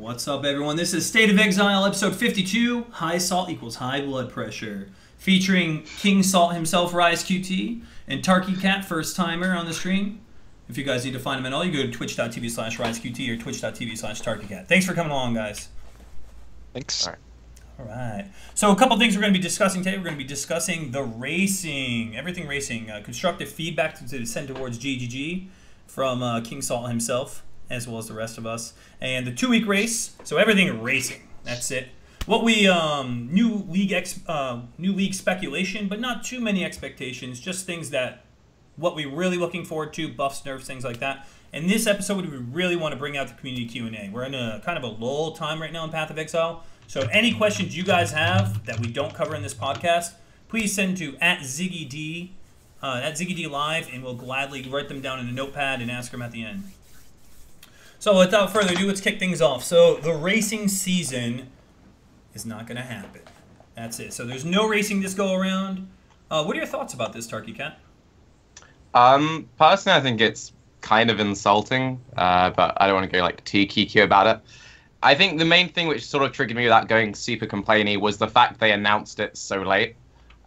What's up, everyone? This is State of Exile, episode 52, High Salt equals High Blood Pressure, featuring King Salt himself, RaizQT, and TarkeCat, first-timer on the stream. If you guys need to find him at all, you go to twitch.tv/RaizQT or twitch.tv/TarketCat. Thanks for coming along, guys. Thanks. All right. So a couple things we're going to be discussing today. We're going to be discussing the racing, everything racing, constructive feedback to send towards GGG from King Salt himself, as well as the rest of us, and the 2-week race. So everything racing. That's it. What we new league speculation, but not too many expectations. Just things that what we're really looking forward to, buffs, nerfs, things like that. In this episode, we really want to bring out the community Q&A. We're in a kind of a lull time right now in Path of Exile. So any questions you guys have that we don't cover in this podcast, please send to @ZiggyD Live, and we'll gladly write them down in a notepad and ask them at the end. So without further ado, let's kick things off. So the racing season is not going to happen. That's it. So there's no racing this go around. What are your thoughts about this, TarkeCat? Personally, I think it's kind of insulting, but I don't want to go like too kiki about it. I think the main thing which sort of triggered me without going super complainy was the fact they announced it so late.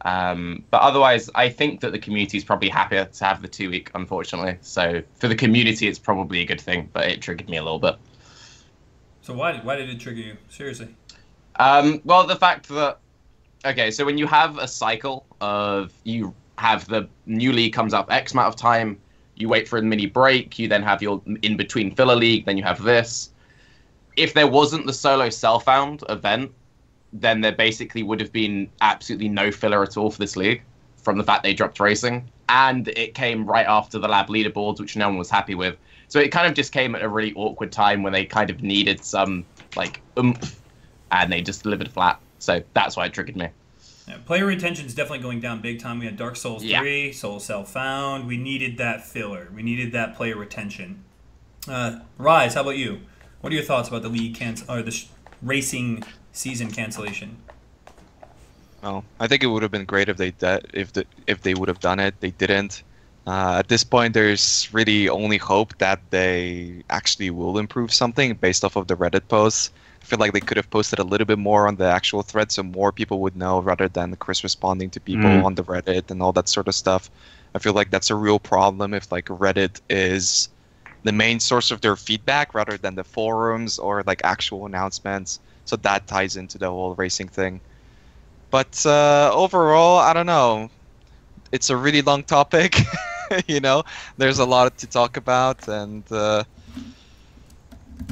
But otherwise, I think that the community is probably happier to have the 2-week, unfortunately. So for the community, it's probably a good thing, but it triggered me a little bit. So why did it trigger you? Seriously? Well, the fact that, okay, so when you have a cycle of, you have the new league comes up X amount of time, you wait for a mini break, you then have your in-between filler league, then you have this. If there wasn't the solo self-found event, then there basically would have been absolutely no filler at all for this league from the fact they dropped racing. And it came right after the lab leaderboards, which no one was happy with. So it kind of just came at a really awkward time when they kind of needed some, like, oomph, and they just delivered flat. So that's why it triggered me. Yeah, player retention is definitely going down big time. We had Dark Souls 3, Soul Self-Found. We needed that filler. We needed that player retention. Raiz, how about you? What are your thoughts about the league or the racing season cancellation? Well, I think it would have been great if they would have done it. They didn't. At this point, there's really only hope that they actually will improve something based off of the Reddit posts. I feel like they could have posted a little bit more on the actual thread so more people would know rather than Chris responding to people on the Reddit and all that sort of stuff. I feel like that's a real problem if like Reddit is the main source of their feedback rather than the forums or like actual announcements. So that ties into the whole racing thing. But overall, I don't know. It's a really long topic. You know, there's a lot to talk about, and I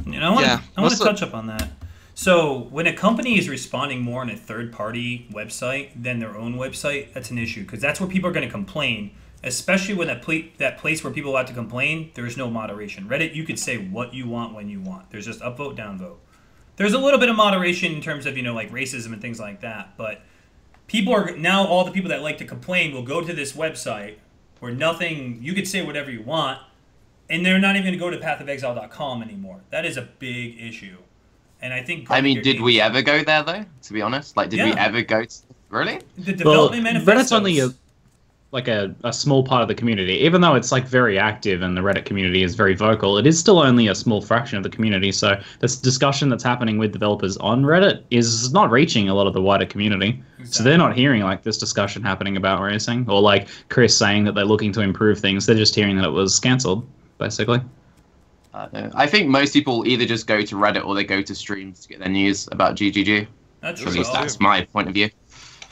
want to touch up on that. So when a company is responding more on a third-party website than their own website, that's an issue because that's where people are going to complain. Especially when that place where people have to complain, there's no moderation. Reddit, you could say what you want when you want. There's just upvote, downvote. There's a little bit of moderation in terms of, like racism and things like that. But people are now, all the people that like to complain will go to this website where nothing, you could say whatever you want, and they're not even going to go to pathofexile.com anymore. That is a big issue. And I think... I mean, did we ever go there, though, to be honest? Like, did we ever go to... Really? The development manifestos... Reddit's only a small part of the community. Even though it's like very active and the Reddit community is very vocal, it is still only a small fraction of the community. So this discussion that's happening with developers on Reddit is not reaching a lot of the wider community. Exactly. So they're not hearing like this discussion happening about racing or like Chris saying that they're looking to improve things. They're just hearing that it was cancelled, basically. I think most people either just go to Reddit or they go to streams to get their news about GGG. That's true. At least that's my point of view.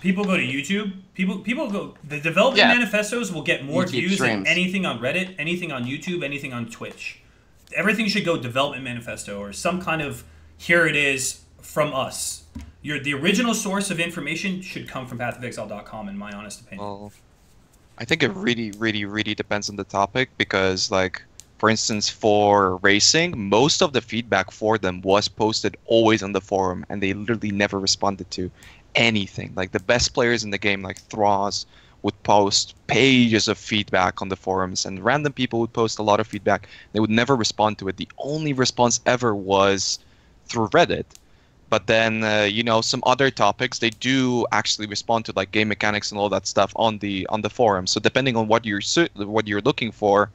People go to YouTube. People go. The development manifestos will get more views than anything on Reddit, anything on YouTube, anything on Twitch. Everything should go development manifesto or some kind of here it is from us. The original source of information should come from pathofexile.com, in my honest opinion. Well, I think it really, really, really depends on the topic because, like, for instance, for racing, most of the feedback for them was posted always on the forum, and they literally never responded to anything. Like the best players in the game, like Throz, would post pages of feedback on the forums, and random people would post a lot of feedback. They would never respond to it. The only response ever was through Reddit. But then, some other topics, they do actually respond to like game mechanics and all that stuff on the forum. So depending on what you're looking for,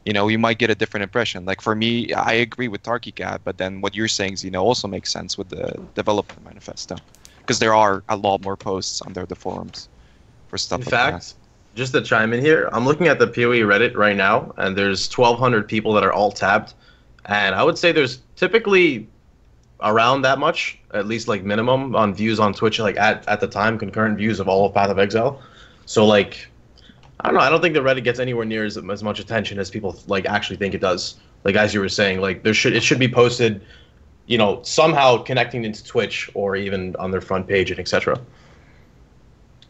you know, you might get a different impression. Like for me, I agree with TarketCat, but then what you're saying, Zeno, also makes sense with the developer manifesto, because there are a lot more posts under the forums for stuff. In like fact, that. just to chime in here, I'm looking at the PoE Reddit right now, and there's 1,200 people that are all tabbed, and I would say there's typically around that much, at least like minimum, on views on Twitch, like at the time, concurrent views of all of Path of Exile. So like, I don't know. I don't think the Reddit gets anywhere near as much attention as people like actually think it does. Like as you were saying, like it should be posted, you know, somehow connecting into Twitch or even on their front page and etc.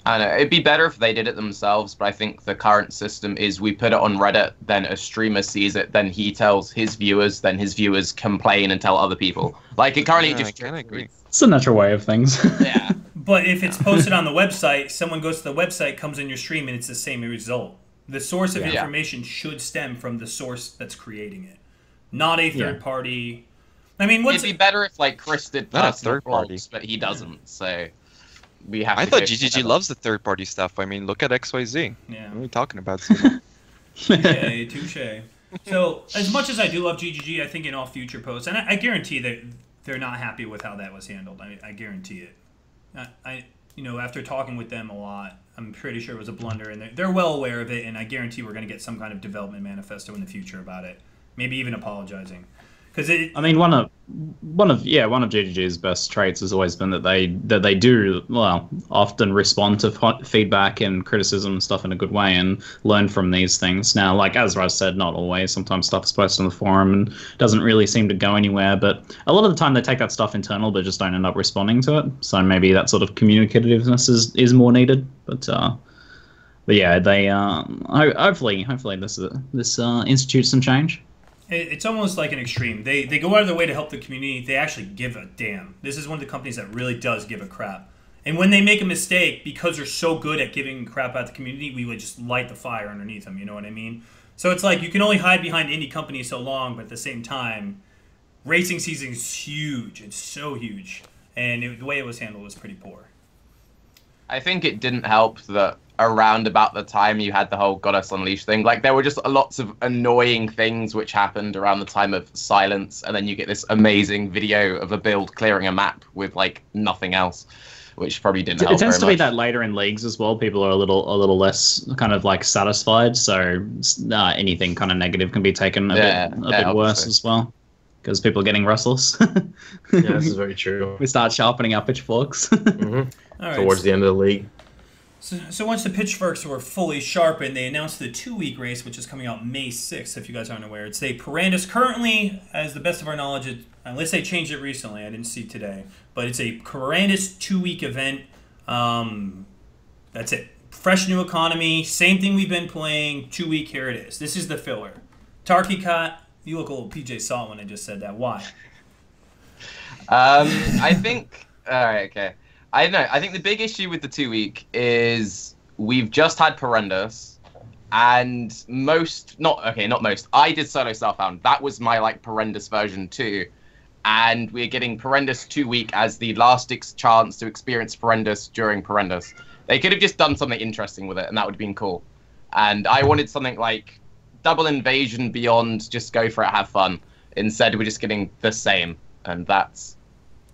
I know it'd be better if they did it themselves, but I think the current system is we put it on Reddit, then a streamer sees it, then he tells his viewers, then his viewers complain and tell other people. Like it currently just. I kind of agree. It's a natural way of things. Yeah. But if it's posted on the website, someone goes to the website, comes in your stream, and it's the same result. The source of information should stem from the source that's creating it, not a third party. I mean, it'd be better if like Chris did not a personal third party, blogs, but he doesn't. So we have. I thought GGG loves the third party stuff. I mean, look at XYZ. Yeah. What are we talking about? Touche. So as much as I do love GGG, I think in all future posts, and I guarantee that they're not happy with how that was handled. I guarantee it. You know, after talking with them a lot, I'm pretty sure it was a blunder, and they're well aware of it, and I guarantee we're going to get some kind of development manifesto in the future about it. Maybe even apologizing. I mean, one of GGG's best traits has always been that they do often respond to feedback and criticism and stuff in a good way and learn from these things. Now, like as Raz said, not always. Sometimes stuff is posted on the forum and doesn't really seem to go anywhere. But a lot of the time, they take that stuff internal, but just don't end up responding to it. So maybe that sort of communicativeness is more needed. But yeah, they hopefully this institutes some change. It's almost like an extreme. They go out of their way to help the community. They actually give a damn. This is one of the companies that really does give a crap. And when they make a mistake, because they're so good at giving crap out the community, we would just light the fire underneath them. You know what I mean? So it's like you can only hide behind indie companies so long, but at the same time, racing season is huge. It's so huge. And the way it was handled was pretty poor. I think it didn't help that around about the time you had the whole Goddess Unleashed thing, like there were just lots of annoying things which happened around the time of Silence, and then you get this amazing video of a build clearing a map with like nothing else, which probably didn't help. It tends to very be that later in leagues as well. People are a little less kind of like satisfied, so anything kind of negative can be taken a bit worse as well, because people are getting restless. Yeah, this is very true. We start sharpening our pitchforks. All right, towards the end of the league. So once the pitchforks were fully sharpened, they announced the 2-week race, which is coming out May 6th, if you guys aren't aware. It's a Perandus. Currently, as the best of our knowledge, unless they changed it recently, I didn't see today, but it's a Perandus 2-week event. That's it. Fresh new economy, same thing we've been playing, 2-week, here it is. This is the filler. TarketCat, you look a little PJ Salt when I just said that. Why? I think... Alright, okay. I don't know. I think the big issue with the 2-week is we've just had Perandus, and not most. I did solo Starbound. That was my like Perandus version too, and we're getting Perandus 2-week as the last chance to experience Perandus during Perandus. They could have just done something interesting with it, and that would have been cool. And I wanted something like Double Invasion Beyond, just go for it, have fun. Instead, we're just getting the same, and that's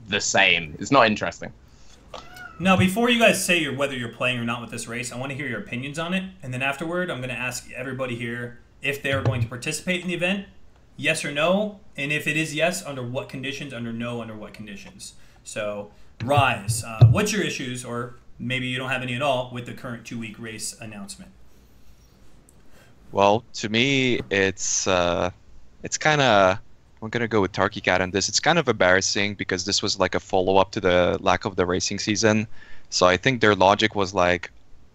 the same. It's not interesting. Now, before you guys say whether you're playing or not with this race, I want to hear your opinions on it. And then afterward, I'm going to ask everybody here if they're going to participate in the event, yes or no. And if it is yes, under what conditions, under no, under what conditions. So, Rise, what's your issues, or maybe you don't have any at all, with the current 2-week race announcement? Well, to me, it's kind of... I'm going to go with TarketCat on this. It's kind of embarrassing because this was like a follow-up to the lack of the racing season. So I think their logic was like,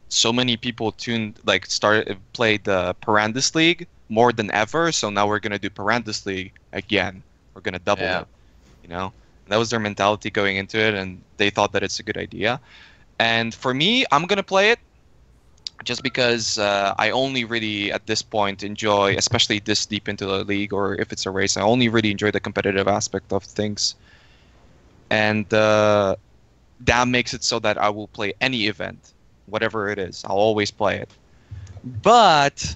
so many people played the Perandus League more than ever, so now we're going to do Perandus League again. We're going to double it, you know? That was their mentality going into it, and they thought that it's a good idea. And for me, I'm going to play it just because I only really, at this point, enjoy, especially this deep into the league, or if it's a race, I only really enjoy the competitive aspect of things. And that makes it so that I will play any event, whatever it is. I'll always play it. But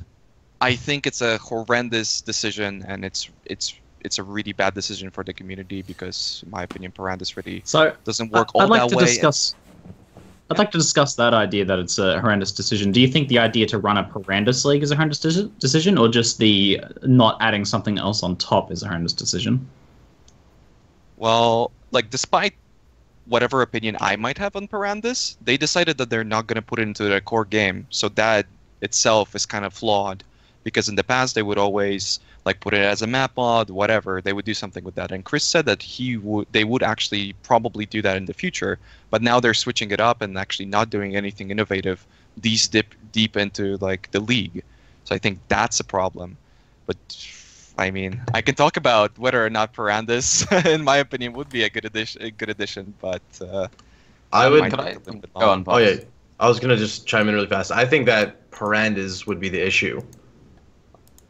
I think it's a horrendous decision, and it's a really bad decision for the community because, in my opinion, Perandus really doesn't work all that way. I'd like to discuss that idea that it's a horrendous decision. Do you think the idea to run a Perandus league is a horrendous decision, or just the not adding something else on top is a horrendous decision? Well, like, despite whatever opinion I might have on Perandus, they decided that they're not going to put it into their core game, so that itself is kind of flawed. Because in the past, they would always like put it as a map mod, whatever. They would do something with that. And Chris said that they would actually probably do that in the future. But now they're switching it up and actually not doing anything innovative. These dip deep into like the league. So I think that's a problem. But I mean, I can talk about whether or not Perandus, in my opinion, would be a good addition. But I would. Go on, Pohx. Oh yeah, I was gonna just chime in really fast. I think that Perandus would be the issue.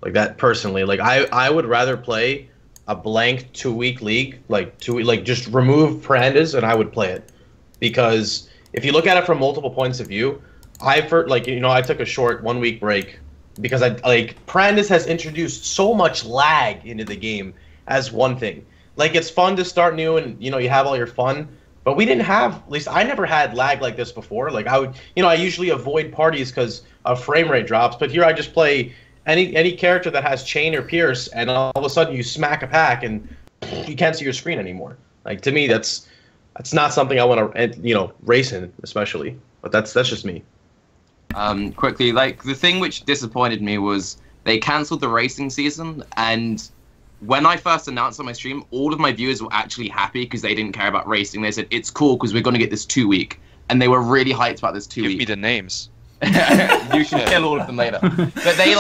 Like that personally, like I would rather play a blank 2-week league, like just remove Perandus and I would play it, because if you look at it from multiple points of view, I took a short 1-week break because Perandus has introduced so much lag into the game as one thing. Like it's fun to start new and you have all your fun, but we didn't have, at least I never had lag like this before. Like I usually avoid parties because of frame rate drops, but here I just play any character that has chain or pierce, and all of a sudden you smack a pack and you can't see your screen anymore. Like to me, that's not something I want to race in, especially. But that's just me. Quickly, like the thing which disappointed me was they cancelled the racing season, and when I first announced on my stream, all of my viewers were actually happy because they didn't care about racing. They said it's cool because we're going to get this 2-week, and they were really hyped about this 2-week. Give me the names. You should kill all of them later. But they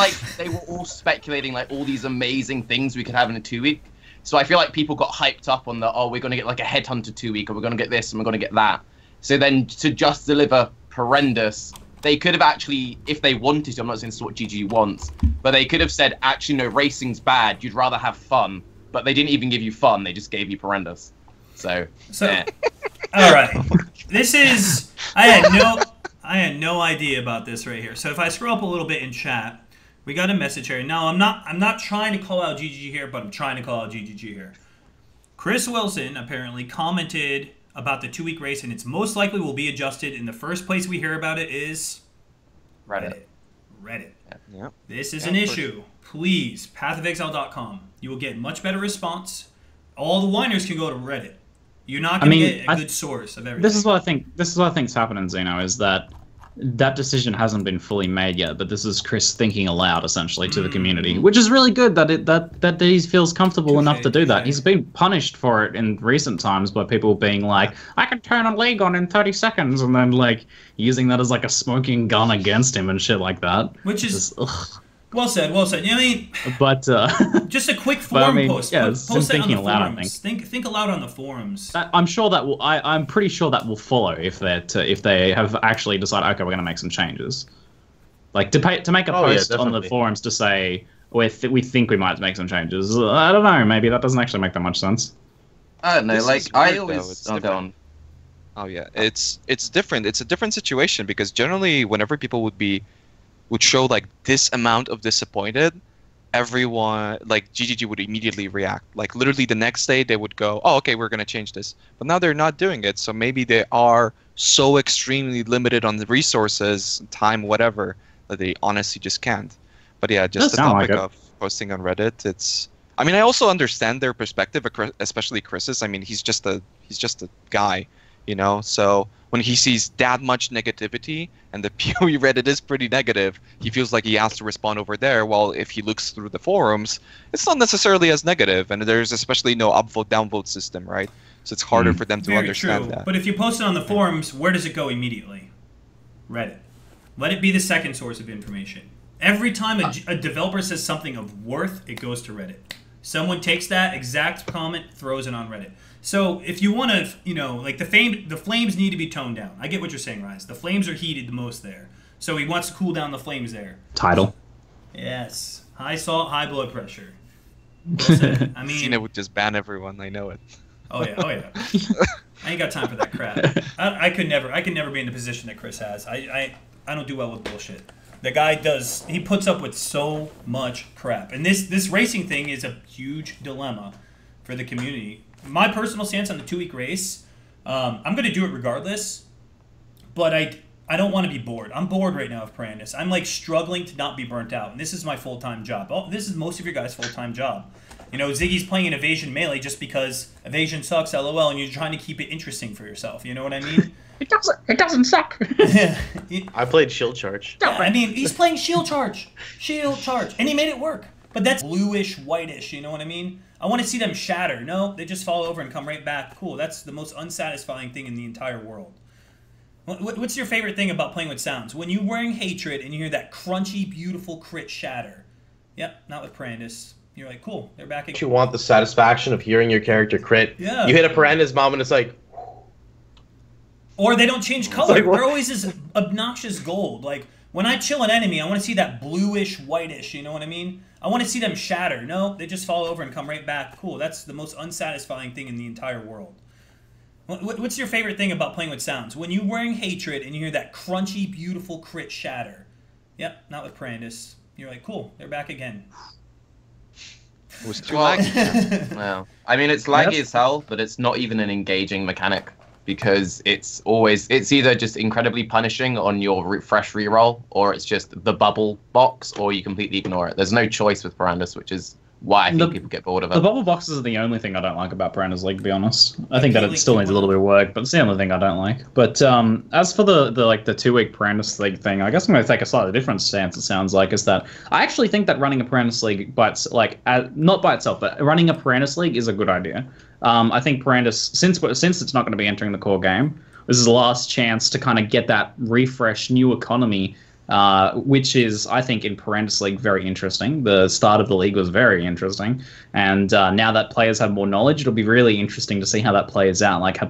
were all speculating like all these amazing things we could have in a 2-week. So I feel like people got hyped up on we're going to get like a Headhunter 2-week, or we're going to get this and we're going to get that. So then to just deliver Perandus, they could have actually, if they wanted to, I'm not saying this is what GG wants, but they could have said, actually no, racing's bad, you'd rather have fun. But they didn't even give you fun, they just gave you Perandus. So yeah. All right. This is, I had no idea about this right here. So if I scroll up a little bit in chat, we got a message here. Now I'm not trying to call out GGG here, but I'm trying to call out GGG here. Chris Wilson apparently commented about the 2-week race, and it's most likely will be adjusted. And the first place we hear about it is Reddit. Yep. This is an issue. Please, pathofexile.com. You will get much better response. All the whiners can go to Reddit. You're not going to get a good source of everything. This is what I think's happening, Zeno, is that decision hasn't been fully made yet, but this is Chris thinking aloud essentially to the community, which is really good that he feels comfortable enough to do that. He's been punished for it in recent times by people being like, I can turn a league on in 30 seconds, and then like using that as like a smoking gun against him and shit like that. Which is well said. You know, I mean, but just a quick forum post. Yeah, post thinking it on the aloud, forums. Think aloud on the forums. I'm sure that will. I'm pretty sure that will follow if they have actually decided, okay, we're going to make some changes. Like to make a post on the forums to say we think we might make some changes. I don't know. Maybe that doesn't actually make that much sense. I don't know. I always go on. Oh yeah, it's different. It's a different situation because generally, whenever people would show like this amount of disappointed, everyone like GGG would immediately react. Like literally the next day they would go, oh okay, we're gonna change this. But now they're not doing it, so maybe they are so extremely limited on the resources, time, whatever, that they honestly just can't. But yeah, just the topic of posting on Reddit, it's. I mean, I also understand their perspective, especially Chris's. I mean, he's just a guy, you know. So when he sees that much negativity, and the PoE Reddit is pretty negative, he feels like he has to respond over there. While if he looks through the forums, it's not necessarily as negative, and there's especially no upvote downvote system, right? So it's harder for them to understand that. But if you post it on the forums, where does it go immediately? Reddit. Let it be the second source of information. Every time a developer says something of worth, it goes to Reddit. Someone takes that exact comment, throws it on Reddit. So if you want to, you know, like the flames need to be toned down. I get what you're saying, Raiz. The flames are heated the most there. So he wants to cool down the flames there. Title. Yes. High salt, high blood pressure. Listen, I mean, Zeno would just ban everyone. I know it. Oh yeah. I ain't got time for that crap. I could never be in the position that Chris has. I don't do well with bullshit. The guy he puts up with so much crap. And this racing thing is a huge dilemma for the community. My personal stance on the 2-week race, I'm going to do it regardless, but I don't want to be bored. I'm bored right now of Perandus. I'm like struggling to not be burnt out. And this is my full-time job. Oh, this is most of your guys' full-time job. You know, Ziggy's playing an evasion melee just because evasion sucks, LOL, and you're trying to keep it interesting for yourself. You know what I mean? It doesn't suck. I played Shield Charge. Yeah, I mean, he's playing Shield Charge. Shield Charge. And he made it work. But that's bluish, whitish, you know what I mean? I want to see them shatter. No, they just fall over and come right back. Cool, that's the most unsatisfying thing in the entire world. What's your favorite thing about playing with sounds? When you're wearing Hatred and you hear that crunchy, beautiful crit shatter. Yep, not with Perandus. You're like, cool, they're back again. You want the satisfaction of hearing your character crit. Yeah. You hit a Perandus bomb and it's like... Or they don't change color. Like, they're always this obnoxious gold. Like, when I chill an enemy, I want to see that bluish, whitish, you know what I mean? I want to see them shatter. No, they just fall over and come right back. Cool, that's the most unsatisfying thing in the entire world. What's your favorite thing about playing with sounds? When you're wearing Hatred and you hear that crunchy, beautiful crit shatter. Yep, not with Perandus. You're like, cool, they're back again. It was too laggy. Well, I mean, it's laggy as hell, but it's not even an engaging mechanic because it's either just incredibly punishing on your fresh reroll, or it's just the bubble box, or you completely ignore it. There's no choice with Perandus, which is why I think people get bored of it. The bubble boxes are the only thing I don't like about Perandus League, to be honest. I think that it still needs a little bit of work, but it's the only thing I don't like. But as for the 2-week Perandus League thing, I guess I'm going to take a slightly different stance. It sounds like is that I actually think that running a Perandus League, not by itself, but running a Perandus League is a good idea. I think Perandus, since it's not going to be entering the core game, this is the last chance to kind of get that refresh, new economy. Which is, I think, in Perandus League very interesting. The start of the league was very interesting, and now that players have more knowledge, it'll be really interesting to see how that plays out. Like how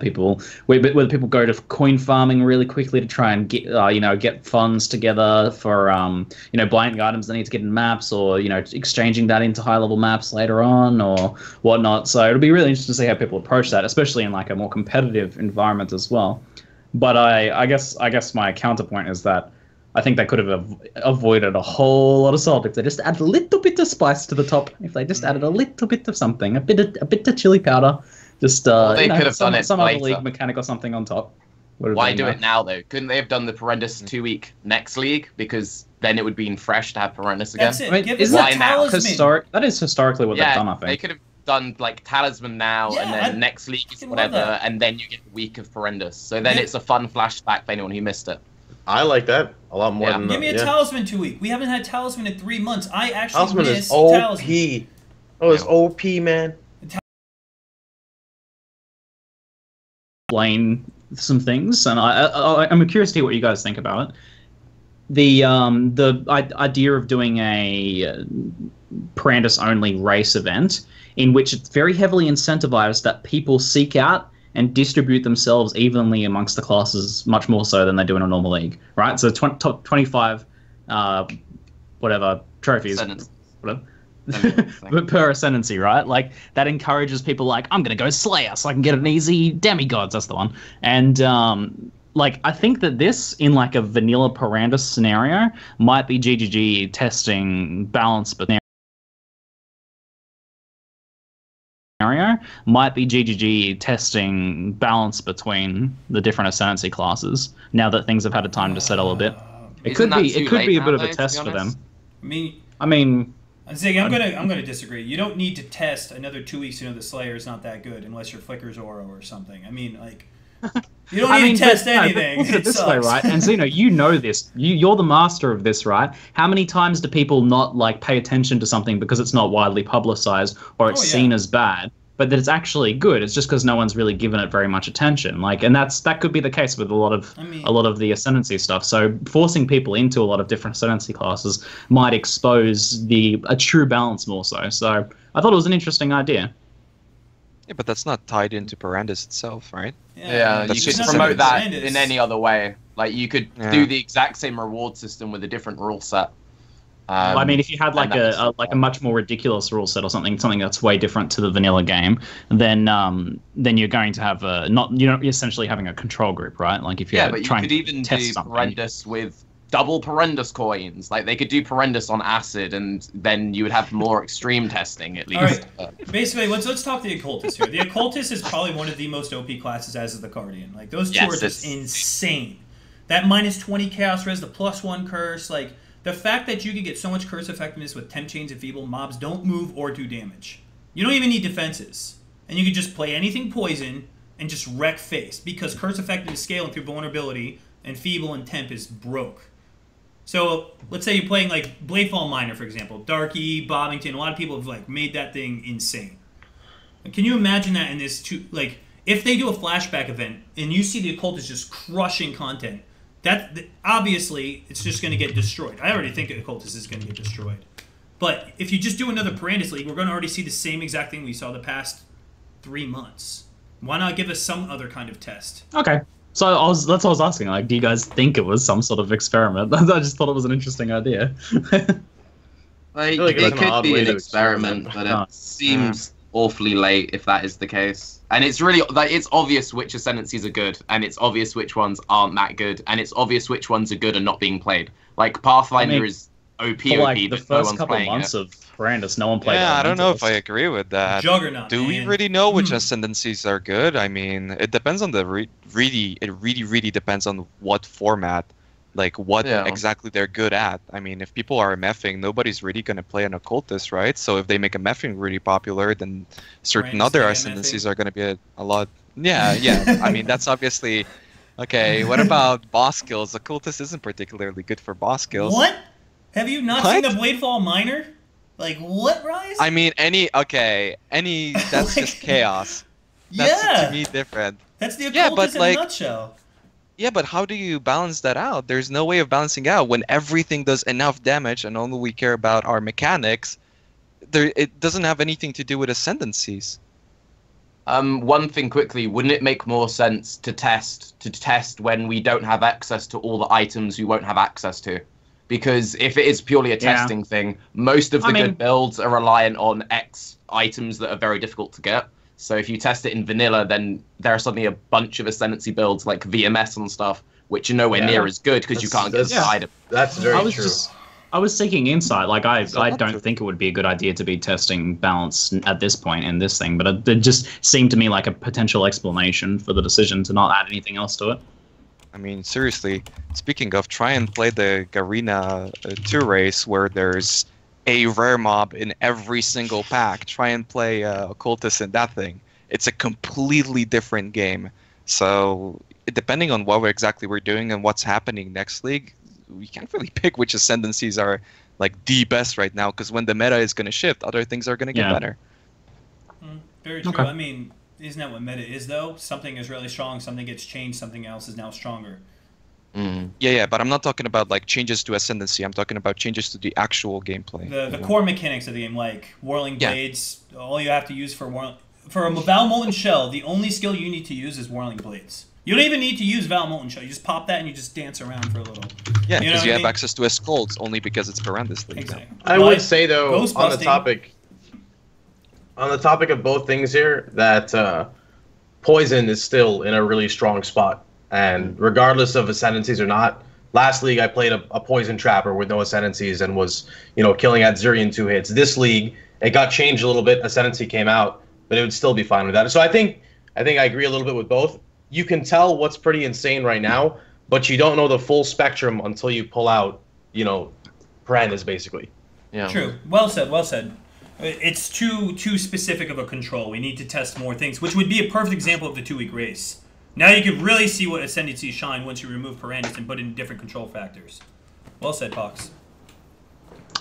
whether people go to coin farming really quickly to try and get funds together for buying items they need to get in maps, or exchanging that into high level maps later on or whatnot. So it'll be really interesting to see how people approach that, especially in like a more competitive environment as well. But I guess my counterpoint is that I think they could have avoided a whole lot of salt if they just added a little bit of spice to the top. If they just added a little bit of something, a bit of chili powder, just they could have done it some later. other league mechanic or something on top. Why do it now though? Couldn't they have done the Perandus 2-week next league? Because then it would be fresh to have Perandus again. That's it. I mean, isn't that now? That is historically what they've done. I think they could have done like Talisman now, and then next league is whatever, and then you get a week of Perandus. So then it's a fun flashback for anyone who missed it. I like that a lot more than... Give me a Talisman 2-week. We haven't had Talisman in 3 months. I actually Talisman miss is OP. Talisman. Oh, it's OP, man. Explain some things, and I'm curious to hear what you guys think about it. The idea of doing a Perandus only race event in which it's very heavily incentivized that people seek out and distribute themselves evenly amongst the classes, much more so than they do in a normal league, right? So top 25, trophies, per ascendancy, right? Like that encourages people like, I'm gonna go Slayer so I can get an easy demigods. That's the one. And I think that this in like a vanilla Perandus scenario might be GGG testing balance, but might be GGG testing balance between the different ascendancy classes now that things have had a time to settle a bit. It could be a bit of a test for them. I mean Zig, I'm gonna disagree. You don't need to test another 2 weeks to know the Slayer is not that good unless you're Flicker's Oro or something. I mean, like, you don't need to test anything. Look at it this way, right? And Zeno, you know this. You're the master of this, right? How many times do people not like pay attention to something because it's not widely publicized or it's seen as bad, but that it's actually good? It's just because no one's really given it very much attention. Like, and that could be the case with a lot of the ascendancy stuff. So forcing people into a lot of different ascendancy classes might expose a true balance more so. So I thought it was an interesting idea. Yeah, but that's not tied into Perandus itself, right? Yeah, you could promote that in any other way. Like, you could do the exact same reward system with a different rule set. I mean, if you had like a much more ridiculous rule set or something that's way different to the vanilla game, then you're going to have you're essentially having a control group, right? Like if you're but trying you could even to test do Perandus with double Perandus coins. Like they could do Perandus on acid, and then you would have more extreme testing at least. All right. Basically, let's talk the occultist here. The occultist is probably one of the most OP classes, as is the guardian. Like those two are just insane. That minus 20 chaos res, the +1 curse, like the fact that you can get so much curse effectiveness with temp chains and feeble, mobs don't move or do damage. You don't even need defenses, and you can just play anything poison and just wreck face because curse effectiveness scaling through vulnerability and feeble and temp is broke. So let's say you're playing like Bladefall Miner, for example, Darky, Bobbington. A lot of people have like made that thing insane. Can you imagine that in this like if they do a flashback event and you see the occultist just crushing content, that obviously it's just going to get destroyed. I already think the occultist is going to get destroyed. But if you just do another Perandus League, we're going to already see the same exact thing we saw the past 3 months. Why not give us some other kind of test? Okay. So that's what I was asking. Like, do you guys think it was some sort of experiment? I just thought it was an interesting idea. Like, like it could be an experiment, but it seems awfully late if that is the case. And it's really like it's obvious which ascendancies are good, and it's obvious which ones aren't that good, and it's obvious which ones are good and not being played. Like Pathfinder is OP, like, OP, the but no first one's couple playing months it. of Perandus, no one played. Yeah, I don't know if I Elementals. agree with that. Juggernaut. Do we man. really know which ascendancies are good? I mean, it depends on the it really depends on what format, like what exactly they're good at. I mean, if people are meffing, nobody's really going to play an occultist, right? So if they make a meffing really popular, then certain other ascendancies are going to be a lot. Yeah. I mean, that's obviously okay. What about boss skills? Occultist isn't particularly good for boss skills. What? Have you not seen the Bladefall Miner? Like, what, Rise? I mean, that's just chaos. That's to me different. That's the occultist in a nutshell. Yeah, but how do you balance that out? There's no way of balancing out when everything does enough damage and only we care about our mechanics. It doesn't have anything to do with ascendancies. One thing quickly, wouldn't it make more sense to test when we don't have access to all the items we won't have access to? Because if it is purely a testing thing, most of the good builds are reliant on X items that are very difficult to get. So if you test it in vanilla, then there are suddenly a bunch of ascendancy builds like VMS and stuff, which are nowhere near as good because you can't get the item. That's very true. I was seeking insight. Like I don't think it would be a good idea to be testing balance at this point in this thing, but it just seemed to me like a potential explanation for the decision to not add anything else to it. I mean, seriously, speaking of, try and play the Garena 2 race where there's a rare mob in every single pack. Try and play Occultist in that thing. It's a completely different game. So, depending on what exactly we're doing and what's happening next league, we can't really pick which ascendancies are like the best right now, because when the meta is going to shift, other things are going to get better. Very true. I mean, isn't that what meta is, though? Something is really strong, something gets changed, something else is now stronger. Yeah, but I'm not talking about like changes to ascendancy. I'm talking about changes to the actual gameplay. The core mechanics of the game, like Whirling Blades, all you have to use for a Val Molten Shell, the only skill you need to use is Whirling Blades. You don't even need to use Val Molten Shell. You just pop that and you just dance around for a little. Yeah, because you have access to a Skulls only because it's Perandus League. Exactly. I would say, though, on the topic of both things here, that Poison is still in a really strong spot. And regardless of ascendancies or not, last league I played a Poison Trapper with no ascendancies and was, killing at Zerion 2 hits. This league, it got changed a little bit. Ascendancy came out, but it would still be fine with that. So I think I agree a little bit with both. You can tell what's pretty insane right now, but you don't know the full spectrum until you pull out, Perandus, basically. Yeah. True. Well said. Well said. It's too specific of a control. We need to test more things, which would be a perfect example of the 2-week race. Now you can really see what ascendancies shine once you remove Perandus and put in different control factors. Well said, Pohx.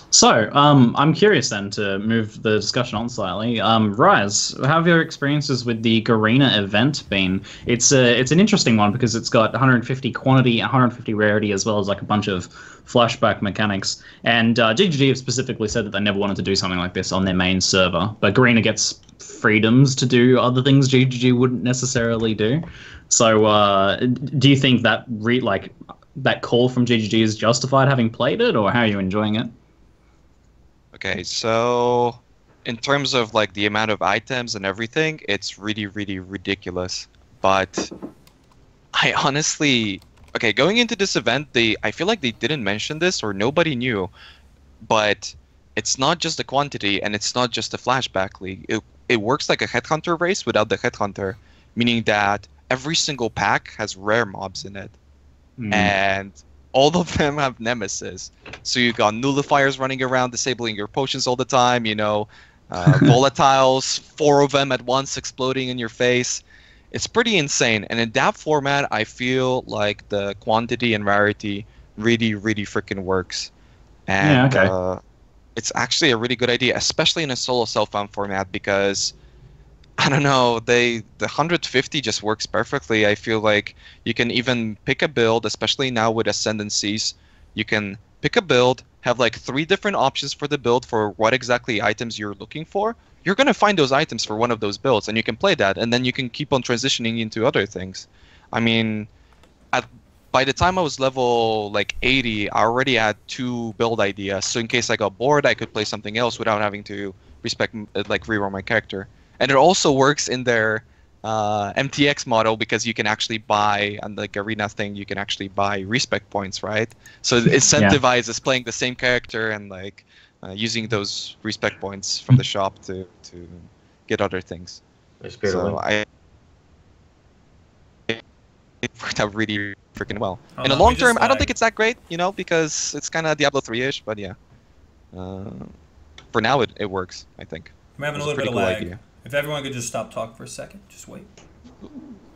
So, I'm curious then to move the discussion on slightly. Rise, how have your experiences with the Garena event been? It's an interesting one because it's got 150 quantity, 150 rarity, as well as like a bunch of flashback mechanics. And ZiggyD have specifically said that they never wanted to do something like this on their main server, but Garena gets freedoms to do other things ZiggyD wouldn't necessarily do. So, do you think that that call from ZiggyD is justified, having played it, or how are you enjoying it? Okay, so in terms of like the amount of items and everything, it's really, really ridiculous. But I honestly, okay, going into this event, I feel like they didn't mention this or nobody knew, but it's not just the quantity and it's not just the flashback league. It works like a headhunter race without the headhunter, meaning that every single pack has rare mobs in it, and all of them have Nemesis. So you got nullifiers running around, disabling your potions all the time. You know, volatiles, 4 of them at once exploding in your face. It's pretty insane. And in that format, I feel like the quantity and rarity really, really freaking works. And Yeah, okay. It's actually a really good idea, especially in a solo self-found format, because I don't know, the 150 just works perfectly. I feel like you can even pick a build, especially now with ascendancies. You can pick a build, have like 3 different options for the build for what exactly items you're looking for. You're going to find those items for one of those builds, and you can play that, and then you can keep on transitioning into other things. I mean, by the time I was level like 80, I already had 2 build ideas. So in case I got bored, I could play something else without having to reroll my character. And it also works in their MTX model because you can actually buy, on like arena thing, you can actually buy respect points, right? So it incentivizes playing the same character and like using those respect points from the shop to get other things. So it worked out really freaking well. In the long term, I don't think it's that great, you know, because it's kind of Diablo 3-ish, but yeah. For now, it works, I think. I'm having a little bit of lag. Idea. If everyone could just stop talking for a second, just wait.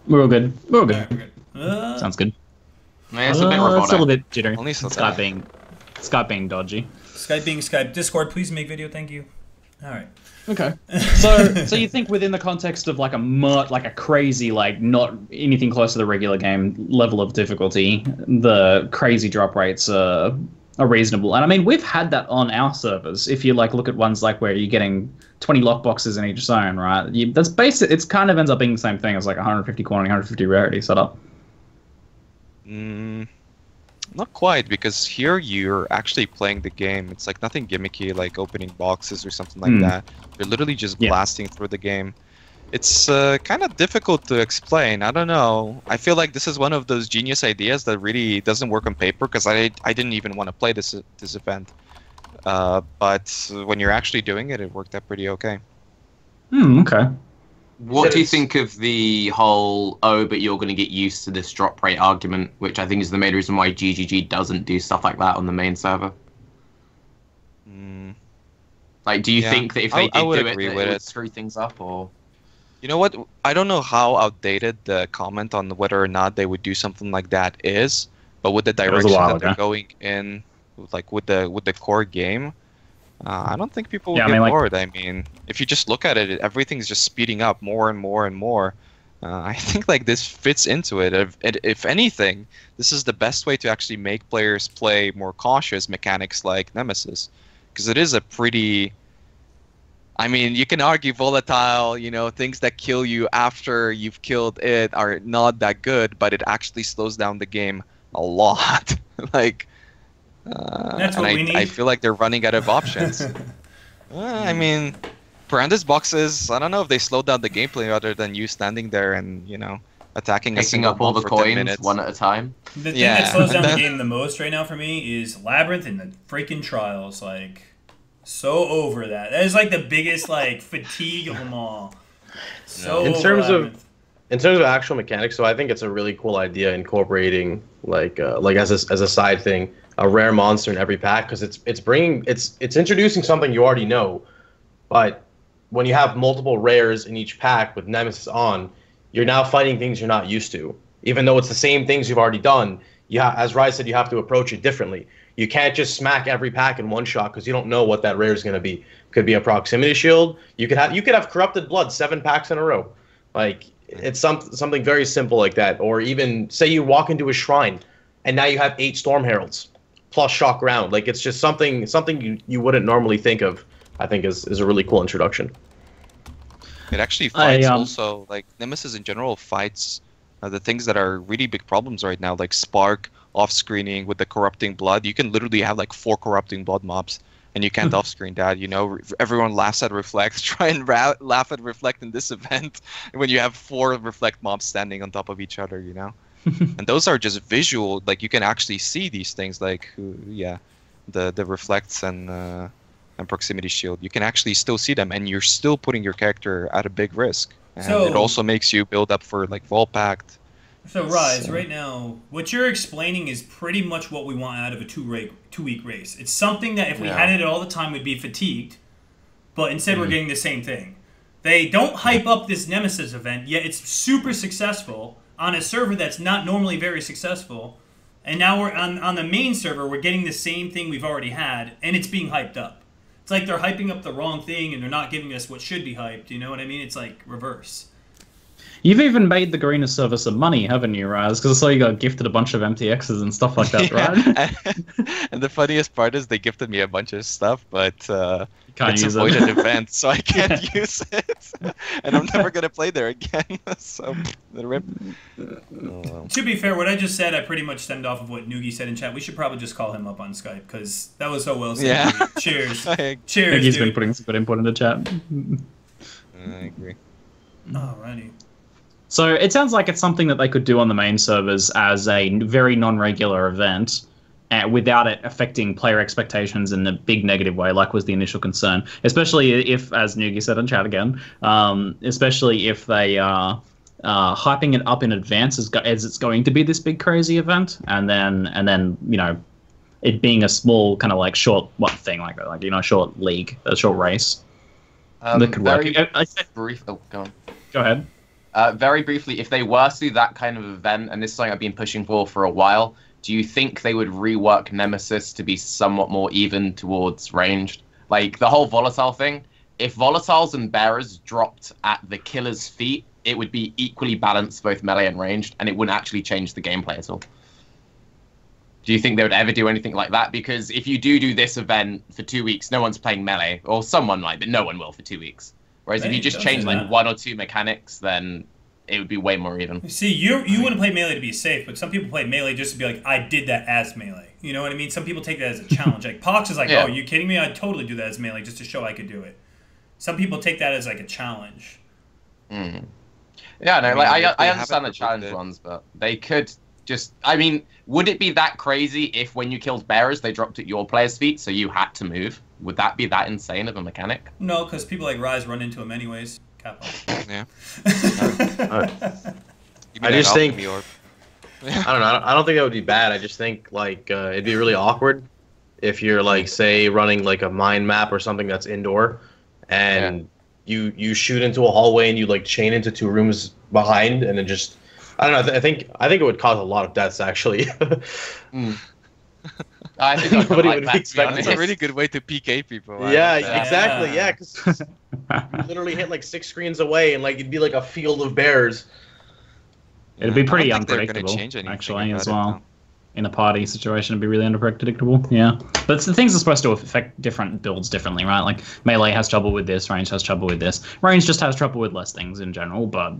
We're all good. We're all good. Right, we're good. Sounds good. Yeah, it's a bit robotic. It's a little bit jittery. Only Skype being dodgy. Skype being Skype. Discord, please make video. Thank you. All right. Okay. So you think within the context of like a crazy, like not anything close to the regular game level of difficulty, the crazy drop rates are reasonable. And I mean, we've had that on our servers. If you like look at ones like where you're getting 20 lockboxes in each zone, right? That's basic. It's kind of ends up being the same thing as like 150 quantity, 150 rarity setup. Not quite, because here you're actually playing the game. It's like nothing gimmicky, like opening boxes or something like that. You're literally just blasting through the game. It's kind of difficult to explain. I don't know. I feel like this is one of those genius ideas that really doesn't work on paper, because I didn't even want to play this event. But when you're actually doing it, it worked out pretty okay. Okay. What do you think of the whole, but you're going to get used to this drop rate argument, which I think is the main reason why GGG doesn't do stuff like that on the main server? Like, do you think that if they did do it, that it would screw things up, or...? You know what? I don't know how outdated the comment on whether or not they would do something like that is, but with the direction that they're going in, like with the core game, I don't think people will get bored. I mean, if you just look at it, everything's just speeding up more and more and more. I think like this fits into it. If anything, this is the best way to actually make players play more cautious mechanics like Nemesis, because it is a pretty... I mean, you can argue volatile, you know, things that kill you after you've killed it are not that good, but it actually slows down the game a lot. Like... That's what we need. I feel like they're running out of options. I mean, Perandus boxes, I don't know if they slowed down the gameplay other than you standing there and, you know, attacking picking up all the coins one at a time. The thing that slows down the game the most right now for me is Labyrinth and the freaking Trials. Like, so over that. That is like the biggest like fatigue of them all. So in terms of actual mechanics, so I think it's a really cool idea incorporating like as a side thing, a rare monster in every pack, because it's introducing something you already know, but when you have multiple rares in each pack with Nemesis on, you're now fighting things you're not used to. Even though it's the same things you've already done, as Raiz said, you have to approach it differently. You can't just smack every pack in one shot because you don't know what that rare is going to be. Could be a proximity shield. You could have corrupted blood 7 packs in a row. Like, it's something very simple like that. Or even say you walk into a shrine and now you have 8 Storm Heralds plus shock round. Like, it's just something you wouldn't normally think of. I think is a really cool introduction. It actually fights also, like Nemesis in general fights the things that are really big problems right now, like Spark off-screening with the corrupting blood. You can literally have like 4 corrupting blood mobs, and you can't off-screen that. You know, everyone laughs at Reflect. Try and laugh at Reflect in this event when you have 4 Reflect mobs standing on top of each other. You know. And those are just visual. Like you can actually see these things. Like the reflects and proximity shield. You can actually still see them, and you're still putting your character at a big risk. And it also makes you build up for like Vol Pact. So Raiz, right now, what you're explaining is pretty much what we want out of a two-week race. It's something that if we had it all the time, we'd be fatigued, but instead we're getting the same thing. They don't hype up this Nemesis event, yet it's super successful on a server that's not normally very successful, and now we're on the main server, we're getting the same thing we've already had, and it's being hyped up. It's like they're hyping up the wrong thing, and they're not giving us what should be hyped, you know what I mean? It's like reverse. You've even made the Garena server some money, haven't you, Raiz? Because I saw you got gifted a bunch of MTXs and stuff like that, right? And the funniest part is they gifted me a bunch of stuff, but it's a voided event, so I can't use it. And I'm never going to play there again. So, the rip. To be fair, what I just said, I pretty much stemmed off of what Noogie said in chat. We should probably just call him up on Skype, because that was so well said. Yeah. Cheers. Cheers, Noogie's been putting some good input in the chat. I agree. Alrighty. So it sounds like it's something that they could do on the main servers as a very non-regular event, without it affecting player expectations in a big negative way, like was the initial concern. Especially if, as Noogie said in chat again, especially if they are hyping it up in advance as it's going to be this big crazy event, and then you know, it being a small kind of like short thing like you know, short league, a short race. That could work. Brief. Oh, go on. Go ahead. Very briefly, if they were to do that kind of event, and this is something I've been pushing for a while, do you think they would rework Nemesis to be somewhat more even towards ranged? Like, the whole volatile thing, if volatiles and bearers dropped at the killer's feet, it would be equally balanced, both melee and ranged, and it wouldn't actually change the gameplay at all. Do you think they would ever do anything like that? Because if you do this event for 2 weeks, no one's playing melee, or someone might, but no one will for 2 weeks. Whereas if you just change like 1 or 2 mechanics, then it would be way more even. See, you wouldn't play melee to be safe, but some people play melee just to be like, I did that as melee. You know what I mean? Some people take that as a challenge. Like Pohx is like, oh, you kidding me? I'd totally do that as melee just to show I could do it. Some people take that as like a challenge. Mm. Yeah, no, I understand the challenge ones, but they could just. I mean, would it be that crazy if when you killed bearers, they dropped at your player's feet, so you had to move? Would that be that insane of a mechanic? No, because people like Raiz run into him anyways. Capo. Yeah. I just think. I don't know. I don't think that would be bad. I just think like it'd be really awkward if you're like, say, running like a mine map or something that's indoor, and you shoot into a hallway and you like chain into 2 rooms behind, and then just I don't know. I think it would cause a lot of deaths actually. I think nobody would expect. It's a really good way to PK people. Yeah, exactly. Yeah, because you literally hit like 6 screens away, and like it'd be like a field of bears. It'd be pretty unpredictable, actually, as well. In a party situation, it'd be really unpredictable. Yeah, but the things are supposed to affect different builds differently, right? Like melee has trouble with this, range has trouble with this. Range just has trouble with less things in general, but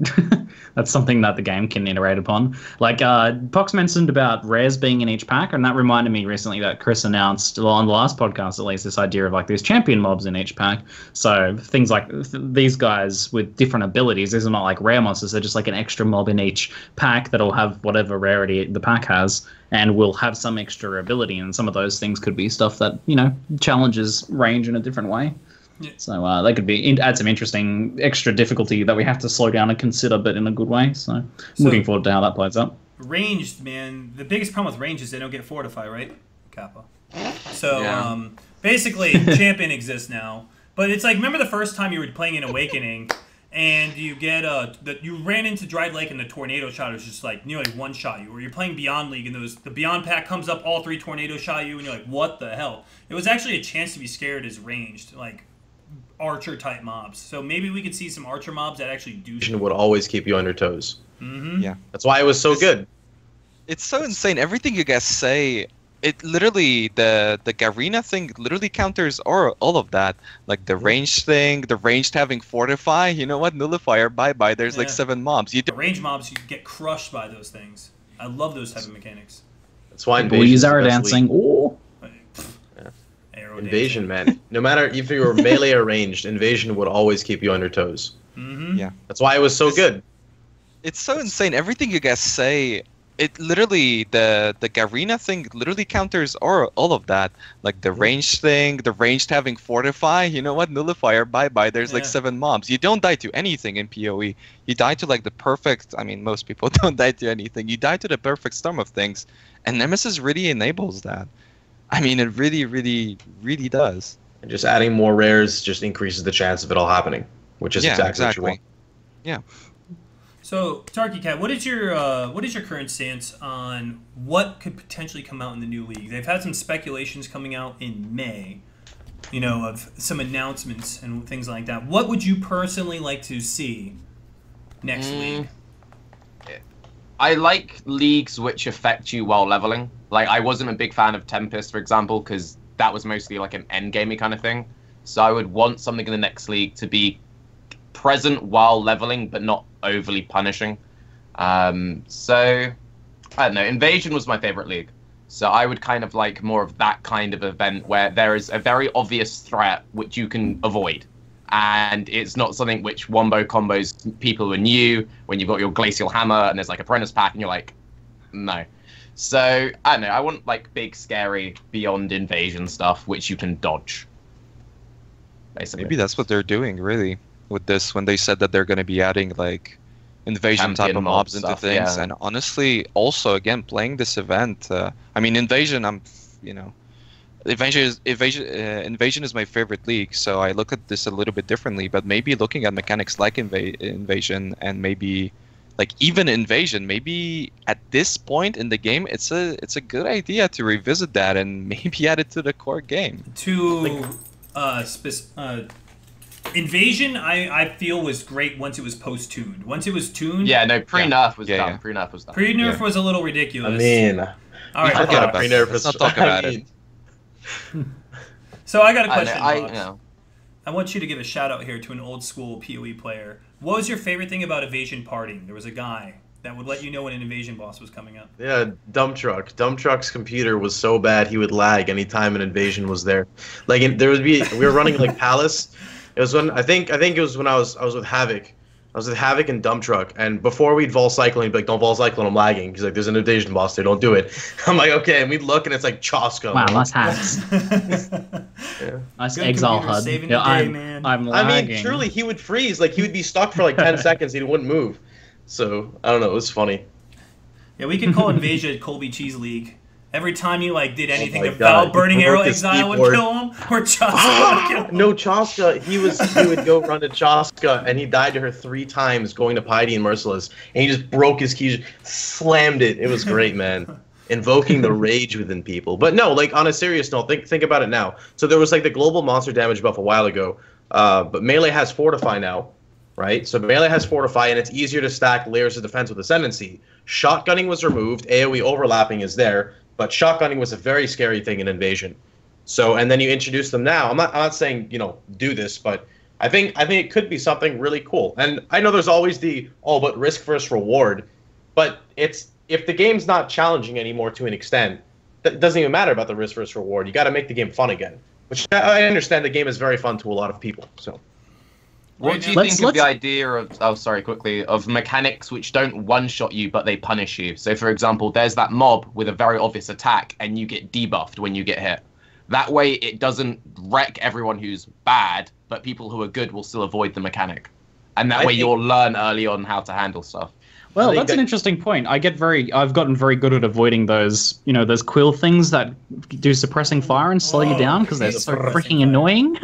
that's something that the game can iterate upon. Like Pohx mentioned about rares being in each pack, and that reminded me recently that Chris announced on the last podcast, at least, this idea of like these champion mobs in each pack. So things like these guys with different abilities. These are not like rare monsters; they're just like an extra mob in each pack that'll have whatever rarity the pack has, and will have some extra ability, and some of those things could be stuff that, you know, challenges range in a different way. Yeah. So they could be add some interesting extra difficulty that we have to slow down and consider, but in a good way. So looking forward to how that plays out. Ranged, man. The biggest problem with range is they don't get fortify, right? Kappa. So basically, champion exists now, but it's like, remember the first time you were playing in Awakening, and you get you ran into Dried Lake and the tornado shot was just like nearly one shot you, or you're playing Beyond League and the Beyond pack comes up, all 3 tornado shot you, and you're like, what the hell? It was actually a chance to be scared as ranged, like archer type mobs. So maybe we could see some archer mobs that actually do. Would always keep you on your toes. Mm-hmm. Yeah, that's why it was so good. It's so insane. Everything you guys say. It literally, the Garena thing literally counters all of that. Like the range thing, the ranged having fortify, you know what, nullifier, bye-bye, there's like 7 mobs. The range mobs, you get crushed by those things. I love those type of mechanics. That's why Invasion's Arrow dancing. Oh. Invasion, man. No matter if you were melee or ranged, Invasion would always keep you on your toes. Mm-hmm. Yeah. That's why it was so good. It's so insane. Everything you guys say it literally the Garena thing literally counters all of that. Like the range thing, the ranged having fortify. You know what? Nullifier, bye bye. There's like 7 mobs. You don't die to anything in PoE. You die to like the perfect. I mean, most people don't die to anything. You die to the perfect storm of things, and Nemesis really enables that. I mean, it really, really, really does. And just adding more rares just increases the chance of it all happening, which is exactly what you want. Yeah. So, TarketCat, what is your current stance on what could potentially come out in the new league? They've had some speculations coming out in May, you know, of some announcements and things like that. What would you personally like to see next league? I like leagues which affect you while leveling. Like, I wasn't a big fan of Tempest, for example, because that was mostly like an endgamey kind of thing. So I would want something in the next league to be present while leveling, but not overly punishing. So I don't know. Invasion was my favorite league, so I would kind of like more of that kind of event where there is a very obvious threat which you can avoid, and it's not something which wombo combos people who are new when you've got your glacial hammer and there's like a Perandus pack and you're like, no. So I don't know. I want like big, scary, beyond invasion stuff which you can dodge. Basically, maybe that's what they're doing really with this when they said that they're going to be adding like invasion type of mobs into things. And honestly, also again playing this event, I mean invasion, invasion is my favorite league, so I look at this a little bit differently. But maybe looking at mechanics like invasion and maybe like even invasion, maybe at this point in the game, it's a good idea to revisit that and maybe add it to the core game. Invasion, I feel was great once it was post-tuned. Once it was tuned... Yeah, no, pre-nerf was done. Pre-nerf was done. Pre-nerf was a little ridiculous. I mean... All right, let's not talk about it. So I got a question, I want you to give a shout-out here to an old-school PoE player. What was your favorite thing about Evasion partying? There was a guy that would let you know when an invasion boss was coming up. Yeah, Dump Truck. Dump Truck's computer was so bad he would lag anytime an invasion was there. Like, we were running like Palace... It was when I think it was when I was with Havoc. I was with Havoc and Dump Truck, and before we'd vol cycle, he'd be like, "Don't vol cycle, I'm lagging." He's like, "There's an invasion boss there, don't do it." I'm like, "Okay," and we'd look, and it's like Choska. Wow, nice hacks. Nice Good Exile HUD. saving the day, man. I'm lagging. I mean, truly, he would freeze. Like he would be stuck for like 10 seconds, and he wouldn't move. So I don't know. It was funny. Yeah, we could call Invasion Colby Cheese League. Every time you like did anything to Val, Burning Arrow Exile would kill him, or Choska would kill him. No, Choska, he would go run to Choska, and he died to her 3 times going to Piety and Merciless, and he just broke his keys, slammed it. It was great, man. Invoking the rage within people. But no, like on a serious note, think about it now. So there was like the global monster damage buff a while ago, but Melee has Fortify now, right? So Melee has Fortify, and it's easier to stack layers of defense with Ascendancy. Shotgunning was removed, AoE overlapping is there, but shotgunning was a very scary thing in Invasion. So, and then you introduce them now. I'm not saying, do this, but I think it could be something really cool. And I know there's always but risk versus reward, but if the game's not challenging anymore to an extent, that doesn't even matter about the risk versus reward. You got to make the game fun again, which I understand the game is very fun to a lot of people. So, what do you think of the idea of mechanics which don't one-shot you, but they punish you? So, for example, there's that mob with a very obvious attack, and you get debuffed when you get hit. That way, it doesn't wreck everyone who's bad, but people who are good will still avoid the mechanic. And that way, you'll learn early on how to handle stuff. Well, that's an interesting point. I've gotten very good at avoiding those, those quill things that do suppressing fire and slow you down because they're so freaking annoying.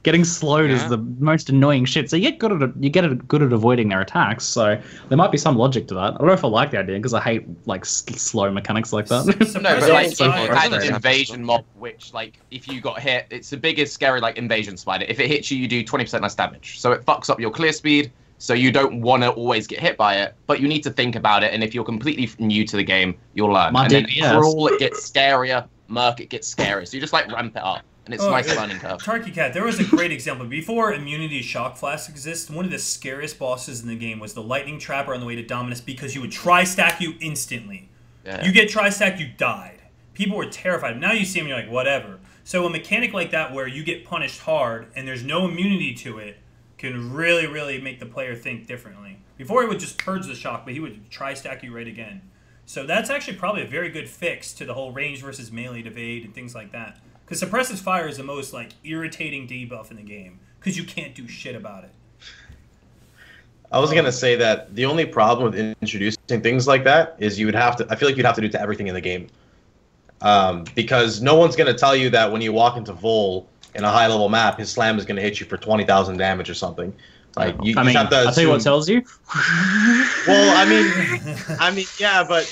Getting slowed is the most annoying shit. So you get good at avoiding their attacks. So there might be some logic to that. I don't know if I like the idea because I hate like slow mechanics like that. No, but like if you had an invasion mob, which like if you got hit, it's the biggest scary like invasion spider. If it hits you, you do 20% less damage. So it fucks up your clear speed. So you don't want to always get hit by it, but you need to think about it. And if you're completely new to the game, you'll learn. And then Crawl, it gets scarier. Merc, it gets scarier. So you just like ramp it up. And it's a nice learning curve. TarketCat, there was a great example. Before Immunity Shock Flask exists, one of the scariest bosses in the game was the Lightning Trapper on the way to Dominus because he would tri-stack you instantly. Yeah. You get tri-stacked, you died. People were terrified. Now you see him, you're like, whatever. So a mechanic like that where you get punished hard and there's no immunity to it can really, really make the player think differently. Before he would just purge the shock, but he would tri-stack you right again. So that's actually probably a very good fix to the whole range versus melee evade and things like that. Because suppressive fire is the most like irritating debuff in the game because you can't do shit about it. I was gonna say that the only problem with introducing things like that is you would have to. I feel like you'd have to do it to everything in the game, because no one's gonna tell you that when you walk into Vol in a high level map, his slam is gonna hit you for 20,000 damage or something. Like you, I mean, have to I'll tell you what tells you. Well, I mean, yeah, but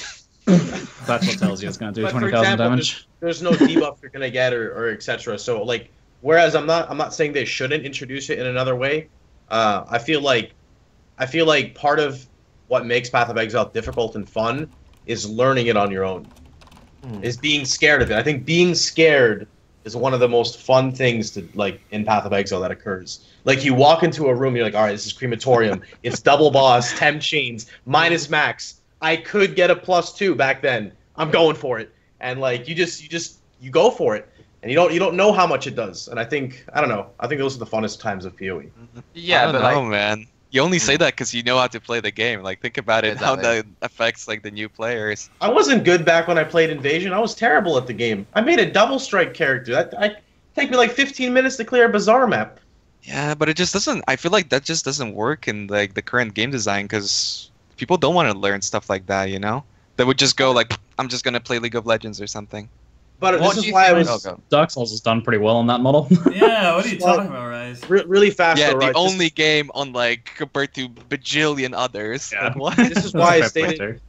That's what tells you it's going to do 20,000 damage. There's no debuff you're gonna get or etc. So like, whereas I'm not saying they shouldn't introduce it in another way. I feel like part of what makes Path of Exile difficult and fun is learning it on your own. Is being scared of it. I think being scared is one of the most fun things to like in Path of Exile that occurs. Like you walk into a room, you're like, all right, this is crematorium. It's double boss, 10 chains, minus max. I could get a +2 back then. I'm going for it. And like you go for it. And you don't know how much it does. And I don't know. I think those are the funnest times of PoE. Yeah, but no, man. You only say that because you know how to play the game. Like, think about it, how that affects like the new players. I wasn't good back when I played Invasion. I was terrible at the game. I made a double strike character. I take me like 15 minutes to clear a Bazaar map. Yeah, but it just doesn't. I feel like that just doesn't work in like the current game design because people don't want to learn stuff like that. You know, they would just go like, I'm just gonna play League of Legends or something. But this is why I was. Dark Souls has done pretty well on that model. Yeah, what are you talking about, Rise? Really fast. Yeah, though, the right? only game on like compared to bajillion others. Yeah. Like, what? This is why I Fair play stated too.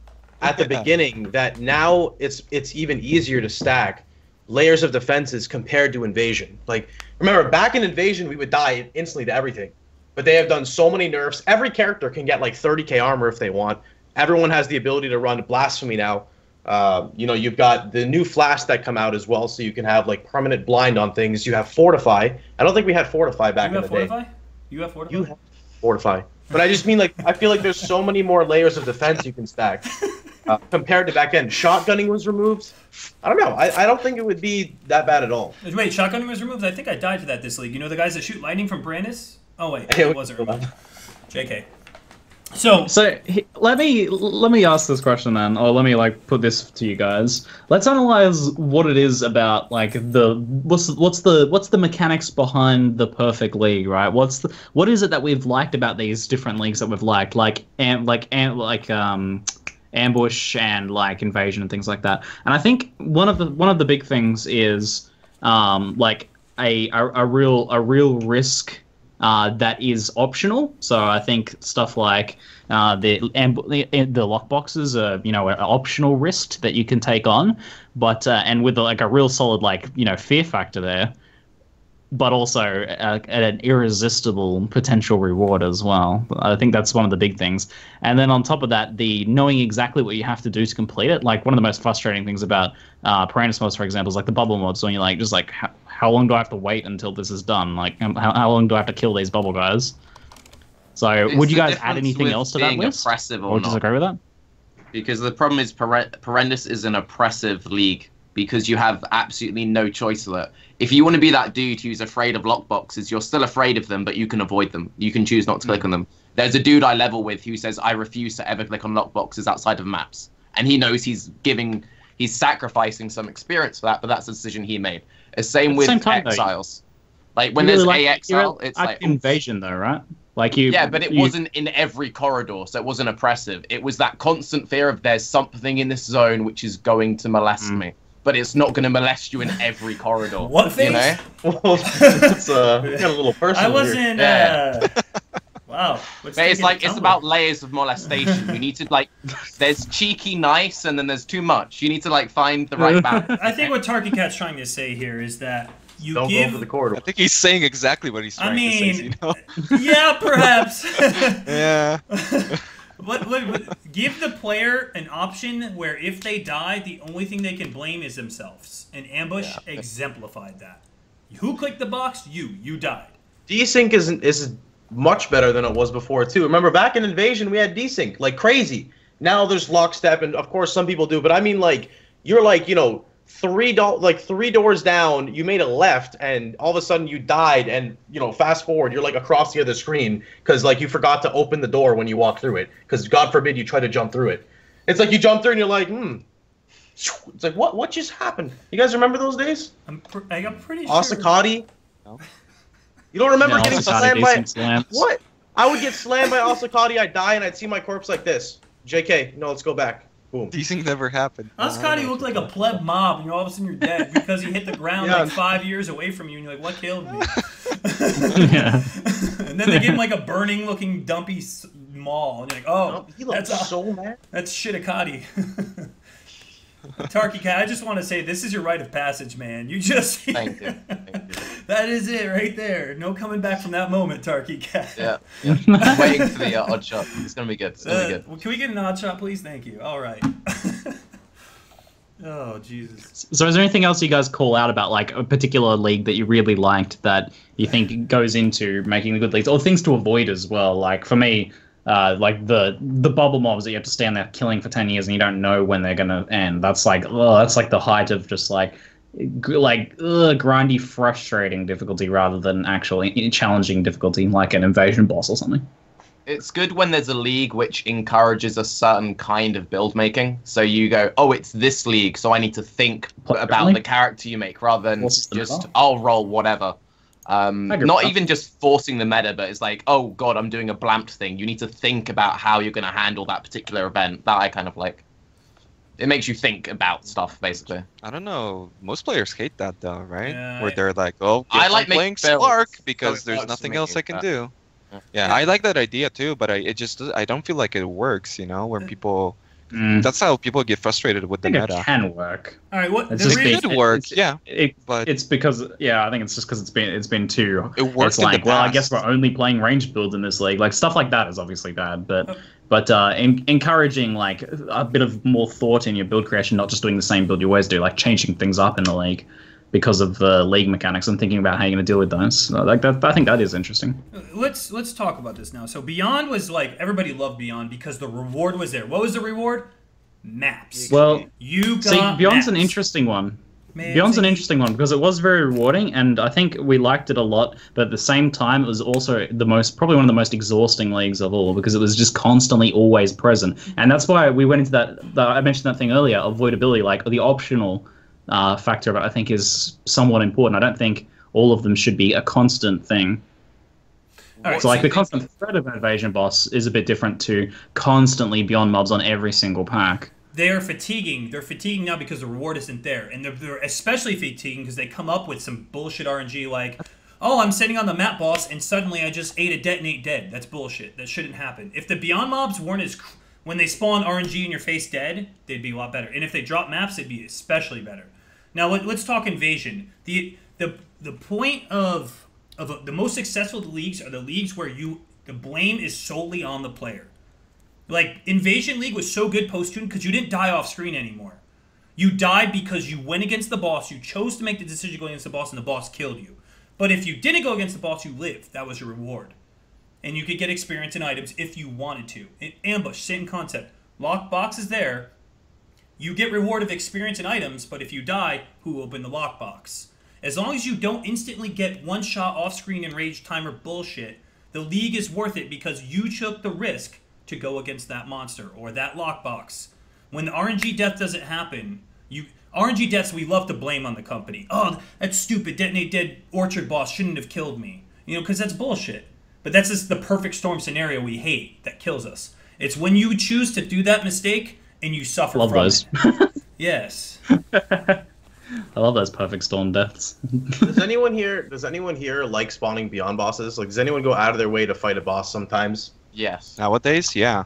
at the beginning that now it's even easier to stack layers of defenses compared to Invasion. Like, remember, back in Invasion, we would die instantly to everything. But they have done so many nerfs. Every character can get like 30k armor if they want. Everyone has the ability to run Blasphemy now. You know, you've got the new flash that come out as well, so you can have like permanent blind on things. You have Fortify. I don't think we had Fortify back in the day. You have Fortify? You have Fortify. But I just mean, like, I feel like there's so many more layers of defense you can stack compared to back then. Shotgunning was removed. I don't know. I don't think it would be that bad at all. Wait, shotgunning was removed? I think I died to that this league. You know the guys that shoot lightning from Perandus? Oh wait, it wasn't removed. JK. So let me ask this question then, or let me like put this to you guys. Let's analyze what it is about like what's the mechanics behind the perfect league, right? What is it that we've liked about these different leagues that we've liked, like ambush and like invasion and things like that. And I think one of the big things is like a real risk that is optional. So I think stuff like the lockboxes are, you know, an optional risk that you can take on, but and with like a real solid, like, you know, fear factor there, but also an irresistible potential reward as well. I think that's one of the big things. And then on top of that, the knowing exactly what you have to do to complete it. Like one of the most frustrating things about Perandus mods, for example, is like the bubble mods. When you're like, just like, how long do I have to wait until this is done? Like, how long do I have to kill these bubble guys? So, would you guys add anything else to that list? Or disagree with that? Because the problem is Perandus is an oppressive league because you have absolutely no choice with it. If you want to be that dude who's afraid of lockboxes, you're still afraid of them, but you can avoid them. You can choose not to click on them. There's a dude I level with who says, I refuse to ever click on lockboxes outside of maps. And he knows he's sacrificing some experience for that, but that's a decision he made. Same with Exiles. Like when there's a Exile, it's like invasion though, right? Like you. Yeah, but it wasn't in every corridor, so it wasn't oppressive. It was that constant fear of there's something in this zone which is going to molest me. But it's not going to molest you in every corridor. What thing? You know? It's got a little personal. I wasn't. Wow. It's about layers of molestation. You need to like. There's cheeky, nice, and then there's too much. You need to like find the right balance. I think what TarketCat's trying to say here is that you don't give. Go for the corridor. I think he's saying exactly what he's trying to say. You know? Yeah, perhaps. Yeah. But give the player an option where if they die, the only thing they can blame is themselves. And Ambush exemplified that. Who clicked the box? You died. Desync is much better than it was before too. Remember back in Invasion we had desync like crazy. Now there's lockstep, and of course some people do, but I mean like you're like, you know, three doors down, you made a left, and all of a sudden you died, and you know, fast forward, you're like across the other screen because like you forgot to open the door when you walk through it, because God forbid you try to jump through it. It's like you jump through and you're like, It's like, what just happened? You guys remember those days? I'm pretty sure. Asakati? No. You don't remember Yeah, getting Asakati slammed slams. What? I would get slammed by Asakati, I'd die, and I'd see my corpse like this. JK, no, let's go back. Boom. These things never happen. Asakati looked like a pleb mob, and all of a sudden you're dead because he hit the ground Yeah. like 5 years away from you, and you're like, what killed me? Yeah. And then they give him like a burning-looking dumpy maul, and you're like, oh, He looked so mad. that's Shitakati. TarketCat, I just want to say this is your rite of passage, man. You just Thank you. Thank you. that is it right there. No coming back from that moment, TarketCat. Yeah. I'm waiting for the odd shot. It's gonna be good. It's gonna be good. Well, can we get an odd shot, please? Thank you. All right. Oh, Jesus. So is there anything else you guys call out about, like, a particular league that you really liked that you think goes into making the good leagues, or things to avoid as well? Like, for me, like the bubble mobs that you have to stand there killing for 10 years and you don't know when they're gonna end. That's like the height of just grindy, frustrating difficulty rather than actually challenging difficulty, like an invasion boss or something. It's good when there's a league which encourages a certain kind of build making. So you go, oh, it's this league, so I need to think about the character you make rather than just, I'll roll whatever. Not even just forcing the meta, but it's like, oh god, I'm doing a blamped thing. You need to think about how you're going to handle that particular event. That I kind of like. It makes you think about stuff, basically. I don't know. Most players hate that though, right? Yeah, Where they're like, "Oh, I like playing making builds, Spark so because it there's works nothing for me, else I can but- do." Yeah, I like that idea too, but I don't feel like it works. You know, when people. That's how people get frustrated with the I think meta. it can work. All right, what It's the just reason? It could work, yeah, but it's because I think it's just because it's been too. It worked It's in the like, well, I guess past. we're only playing ranged builds in this league. Like stuff like that is obviously bad, but encouraging like a bit of more thought in your build creation, not just doing the same build you always do, like changing things up in the league because of the league mechanics and thinking about how you're going to deal with those. Like that, I think that is interesting. Let's talk about this now. So Beyond was like everybody loved Beyond because the reward was there. What was the reward? Maps. Well, You got Beyond's an maps. interesting one. Man, Beyond's an Ziggy. interesting one because it was very rewarding, and I think we liked it a lot. But at the same time, it was also probably one of the most exhausting leagues of all because it was just constantly always present, and that's why we went into that. I mentioned that thing earlier, avoidability, like the optional factor of it. I think is somewhat important. I don't think all of them should be a constant thing. All right, So like the constant threat of an invasion boss is a bit different to constantly Beyond mobs on every single pack. They are fatiguing. They're fatiguing now because the reward isn't there. And they're especially fatiguing because they come up with some bullshit RNG like, oh, I'm sitting on the map boss and suddenly I just ate a detonate dead. That's bullshit. That shouldn't happen. If the Beyond mobs weren't when they spawn RNG in your face dead, they'd be a lot better. And if they drop maps, they'd be especially better. Now, let's talk invasion. The point of the most successful leagues are the leagues where the blame is solely on the player. Like, Invasion League was so good post-tune because you didn't die off screen anymore. You died because you went against the boss, you chose to make the decision going against the boss, and the boss killed you. But if you didn't go against the boss, you lived. That was your reward. And you could get experience and items if you wanted to. Ambush, same concept. Lockbox is there. You get reward of experience and items, but if you die, who opened the lockbox? As long as you don't instantly get one shot off-screen and rage timer bullshit, the league is worth it because you took the risk to go against that monster or that lockbox. When the RNG death doesn't happen, RNG deaths we love to blame on the company. Oh, that stupid detonate dead orchard boss shouldn't have killed me. Because that's bullshit. But that's just the perfect storm scenario we hate that kills us. It's when you choose to do that mistake and you suffer Love from those. it. Yes. I love those perfect storm deaths. Does anyone here like spawning Beyond bosses? Like, does anyone go out of their way to fight a boss sometimes? Yes. Nowadays, yeah.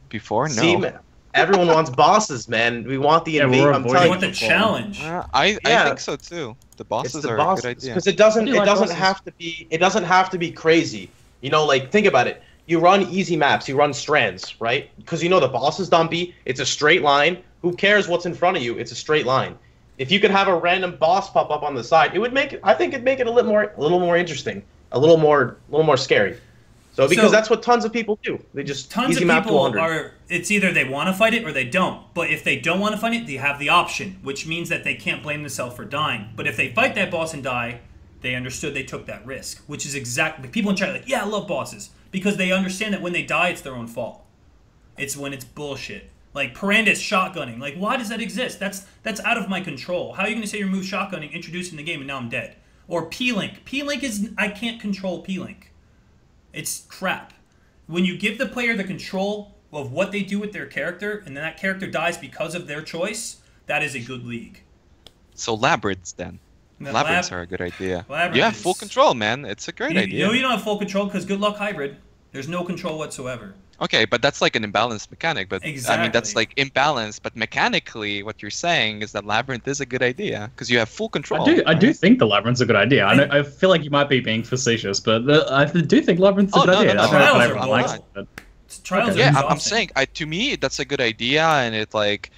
Before, no. See, man, everyone wants bosses, man. We want the Yeah, invasion. we're I'm avoiding I telling want you. the challenge. I Yeah. think so too. The bosses It's the are a bosses good idea. because it doesn't I do like bosses. have to be crazy. Like, think about it. You run easy maps, you run strands, right? Because the boss is dumpy. It's a straight line. Who cares what's in front of you? It's a straight line. If you could have a random boss pop up on the side, I think it'd make it a little more interesting, a little more scary. So because that's what tons of people do. They just Tons easy of map to people 100. it's either they want to fight it or they don't. But if they don't want to fight it, they have the option, which means that they can't blame themselves for dying. But if they fight that boss and die, they understood they took that risk, which is exactly people in chat are like, yeah, I love bosses because they understand that when they die, it's their own fault. It's when it's bullshit. Like Perandus shotgunning. Like, why does that exist? That's out of my control. How are you going to say you remove shotgunning, introducing the game, and now I'm dead? Or P-Link. P-Link is... I can't control P-Link. It's crap. When you give the player the control of what they do with their character, and then that character dies because of their choice, that is a good league. So labyrinths then. Labyrinths are a good idea. You have full control, man. It's a great idea. You know you don't have full control because good luck hybrid. There's no control whatsoever. Okay, but that's like an imbalanced mechanic. But exactly. I mean, that's like imbalanced. But mechanically, what you're saying is that labyrinth is a good idea because you have full control. I do think the labyrinth's a good idea. I feel like you might be being facetious, but I do think labyrinth's a good idea. No. Trials are everyone likes it. But... Trials yeah, I'm saying to me that's a good idea, and it like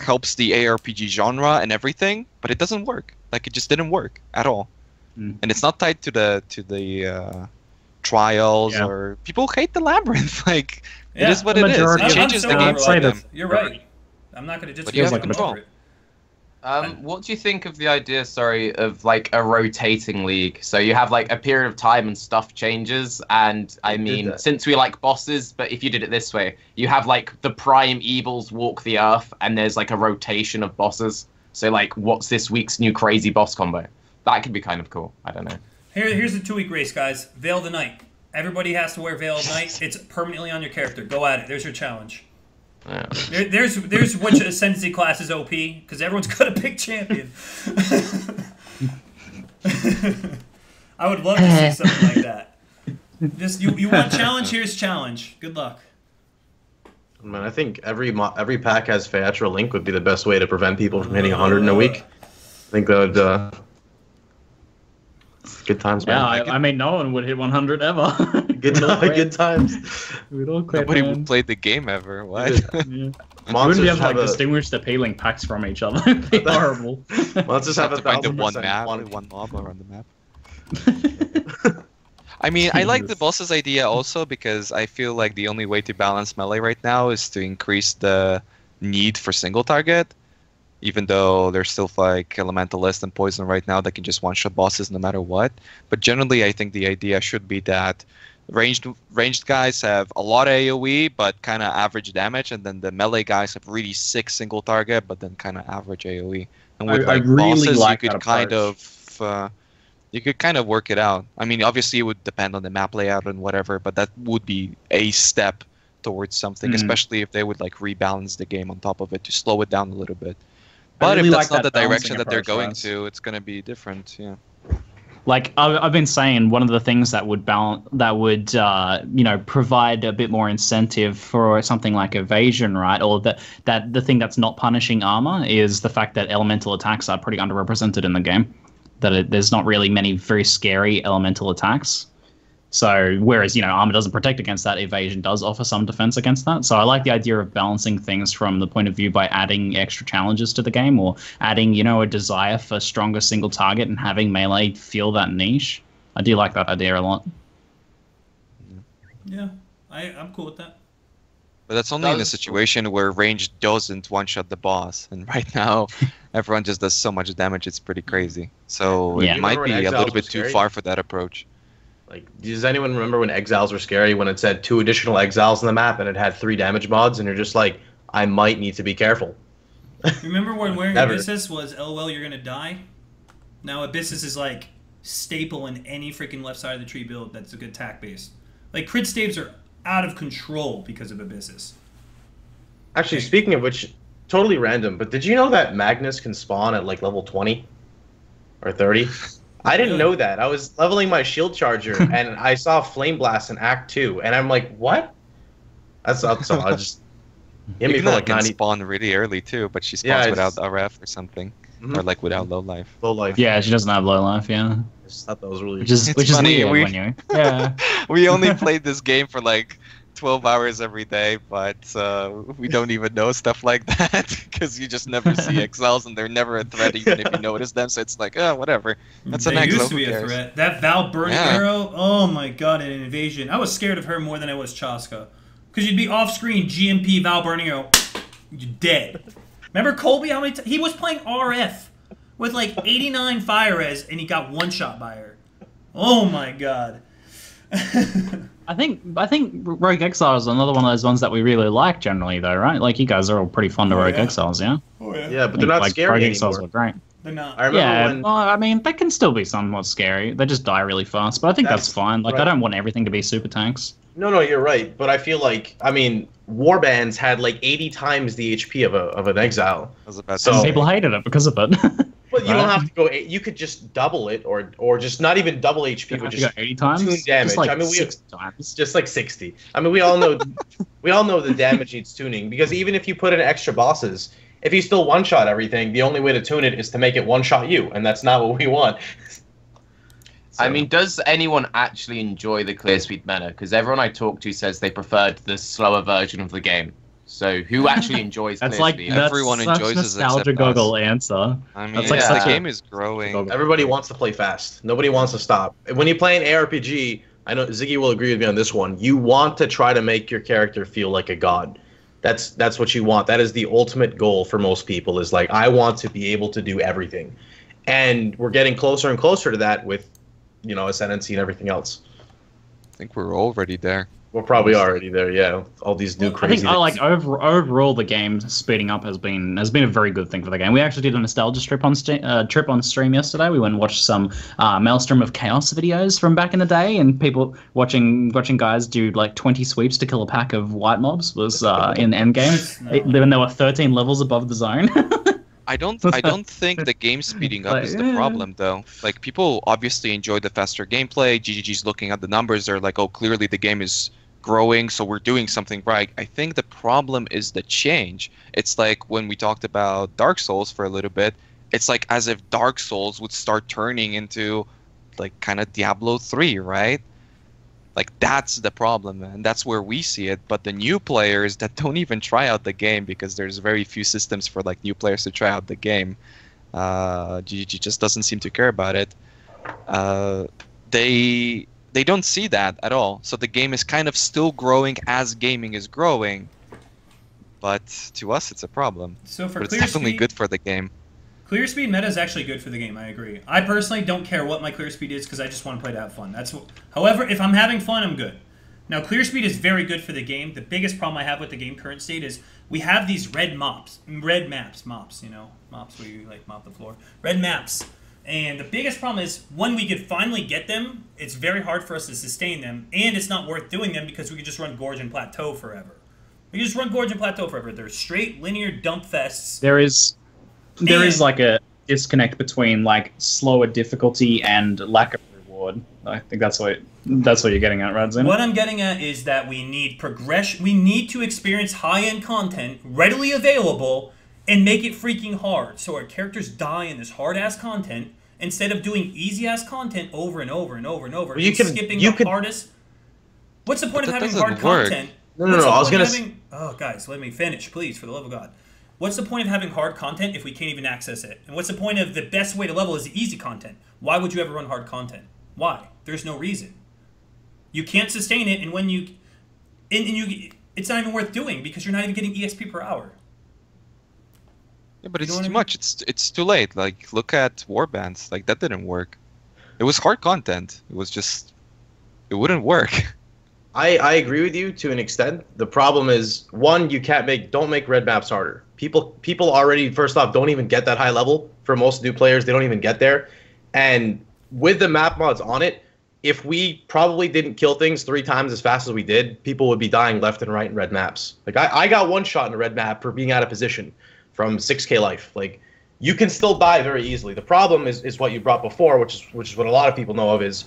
helps the ARPG genre and everything. But it doesn't work. Like it just didn't work at all, and it's not tied to the trials or people hate the labyrinth. Like it is what it is. It changes the game for them. You're right. I'm not going to just but you have control. What do you think of the idea, of like a rotating league? So you have like a period of time and stuff changes, and I mean, since we like bosses, but if you did it this way, you have like the prime evils walk the earth, and there's like a rotation of bosses. So like, what's this week's new crazy boss combo? That could be kind of cool. I don't know. Here's the 2-week race, guys. Veil of the Night. Everybody has to wear Veil of the Night. It's permanently on your character. Go at it. There's your challenge. Yeah. There's which ascendancy class is OP, because everyone's got a big champion. I would love to see something like that. Just you want challenge? Here's challenge. Good luck. Man, I think every pack has Theatral Link would be the best way to prevent people from hitting 100 in a week. I think that would... Good times, man. Yeah, I mean, no one would hit 100 ever. Good times. We'd all quit, Nobody would play the game ever. What? Yeah. We wouldn't be able to like, distinguish the P-Link packs from each other. It'd be horrible. Let's just have a find the one mob on the map. I mean, I like the boss's idea also because I feel like the only way to balance melee right now is to increase the need for single target. Even though there's still like Elementalist and Poison right now that can just one-shot bosses no matter what. But generally, I think the idea should be that ranged guys have a lot of AoE, but kind of average damage, and then the melee guys have really sick single target, but then kind of average AoE. And with like really bosses, like you could kind of work it out. I mean, obviously, it would depend on the map layout and whatever, but that would be a step towards something, especially if they would like rebalance the game on top of it to slow it down a little bit. But really if that's not the direction that they're going to, it's going to be different. Yeah. Like I've been saying, one of the things that would provide a bit more incentive for something like evasion, right? Or that the thing that's not punishing armor is the fact that elemental attacks are pretty underrepresented in the game. There's not really many very scary elemental attacks. So whereas, armor doesn't protect against that, evasion does offer some defense against that. So I like the idea of balancing things from the point of view by adding extra challenges to the game or adding, a desire for stronger single target and having melee feel that niche. I do like that idea a lot. Yeah, I'm cool with that. But that's only in a situation where range doesn't one-shot the boss. And right now, everyone just does so much damage, it's pretty crazy. So it might be a little bit too far for that approach. Like, does anyone remember when Exiles were scary, when it said 2 additional Exiles on the map and it had 3 damage mods, and you're just like, I might need to be careful. Remember when wearing Abyssus was, LOL, you're going to die? Now Abyssus is like staple in any freaking left side of the tree build that's a good attack base. Like, crit staves are out of control because of Abyssus. Actually, speaking of which, totally random, but did you know that Magnus can spawn at like level 20? Or 30? I didn't know that. I was leveling my shield charger and I saw Flame Blast in Act 2, and I'm like, what? That's so I just hit me for like 90. Spawn really early too, but she spawns without RF or something, or like without low life. Low life. Yeah, she doesn't have low life. Yeah. I just thought that was really. Which is weird. Yeah. We only played this game for like 12 hours every day, but we don't even know stuff like that because you just never see exiles and they're never a threat even if you notice them. So it's like, whatever. That's an exile. Used to be a threat. That Val burning arrow, oh my god, in an invasion. I was scared of her more than I was Chaska. Because you'd be off screen, GMP Val burning arrow, you're dead. Remember Colby? How many he was playing RF with like 89 fire res and he got one shot by her. Oh my god. I think Rogue Exile is another one of those ones that we really like generally, though, right? Like you guys are all pretty fond of Rogue Exiles, yeah? Oh yeah. Yeah, but they're not like, scary Rogue anymore. Exiles were great. They're not. I remember Yeah, when well, I mean, they can still be somewhat scary. They just die really fast, but I think that's fine. Like, right. I don't want everything to be super tanks. No, you're right. But I feel like, I mean, warbands had like 80 times the HP of an exile. I was about to So- say. People hated it because of it. But you Right. don't have to go. You could just double it, or just not even double HP, You but have to just go 80 times? tune damage. Just like I mean, 6 times. just like 60. I mean, we all know the damage needs tuning, because even if you put in extra bosses, if you still one-shot everything, the only way to tune it is to make it one-shot you, and that's not what we want. I mean, does anyone actually enjoy the clear speed meta? Because everyone I talk to says they preferred the slower version of the game. So who actually enjoys That's clear like speed? that's Everyone such enjoys this nostalgia except goggle us. answer. I mean, That's like Yeah. such the a game is growing. Everybody wants to play fast. Nobody wants to stop. When you play an ARPG, I know Ziggy will agree with me on this one. You want to try to make your character feel like a god. That's what you want. That is the ultimate goal for most people. Is like, I want to be able to do everything, and we're getting closer and closer to that with, Ascendancy and everything else. I think we're already there. We're probably already there. Yeah, all these new I crazy. think like overall the game speeding up has been a very good thing for the game. We actually did a nostalgia trip on stream yesterday. We went and watched some Maelstrom of Chaos videos from back in the day, and people watching guys do like 20 sweeps to kill a pack of white mobs was in endgame. When there were 13 levels above the zone. I don't think the game speeding up is the problem though. Like people obviously enjoy the faster gameplay. GGG's looking at the numbers, they're like, oh, clearly the game is growing, so we're doing something right. I think the problem is the change. It's like when we talked about Dark Souls for a little bit, it's like as if Dark Souls would start turning into like kind of Diablo 3, right? Like that's the problem, and that's where we see it. But the new players that don't even try out the game, because there's very few systems for like new players to try out the game, GG just doesn't seem to care about it. They don't see that at all. So the game is kind of still growing as gaming is growing, but to us it's a problem. So for But it's clear definitely speed, good for the game. clear speed meta is actually good for the game. I agree. I personally don't care what my clear speed is because I just want to play to have fun. However, if I'm having fun, I'm good. Now, clear speed is very good for the game. The biggest problem I have with the game current state is we have these red maps, mops, mops where you like mop the floor, red maps. And the biggest problem is when we could finally get them, it's very hard for us to sustain them, and it's not worth doing them because we could just run Gorge and Plateau forever. We just run Gorge and Plateau forever. They're straight linear dump fests. There is like a disconnect between like slower difficulty and lack of reward. I think that's what you're getting at, right, Zeno? What I'm getting at is that we need progression. We need to experience high-end content readily available and make it freaking hard, so our characters die in this hard-ass content instead of doing easy-ass content over and over and over and over. Well, you and can- skipping you the could- hardest. What's the point of that having doesn't hard work. content? No, What's the I was point gonna. of having... Oh, guys, let me finish, please, for the love of God. What's the point of having hard content if we can't even access it? And what's the point of the best way to level is the easy content? Why would you ever run hard content? Why? There's no reason. You can't sustain it, and when you... it's not even worth doing because you're not even getting EXP per hour. Yeah, but You it's know what I too mean? much. It's too late. Like look at Warbands. Like that didn't work. It was hard content. It was just it wouldn't work. I agree with you to an extent. The problem is, one, you don't make red maps harder. People already, first off, don't even get that high level. For most new players, they don't even get there. And with the map mods on it, if we probably didn't kill things 3 times as fast as we did, people would be dying left and right in red maps. Like I got one shot in a red map for being out of position from 6k life. Like you can still die very easily. The problem is what you brought before, which is what a lot of people know of, is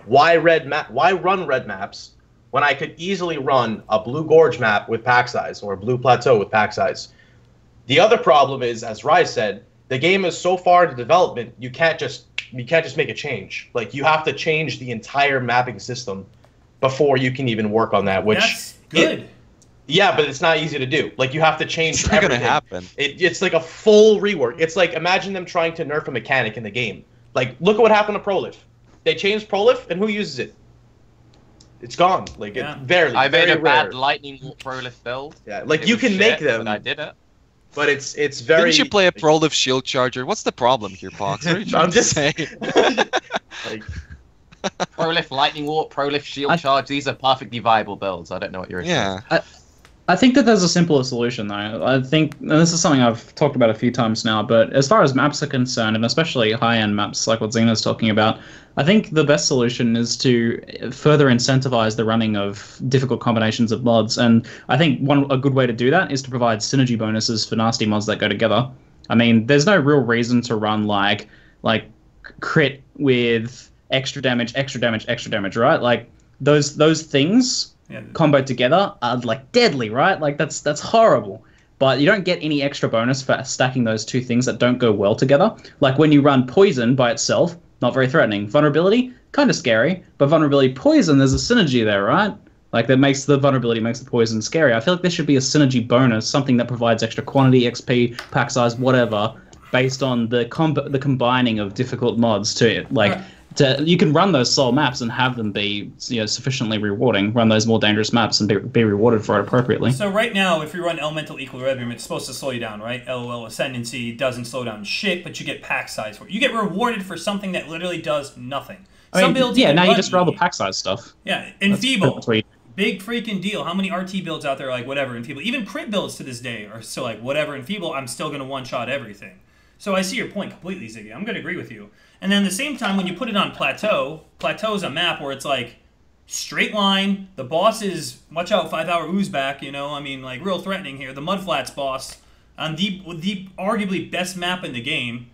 why run red maps when I could easily run a blue gorge map with pack size or a blue plateau with pack size. The other problem is, as Raiz said, the game is so far into development, you can't just make a change. Like you have to change the entire mapping system before you can even work on that. Which That's good. yeah, but it's not easy to do. Like you have to change It's not everything. gonna happen. It's like a full rework. It's like imagine them trying to nerf a mechanic in the game. Like look at what happened to Prolif. They changed Prolif, and who uses it? It's gone. Like Yeah. it's barely. I made very a bad rare. lightning prolif build. Yeah, like It you was can make shit, them, but I did it. but it's very. Didn't you play a Prolif shield charger? What's the problem here, Pohx? What are you trying I'm to just say? like Prolift Lightning Warp, Prolift Shield Charge, these are perfectly viable builds. I don't know what you're Yeah. I think that there's a simpler solution, though. I think, and this is something I've talked about a few times now, but as far as maps are concerned, and especially high-end maps like what Zeno's talking about, I think the best solution is to further incentivize the running of difficult combinations of mods. And I think a good way to do that is to provide synergy bonuses for nasty mods that go together. I mean, there's no real reason to run like crit with extra damage, right? Like those things combo together are like deadly, right? Like that's horrible. But you don't get any extra bonus for stacking those two things that don't go well together. Like when you run poison by itself, not very threatening. Vulnerability, kind of scary, but vulnerability poison, there's a synergy there, right? Like that makes the vulnerability makes the poison scary. I feel like there should be a synergy bonus, something that provides extra quantity, XP, pack size, whatever, based on the combining of difficult mods to it. Like you can run those soul maps and have them be sufficiently rewarding. Run those more dangerous maps and be rewarded for it appropriately. So right now, if you run Elemental Equilibrium, it's supposed to slow you down, right? LOL Ascendancy doesn't slow down shit, but you get pack size for it. You get rewarded for something that literally does nothing. Some builds now you just roll the pack size stuff. Yeah, Enfeeble. Big freaking deal. How many RT builds out there like whatever Enfeeble? Even crit builds to this day are still like whatever Enfeeble, I'm still going to one-shot everything. So I see your point completely, Ziggy. I'm going to agree with you. And then at the same time, when you put it on Plateau, Plateau is a map where it's like straight line. The boss is, watch out, 5-hour ooze back, I mean, like real threatening here. The Mudflats boss on the arguably best map in the game,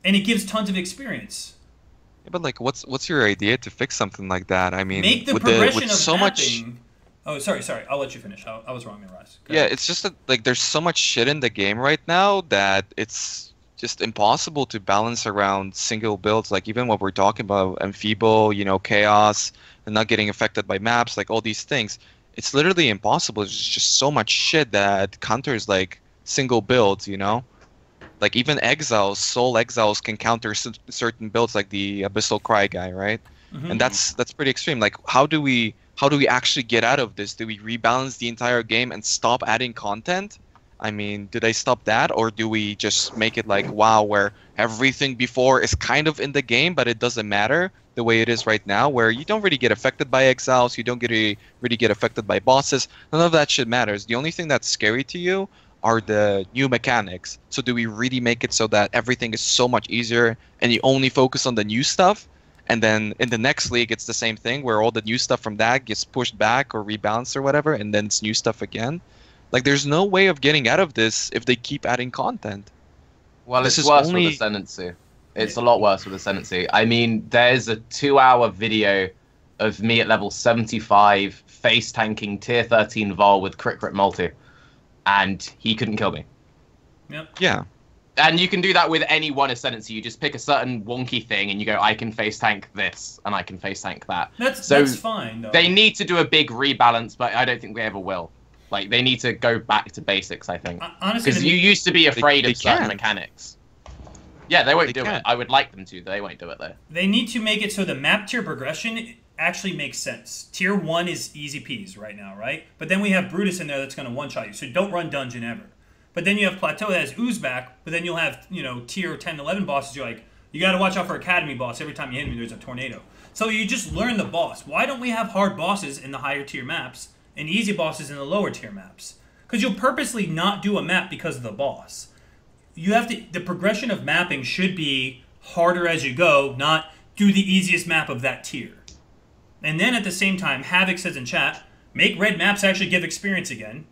and it gives tons of experience. Yeah, but like, what's your idea to fix something like that? I mean, make the progression of so mapping. Much... Oh, sorry. I'll let you finish. I was wrong there, Rise. Yeah, it's just that like there's so much shit in the game right now that it's just impossible to balance around single builds. Like even what we're talking about, Enfeeble, Chaos, and not getting affected by maps, like all these things. It's literally impossible. There's just so much shit that counters like single builds, Like even Exiles, Soul Exiles can counter certain builds like the Abyssal Cry guy, right? Mm-hmm. And that's pretty extreme. Like how do we actually get out of this? Do we rebalance the entire game and stop adding content? I mean, do they stop that, or do we just make it like WoW, where everything before is kind of in the game, but it doesn't matter the way it is right now, where you don't really get affected by exiles, you don't really get affected by bosses, none of that shit matters. The only thing that's scary to you are the new mechanics. So do we really make it so that everything is so much easier and you only focus on the new stuff? And then in the next league, it's the same thing, where all the new stuff from that gets pushed back or rebalanced or whatever, and then it's new stuff again. Like, there's no way of getting out of this if they keep adding content. Well, it's worse with Ascendancy. It's a lot worse with Ascendancy. I mean, there's a 2-hour video of me at level 75 face tanking tier 13 Vol with crit multi, and he couldn't kill me. Yep. Yeah. And you can do that with any one Ascendancy. You just pick a certain wonky thing and you go, I can face tank this, and I can face tank that. That's fine, though. They need to do a big rebalance, but I don't think they ever will. Like, they need to go back to basics, I think. Honestly, because you used to be afraid of certain mechanics. Yeah, they won't do it. I would like them to. They won't do it, though. They need to make it so the map tier progression actually makes sense. Tier 1 is easy peas right now, right? But then we have Brutus in there that's going to one-shot you, so don't run dungeon ever. But then you have Plateau that has ooze back, but then you'll have, tier 10, 11 bosses. You're like, you got to watch out for Academy boss. Every time you hit me, there's a tornado. So you just learn the boss. Why don't we have hard bosses in the higher tier maps and easy bosses in the lower tier maps? Because you'll purposely not do a map because of the boss. You have to, the progression of mapping should be harder as you go, not do the easiest map of that tier. And then at the same time, Havoc says in chat, make red maps actually give experience again.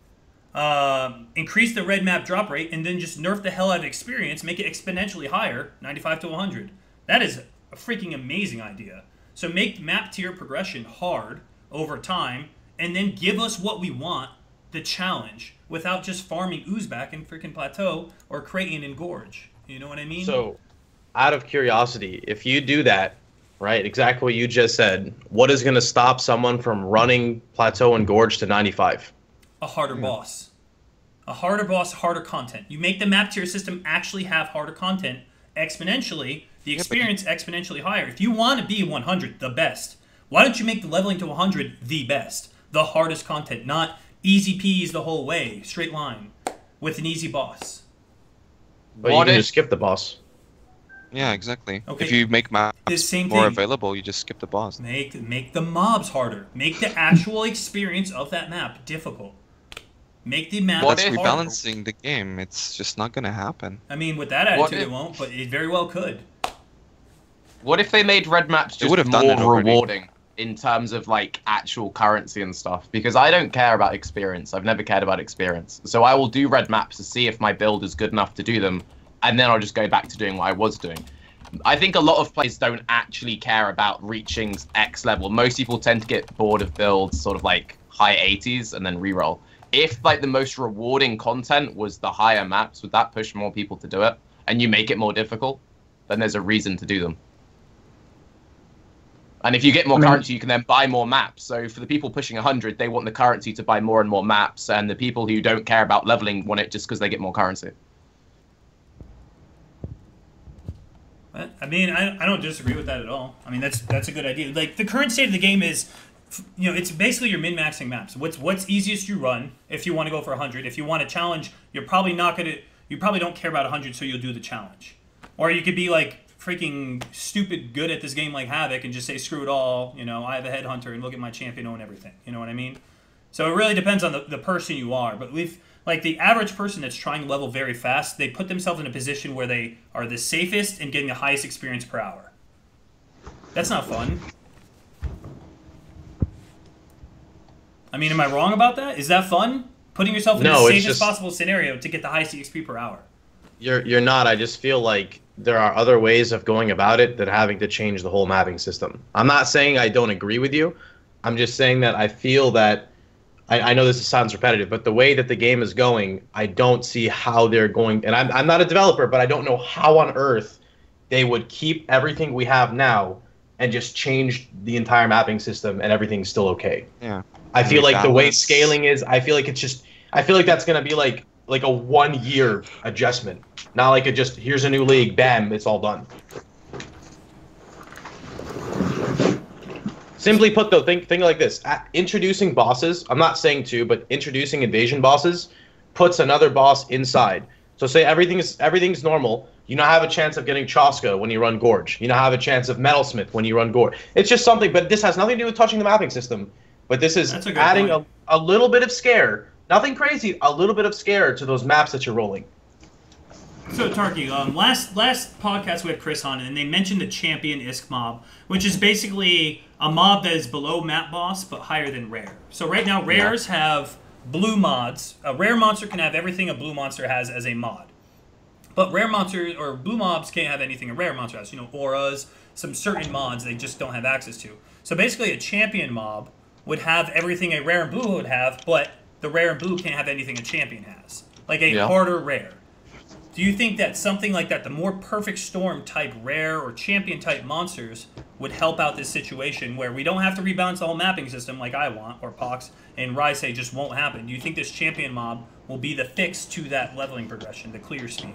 Increase the red map drop rate, and then just nerf the hell out of experience, make it exponentially higher, 95 to 100. That is a freaking amazing idea. So make map tier progression hard over time, and then give us what we want, the challenge, without just farming ooze back in freaking Plateau or Creighton and Gorge. You know what I mean? So, out of curiosity, if you do that, right, exactly what you just said, what is going to stop someone from running Plateau and Gorge to 95? A harder boss. A harder boss, harder content. You make the map tier system actually have harder content exponentially, the experience exponentially higher. If you want to be 100, the best, why don't you make the leveling to 100 the best? The hardest content, not easy peas the whole way, straight line, with an easy boss. But you can just skip the boss. Yeah, exactly. Okay. If you make maps The same more thing. available, you just skip the boss. Make the mobs harder. Make the actual experience of that map difficult. Make the map What That's if- harder. rebalancing the game. It's just not gonna happen. I mean, with that What attitude, if- it won't, but it very well could. What if they made red maps just would have done it more already. rewarding in terms of like actual currency and stuff? Because I don't care about experience. I've never cared about experience. So I will do red maps to see if my build is good enough to do them, and then I'll just go back to doing what I was doing. I think a lot of players don't actually care about reaching X level. Most people tend to get bored of builds sort of like high 80s and then reroll. If like the most rewarding content was the higher maps, would that push more people to do it? And you make it more difficult, then there's a reason to do them. And if you get more currency, you can then buy more maps. So for the people pushing 100, they want the currency to buy more and more maps. And the people who don't care about leveling want it just because they get more currency. I mean, I don't disagree with that at all. I mean, that's a good idea. Like, the current state of the game is, you know, it's basically you're min-maxing maps. What's easiest you run if you want to go for 100. If you want to challenge, you probably don't care about 100, so you'll do the challenge. Or you could be like freaking stupid good at this game like Havoc and just say screw it all, you know, I have a headhunter and look at my champion and everything. You know what I mean? So it really depends on the person you are. But with like the average person that's trying to level very fast, they put themselves in a position where they are the safest and getting the highest experience per hour. That's not fun. I mean, am I wrong about that? Is that fun? Putting yourself in the safest possible scenario to get the highest XP per hour. You're not. I just feel like there are other ways of going about it than having to change the whole mapping system. I'm not saying I don't agree with you. I'm just saying that I feel that I know this sounds repetitive, but the way that the game is going, I don't see how they're going. And I'm not a developer, but I don't know how on earth they would keep everything we have now and just change the entire mapping system and everything's still okay. Yeah. I feel like the way scaling is, I feel like that's going to be like a 1 year adjustment. Not like it just, here's a new league, bam, it's all done. Simply put, though, think like this. Introducing bosses, I'm not saying two, but introducing invasion bosses puts another boss inside. So say everything's normal. You now have a chance of getting Choska when you run Gorge. You now have a chance of Metalsmith when you run Gorge. It's just something, but this has nothing to do with touching the mapping system. But this is adding a little bit of scare. Nothing crazy, a little bit of scare to those maps that you're rolling. So, Tarky, last podcast we had Chris on, and they mentioned the Champion ISK mob, which is basically a mob that is below map boss, but higher than rare. So right now, rares have blue mods. A rare monster can have everything a blue monster has as a mod. But rare monsters, or blue mobs, can't have anything a rare monster has. You know, auras, some certain mods they just don't have access to. So basically, a Champion mob would have everything a rare and blue would have, but the rare and blue can't have anything a champion has. Like a harder rare. Do you think that something like that, the more perfect storm type rare or champion type monsters, would help out this situation where we don't have to rebalance the whole mapping system like I want, or Pohx, and Rise say just won't happen? Do you think this champion mob will be the fix to that leveling progression, the clear speed?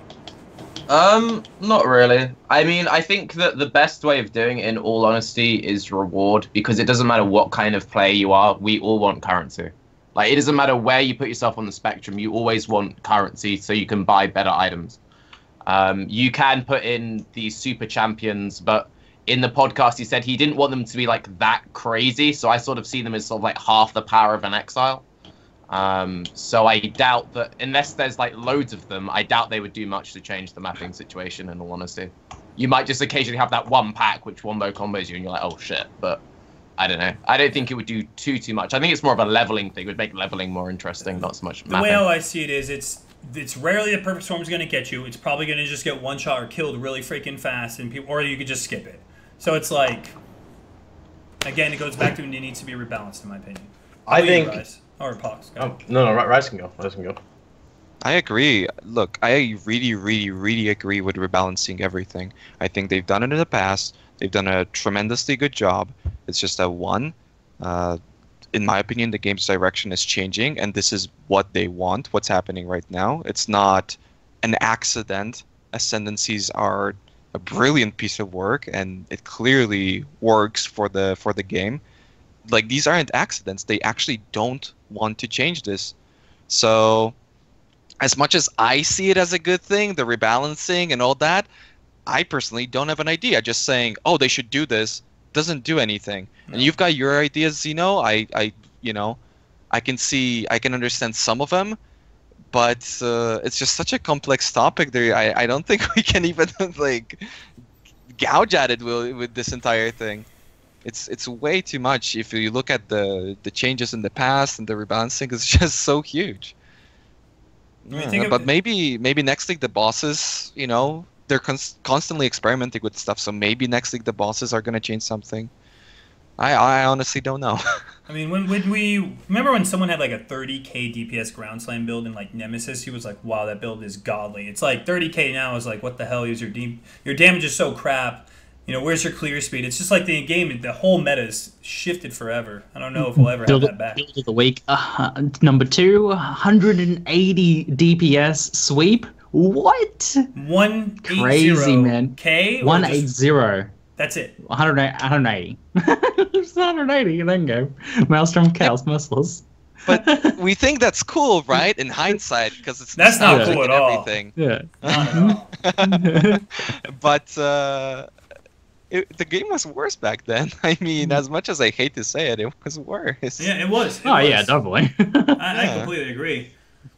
Not really. I mean, I think that the best way of doing it, in all honesty, is reward, because it doesn't matter what kind of player you are, we all want currency. Like, it doesn't matter where you put yourself on the spectrum, you always want currency so you can buy better items. You can put in these super champions, but in the podcast he said he didn't want them to be like that crazy, so I sort of see them as sort of like half the power of an Exile. So I doubt that, unless there's like loads of them, I doubt they would do much to change the mapping situation, in all honesty. You might just occasionally have that one pack which wombo combos you and you're like, oh shit, but I don't know. I don't think it would do too much. I think it's more of a leveling thing. It would make leveling more interesting, not so much mapping. The way how I see it is, it's rarely the perfect storm's going to get you. It's probably going to just get one shot or killed really freaking fast, and people, or you could just skip it. So it's like, again, it goes back to it needs to be rebalanced, in my opinion. I think. Or Pohx. No, Rise can go. Rise can go. I agree. Look, I really agree with rebalancing everything. I think they've done it in the past. They've done a tremendously good job. It's just that in my opinion, the game's direction is changing, and this is what they want, what's happening right now. It's not an accident. Ascendancies are a brilliant piece of work, and it clearly works for the game. Like, these aren't accidents. They actually don't want to change this. So, as much as I see it as a good thing, the rebalancing and all that, I personally don't have an idea. Just saying, oh, they should do this doesn't do anything. No. And you've got your ideas, Zeno. I can understand some of them, but it's just such a complex topic there. I don't think we can even like gouge at it with this entire thing. It's way too much. If you look at the changes in the past and the rebalancing, it's just so huge. Yeah, but maybe next league the bosses, they're constantly experimenting with stuff. So maybe next league the bosses are going to change something. I honestly don't know. I mean, when we remember when someone had like a 30k DPS ground slam build in like Nemesis, he was like, "Wow, that build is godly." It's like 30k now is like, "What the hell is your damage is so crap." Where's your clear speed? It's just like the game, the whole meta's shifted forever. I don't know if we'll ever have that back. Build of the week, number 2, 180 DPS sweep. What? 180. Crazy, man. K? 180. That's it. 180. It's 180 and then go. Maelstrom Chaos Merciless. But we think that's cool, right? In hindsight, because it's that's not cool at all. Everything. Yeah. Not at all. But the game was worse back then. I mean, as much as I hate to say it was worse. Yeah, it was. Yeah, definitely. I completely agree.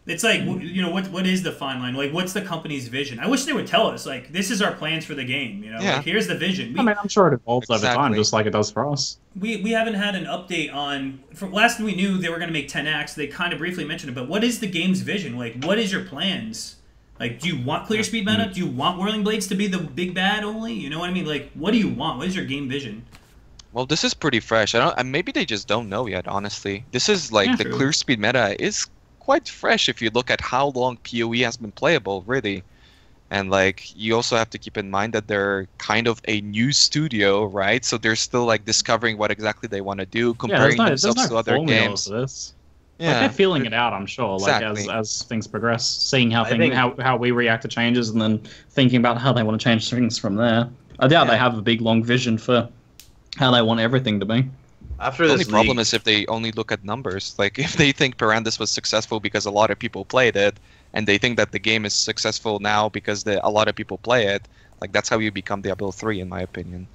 It's like, what is the fine line? Like, what's the company's vision? I wish they would tell us, like, this is our plans for the game, Yeah. Like, here's the vision. I'm sure it evolves over time, just like it does for us. We haven't had an update on, from last we knew they were going to make 10 acts, they kind of briefly mentioned it, but what is the game's vision? Like, what is your plans? Like, do you want clear speed meta? Do you want Whirling Blades to be the big bad only? You know what I mean? Like, what do you want? What is your game vision? Well, this is pretty fresh. Maybe they just don't know yet, honestly. This is like the clear speed meta is quite fresh if you look at how long PoE has been playable, really. And like, you also have to keep in mind that they're kind of a new studio, right? So they're still like discovering what exactly they want to do, comparing themselves to other games. Yeah, like they're feeling it out, I'm sure. Exactly. Like as things progress, seeing how we react to changes, and then thinking about how they want to change things from there. I doubt they have a big long vision for how they want everything to be. After the only problem is if they only look at numbers. Like if they think Perandus was successful because a lot of people played it, and they think that the game is successful now because a lot of people play it, like that's how you become Diablo 3, in my opinion.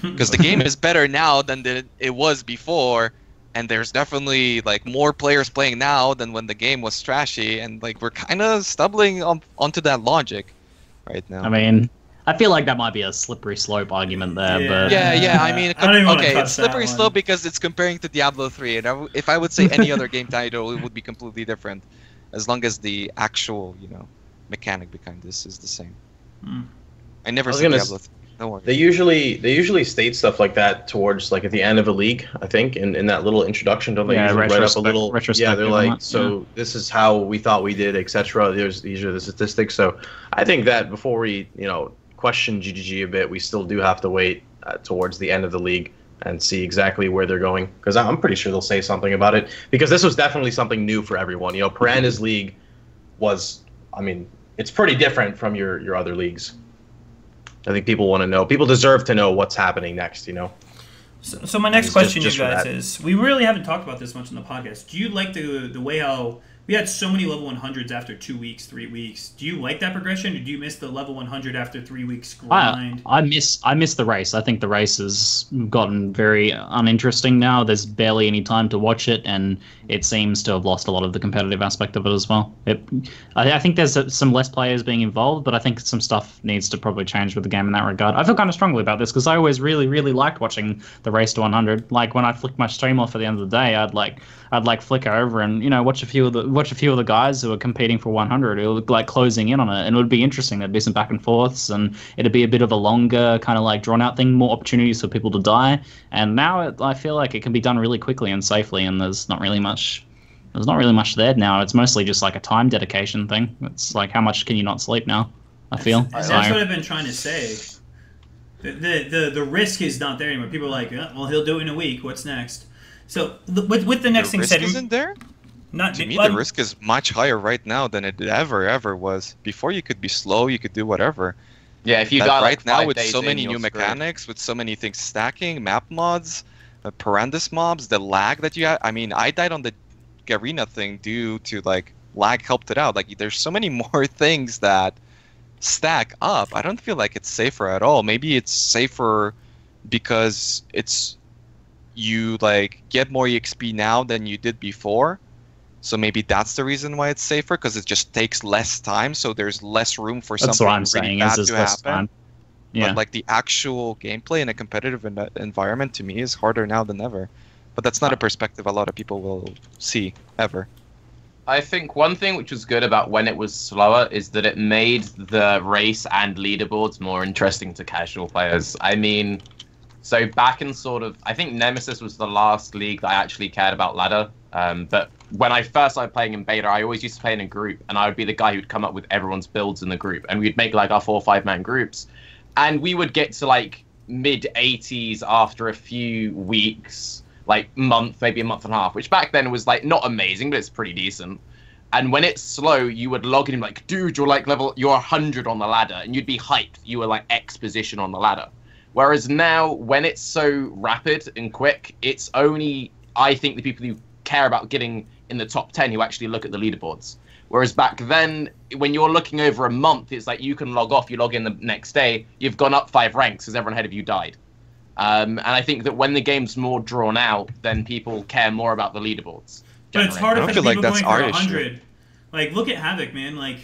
Because the game is better now than it was before. And there's definitely like more players playing now than when the game was trashy, and like we're kind of stumbling onto that logic right now. I mean, I feel like that might be a slippery slope argument there, but yeah. I mean, it's slippery slope because it's comparing to Diablo 3, and if I would say any other game title, it would be completely different, as long as the actual mechanic behind this is the same. I never said Diablo 3. They usually state stuff like that towards like at the end of a league, I think, in that little introduction. Don't they usually write up a little? Yeah, they're like, this is how we thought we did, etc. These are the statistics. So I think that before we question GGG a bit, we still do have to wait towards the end of the league and see exactly where they're going, because I'm pretty sure they'll say something about it, because this was definitely something new for everyone. Perandus League was, I mean, it's pretty different from your other leagues. I think people want to know. People deserve to know what's happening next, So my next question, you guys, is we really haven't talked about this much in the podcast. Do you like the way how we had so many level 100s after 2 weeks, 3 weeks? Do you like that progression, or do you miss the level 100 after 3 weeks grind? I miss the race. I think the race has gotten very uninteresting now. There's barely any time to watch it, and it seems to have lost a lot of the competitive aspect of it as well. I think there's some less players being involved, but I think some stuff needs to probably change with the game in that regard. I feel kind of strongly about this because I always really, really liked watching the race to 100. Like when I flicked my stream off at the end of the day, I'd flick over and watch a few of the guys who are competing for 100 who are like closing in on it, and it would be interesting. There'd be some back and forths, and it'd be a bit of a longer kind of like drawn out thing, more opportunities for people to die. And now I feel like it can be done really quickly and safely, and there's not really much there now. It's mostly just like a time dedication thing. It's like, how much can you not sleep now? I feel that's what I've been trying to say. The risk is not there anymore. People are like, well, he'll do it in a week. What's next? So with the next thing said, isn't there? To me, the risk is much higher right now than it ever was. Before, you could be slow, you could do whatever. Yeah, if you got right like now 5 with days so many in, new you're mechanics, with so many things stacking, map mods, Perandus mobs, the lag that you had. I mean, I died on the Garena thing due to like lag helped it out. Like, there's so many more things that stack up, I don't feel like it's safer at all. Maybe it's safer because you like get more EXP now than you did before. So maybe that's the reason why it's safer, because it just takes less time, so there's less room for something really bad to happen. Yeah. But like the actual gameplay in a competitive environment to me is harder now than ever. But that's not a perspective a lot of people will see ever. I think one thing which was good about when it was slower is that it made the race and leaderboards more interesting to casual players. I mean, so back in sort of, I think Nemesis was the last league that I actually cared about ladder. But when I first started playing in beta, I always used to play in a group, and I would be the guy who'd come up with everyone's builds in the group, and we'd make like our 4 or 5 man groups, and we would get to like mid 80s after a few weeks, like month, maybe a month and a half, which back then was like not amazing, but it's pretty decent. And when it's slow, you would log in like, dude, you're 100 on the ladder, and you'd be hyped. You were like X position on the ladder. Whereas now, when it's so rapid and quick, it's only, I think, the people who care about getting in the top 10 who actually look at the leaderboards. Whereas back then, when you're looking over a month, it's like you can log off, you log in the next day, you've gone up 5 ranks because everyone ahead of you died. And I think that when the game's more drawn out, then people care more about the leaderboards. But it's harder for feel people like that's going for our 100. Like, look at Havoc, man. Like,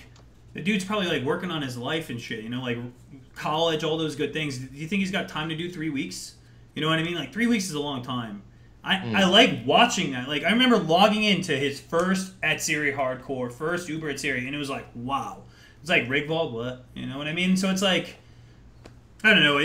the dude's probably like working on his life and shit. You know, like college, all those good things. Do you think he's got time to do 3 weeks? You know what I mean? Like 3 weeks is a long time. I like watching that. Like, I remember logging into his first at Siri hardcore, first Uber at Siri, and it was like, wow. It's like Rigval, what? You know what I mean? So it's like, I don't know.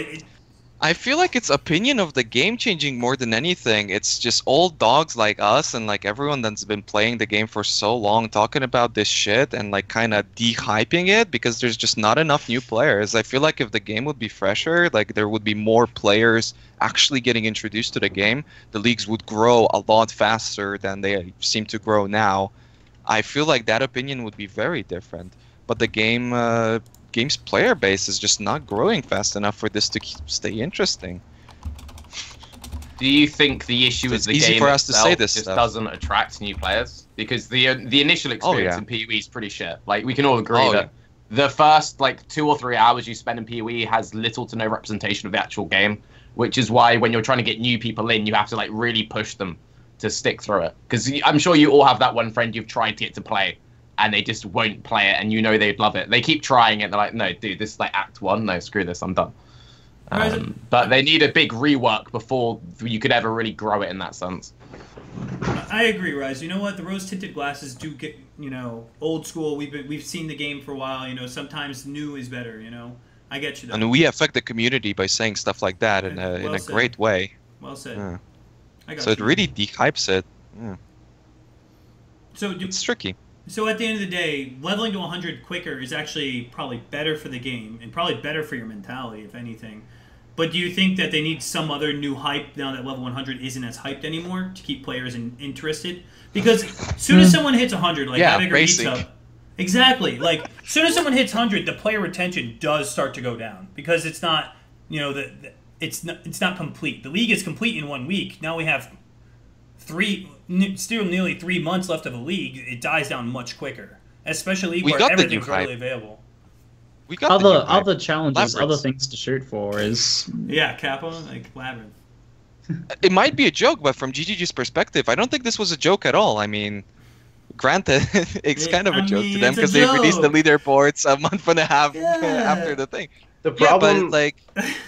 I feel like it's opinion of the game changing more than anything. It's just old dogs like us and like everyone that's been playing the game for so long talking about this shit and like kind of de-hyping it because there's just not enough new players. I feel like if the game would be fresher, like there would be more players actually getting introduced to the game, the leagues would grow a lot faster than they seem to grow now. I feel like that opinion would be very different. But the game's player base is just not growing fast enough for this to stay interesting. Do you think the issue is the game itself just doesn't attract new players? Because the initial experience in PoE is pretty shit. Like, we can all agree that the first like 2 or 3 hours you spend in PoE has little to no representation of the actual game, which is why when you're trying to get new people in, you have to like really push them to stick through it. Because I'm sure you all have that one friend you've tried to get to play, and they just won't play it, and you know they'd love it. They keep trying it, and they're like, no, dude, this is like Act 1. No, screw this, I'm done. But they need a big rework before you could ever really grow it in that sense. I agree, Rise. You know what? The rose-tinted glasses do get, you know, old school. We've seen the game for a while. You know, sometimes new is better, you know. I get you, though. And we affect the community by saying stuff like that in a great way. Well said. Yeah. I got so you. it really de-hypes it. Yeah. So it's tricky. So at the end of the day, leveling to 100 quicker is actually probably better for the game and probably better for your mentality, if anything. But do you think that they need some other new hype now that level 100 isn't as hyped anymore to keep players interested? Because as soon as someone hits 100, like Havoc or Eats exactly. Like, as soon as someone hits 100, the player retention does start to go down because it's not, you know, it's not complete. The league is complete in 1 week. Now we have still nearly 3 months left of the league. It dies down much quicker, especially where everything's readily available. We got other challenges, other things to shoot for is Kappa, like Labyrinth. It might be a joke, but from GGG's perspective, I don't think this was a joke at all. I mean, granted, it's kind of a joke to them because they released the leaderboards a month and a half after the thing. The problem, but like,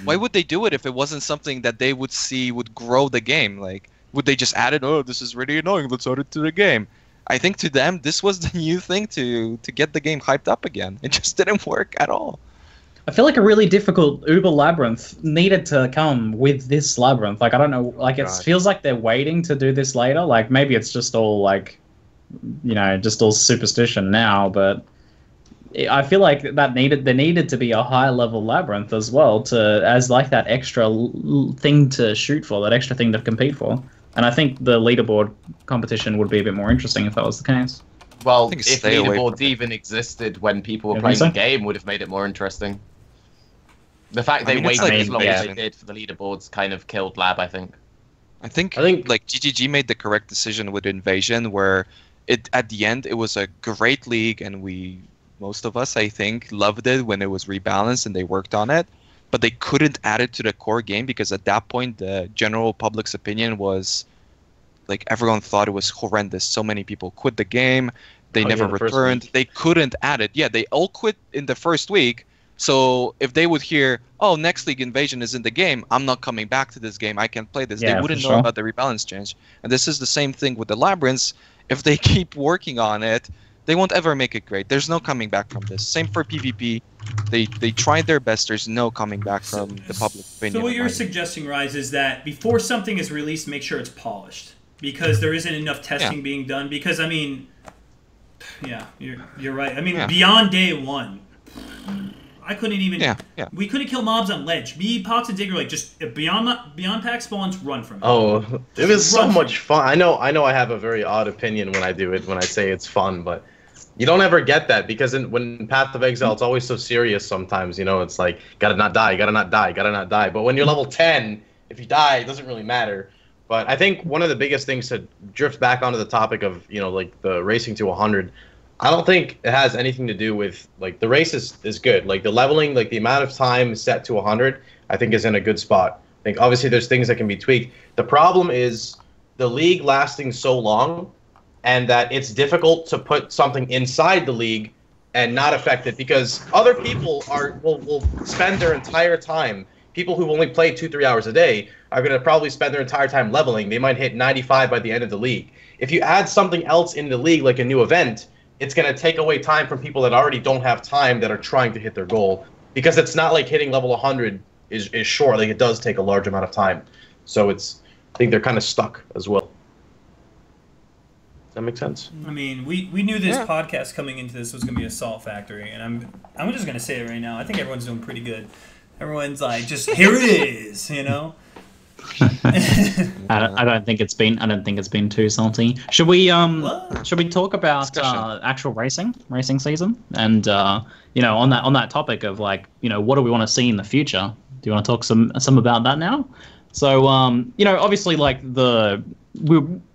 why would they do it if it wasn't something that they would see would grow the game? Like, would they just add it? Oh, this is really annoying. Let's add it to the game. I think to them, this was the new thing to get the game hyped up again. It just didn't work at all. I feel like a really difficult Uber Labyrinth needed to come with this Labyrinth. Like, I don't know, like, it feels like they're waiting to do this later. Like, maybe it's just all, like, you know, just all superstition now, but I feel like there needed to be a high-level Labyrinth as well as, like, that extra thing to shoot for, that extra thing to compete for. And I think the leaderboard competition would be a bit more interesting if that was the case. Well, if leaderboards even existed when people were playing the game, would have made it more interesting. The fact they waited as long as they did for the leaderboards kind of killed Lab, I think. I think like GGG made the correct decision with Invasion, where at the end it was a great league and we most of us, I think, loved it when it was rebalanced and they worked on it, but they couldn't add it to the core game because at that point the general public's opinion was like everyone thought it was horrendous. So many people quit the game. They never returned. They couldn't add it. Yeah, they all quit in the first week. So if they would hear, oh, Next League Invasion is in the game, I'm not coming back to this game, I can't play this. Yeah, they wouldn't know about the rebalance change. And this is the same thing with the Labyrinths. If they keep working on it, they won't ever make it great. There's no coming back from this. Same for PvP. They tried their best. There's no coming back from the public opinion. So what you're suggesting, Rise, is that before something is released, make sure it's polished. Because there isn't enough testing being done. Because, I mean, yeah, you're right. I mean, beyond day one, I couldn't even... We couldn't kill mobs on ledge. Me, Pohx, and Ziggy were like, just beyond pack spawns, run from it. Oh, it was so much fun. I know I have a very odd opinion when I do it, when I say it's fun, but you don't ever get that because when Path of Exile, it's always so serious sometimes, you know? It's like, gotta not die, gotta not die, gotta not die. But when you're level 10, if you die, it doesn't really matter. But I think one of the biggest things to drift back onto the topic of, you know, like the racing to 100, I don't think it has anything to do with, like, the race is good. Like, the leveling, like, the amount of time set to 100, I think is in a good spot. I think, obviously, there's things that can be tweaked. The problem is the league lasting so long and that it's difficult to put something inside the league and not affect it because other people will spend their entire time. People who only play 2-3 hours a day are going to probably spend their entire time leveling. They might hit 95 by the end of the league. If you add something else in the league, like a new event, it's going to take away time from people that already don't have time that are trying to hit their goal. Because it's not like hitting level 100 is short. Like, it does take a large amount of time. So I think they're kind of stuck as well. Does that make sense? I mean, we knew this podcast coming into this was going to be a salt factory. And I'm just going to say it right now. I think everyone's doing pretty good. Everyone's like, just here it is, you know. I don't think it's been too salty. Should we talk about actual racing season? And you know, on that topic of, like, you know, what do we want to see in the future? Do you want to talk some about that now? So you know, obviously, like,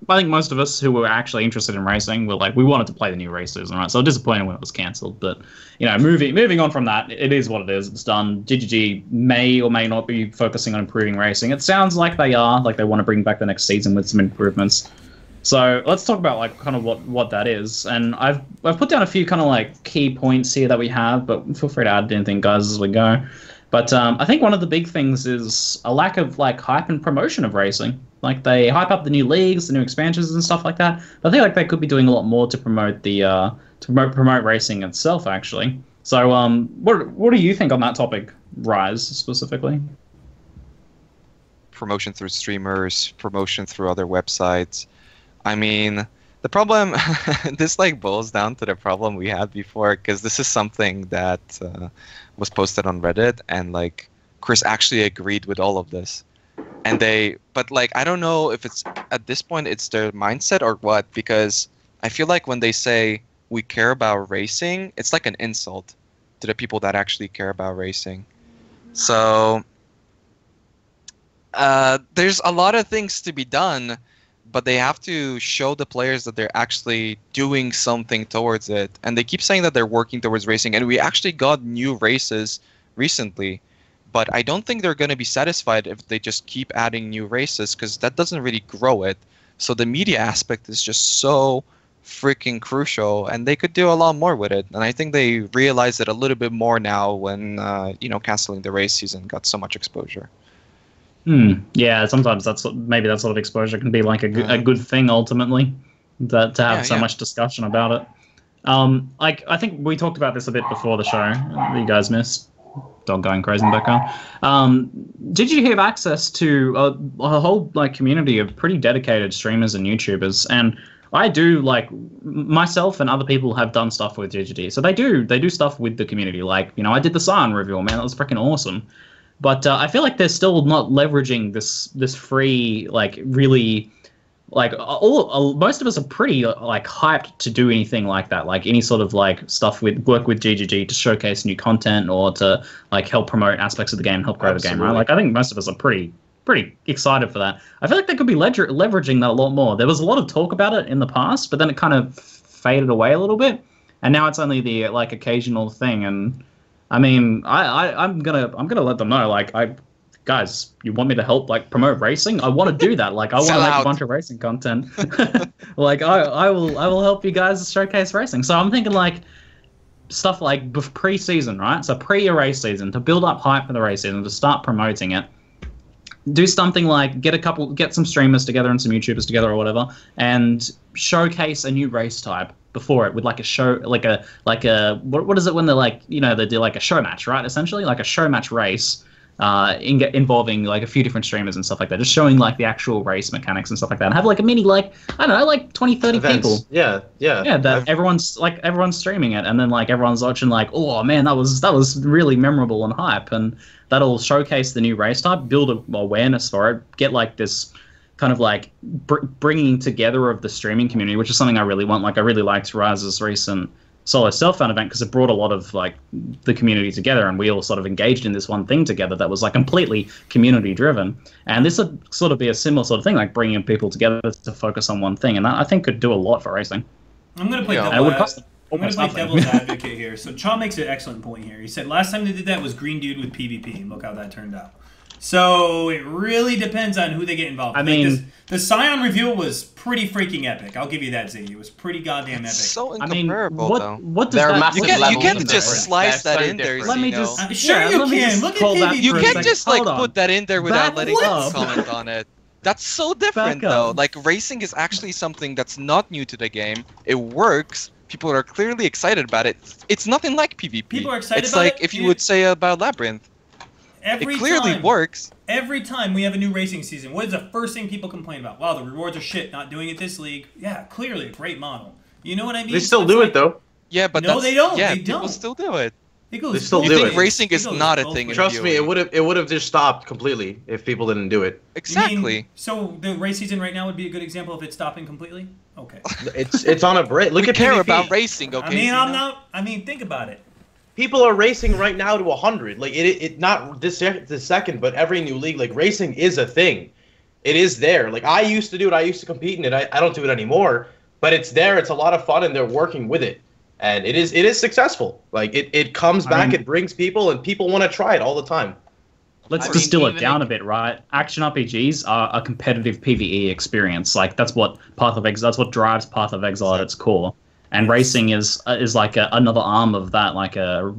I think most of us who were actually interested in racing were like, we wanted to play the new race season, right? So disappointed when it was cancelled, but, you know, moving on from that, it is what it is. It's done. ZiggyD may or may not be focusing on improving racing. It sounds like they are, like they want to bring back the next season with some improvements. So let's talk about, like, kind of what that is. And I've put down a few kind of, like, key points here that we have, but feel free to add anything, guys, as we go. But I think one of the big things is a lack of, like, hype and promotion of racing. Like, they hype up the new leagues, the new expansions and stuff like that. But I think, like, they could be doing a lot more to promote the promote racing itself, actually. So what do you think on that topic, Rise, specifically? Promotion through streamers, promotion through other websites. I mean, the problem, this, like, boils down to the problem we had before, because this is something that was posted on Reddit, and, like, Chris actually agreed with all of this. And but, like, I don't know if it's, at this point, it's their mindset or what, because I feel like when they say we care about racing, it's like an insult to the people that actually care about racing. So, there's a lot of things to be done, but they have to show the players that they're actually doing something towards it. And they keep saying that they're working towards racing, and we actually got new races recently. But I don't think they're going to be satisfied if they just keep adding new races, because that doesn't really grow it. So the media aspect is just so freaking crucial, and they could do a lot more with it. And I think they realize it a little bit more now when, you know, canceling the race season got so much exposure. Yeah, sometimes maybe that sort of exposure can be like a good thing ultimately, to have so much discussion about it. Like, I think we talked about this a bit before the show. You guys missed. Dog going crazy in the background. Did you have access to a whole, like, community of pretty dedicated streamers and YouTubers? And I do, like, myself and other people have done stuff with ZiggyD. So they do stuff with the community. Like, you know, I did the Scion reveal, man, that was freaking awesome. But I feel like they're still not leveraging this free, like, really, like, most of us are pretty, like, hyped to do anything like that, like any sort of, like, stuff work with ZiggyD to showcase new content or to, like, help promote aspects of the game, help grow the game, right? Like, I think most of us are pretty excited for that. I feel like they could be leveraging that a lot more. There was a lot of talk about it in the past, but then it kind of faded away a little bit. and now it's only the like occasional thing. And I mean, I'm gonna let them know, like, guys, you want me to help like promote racing? I want to do that. Like, I want to make a bunch of racing content. Like, I will help you guys showcase racing. So I'm thinking like stuff like pre-season, right? So pre a race season, to build up hype for the race season, to start promoting it. Do something like get some streamers together and some YouTubers together or whatever, and showcase a new race type before it with like a show, like a what is it when they're like, you know, they do like a show match, right? Essentially like a show match race, involving like a few different streamers and stuff like that, just showing like the actual race mechanics and stuff like that, and have like a mini, like, I don't know, like 20-30 Events. people. Yeah. That everyone's streaming it, and then like everyone's watching, like, oh man, that was really memorable and hype, and that'll showcase the new race type, build awareness for it, get like this kind of like bringing together of the streaming community, which is something I really want. Like, I really liked Rise's recent solo self-found event because it brought a lot of like the community together, and we all sort of engaged in this one thing together that was like completely community driven. And this would sort of be a similar sort of thing, like bringing people together to focus on one thing, and that I think could do a lot for racing. I'm going to play devil's advocate here. So Chaw makes an excellent point here. He said last time they did that was Green Dude with PvP, and look how that turned out. So it really depends on who they get involved. I mean, the Scion reveal was pretty freaking epic. I'll give you that, Ziggy. It was pretty goddamn epic. So incomparable, though. What does that? You can't just slice that in there. Let me just. Sure, you can. Look at KD. You can't just like put that in there without letting us comment on it. That's so different, though. Like, racing is actually something that's not new to the game. It works. People are clearly excited about it. It's nothing like PvP. People are excited about it. It's like if you would say about Labyrinth. It clearly works. Every time we have a new racing season, what is the first thing people complain about? Wow, the rewards are shit, not doing it this league. Yeah, clearly a great model. You know what I mean? They still do it, though. Yeah, but no, they don't. Yeah, they don't. People still do it. They still do it. You think racing is not a thing? Trust me, it would have just stopped completely if people didn't do it. Exactly. So the race season right now would be a good example of it stopping completely. Okay. It's on a break. Look at care PvP. About racing. Okay. I mean, think about it. People are racing right now to 100. Like it not this second, but every new league. Like, racing is a thing. It is there. Like, I used to do it. I used to compete in it. I don't do it anymore. But it's there. It's a lot of fun, and they're working with it. And it is successful. Like, it comes back, it brings people, and people want to try it all the time. Let's distill it down a bit, right? Action RPGs are a competitive PvE experience. Like, that's what that's what drives Path of Exile at its core. And racing is like another arm of that, like a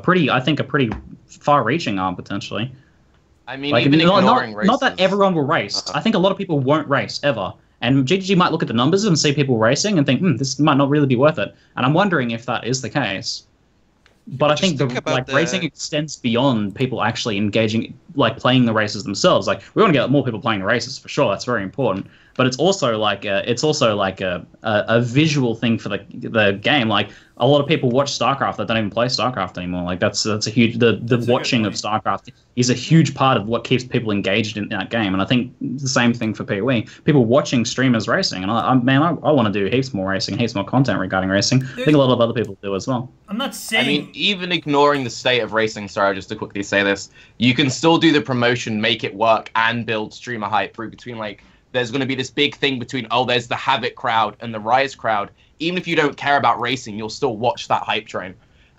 pretty far-reaching arm potentially. I mean, like, even ignoring races. Not that everyone will race. I think a lot of people won't race ever. And GGG might look at the numbers and see people racing and think, this might not really be worth it. And I'm wondering if that is the case. But I think racing extends beyond people actually engaging, like playing the races themselves. Like, we want to get more people playing the races for sure. That's very important. But it's also like a visual thing for the game. Like, a lot of people watch StarCraft that don't even play StarCraft anymore. Like, that's a huge the watching of StarCraft is a huge part of what keeps people engaged in that game. And I think the same thing for PoE. People watching streamers racing, and I want to do heaps more racing, heaps more content regarding racing. I think a lot of other people do as well. I'm not saying. I mean, even ignoring the state of racing, sorry, just to quickly say this, you can still do the promotion, make it work, and build streamer hype through between, like, there's going to be this big thing between, there's the Havoc crowd and the Rise crowd. Even if you don't care about racing, you'll still watch that hype train.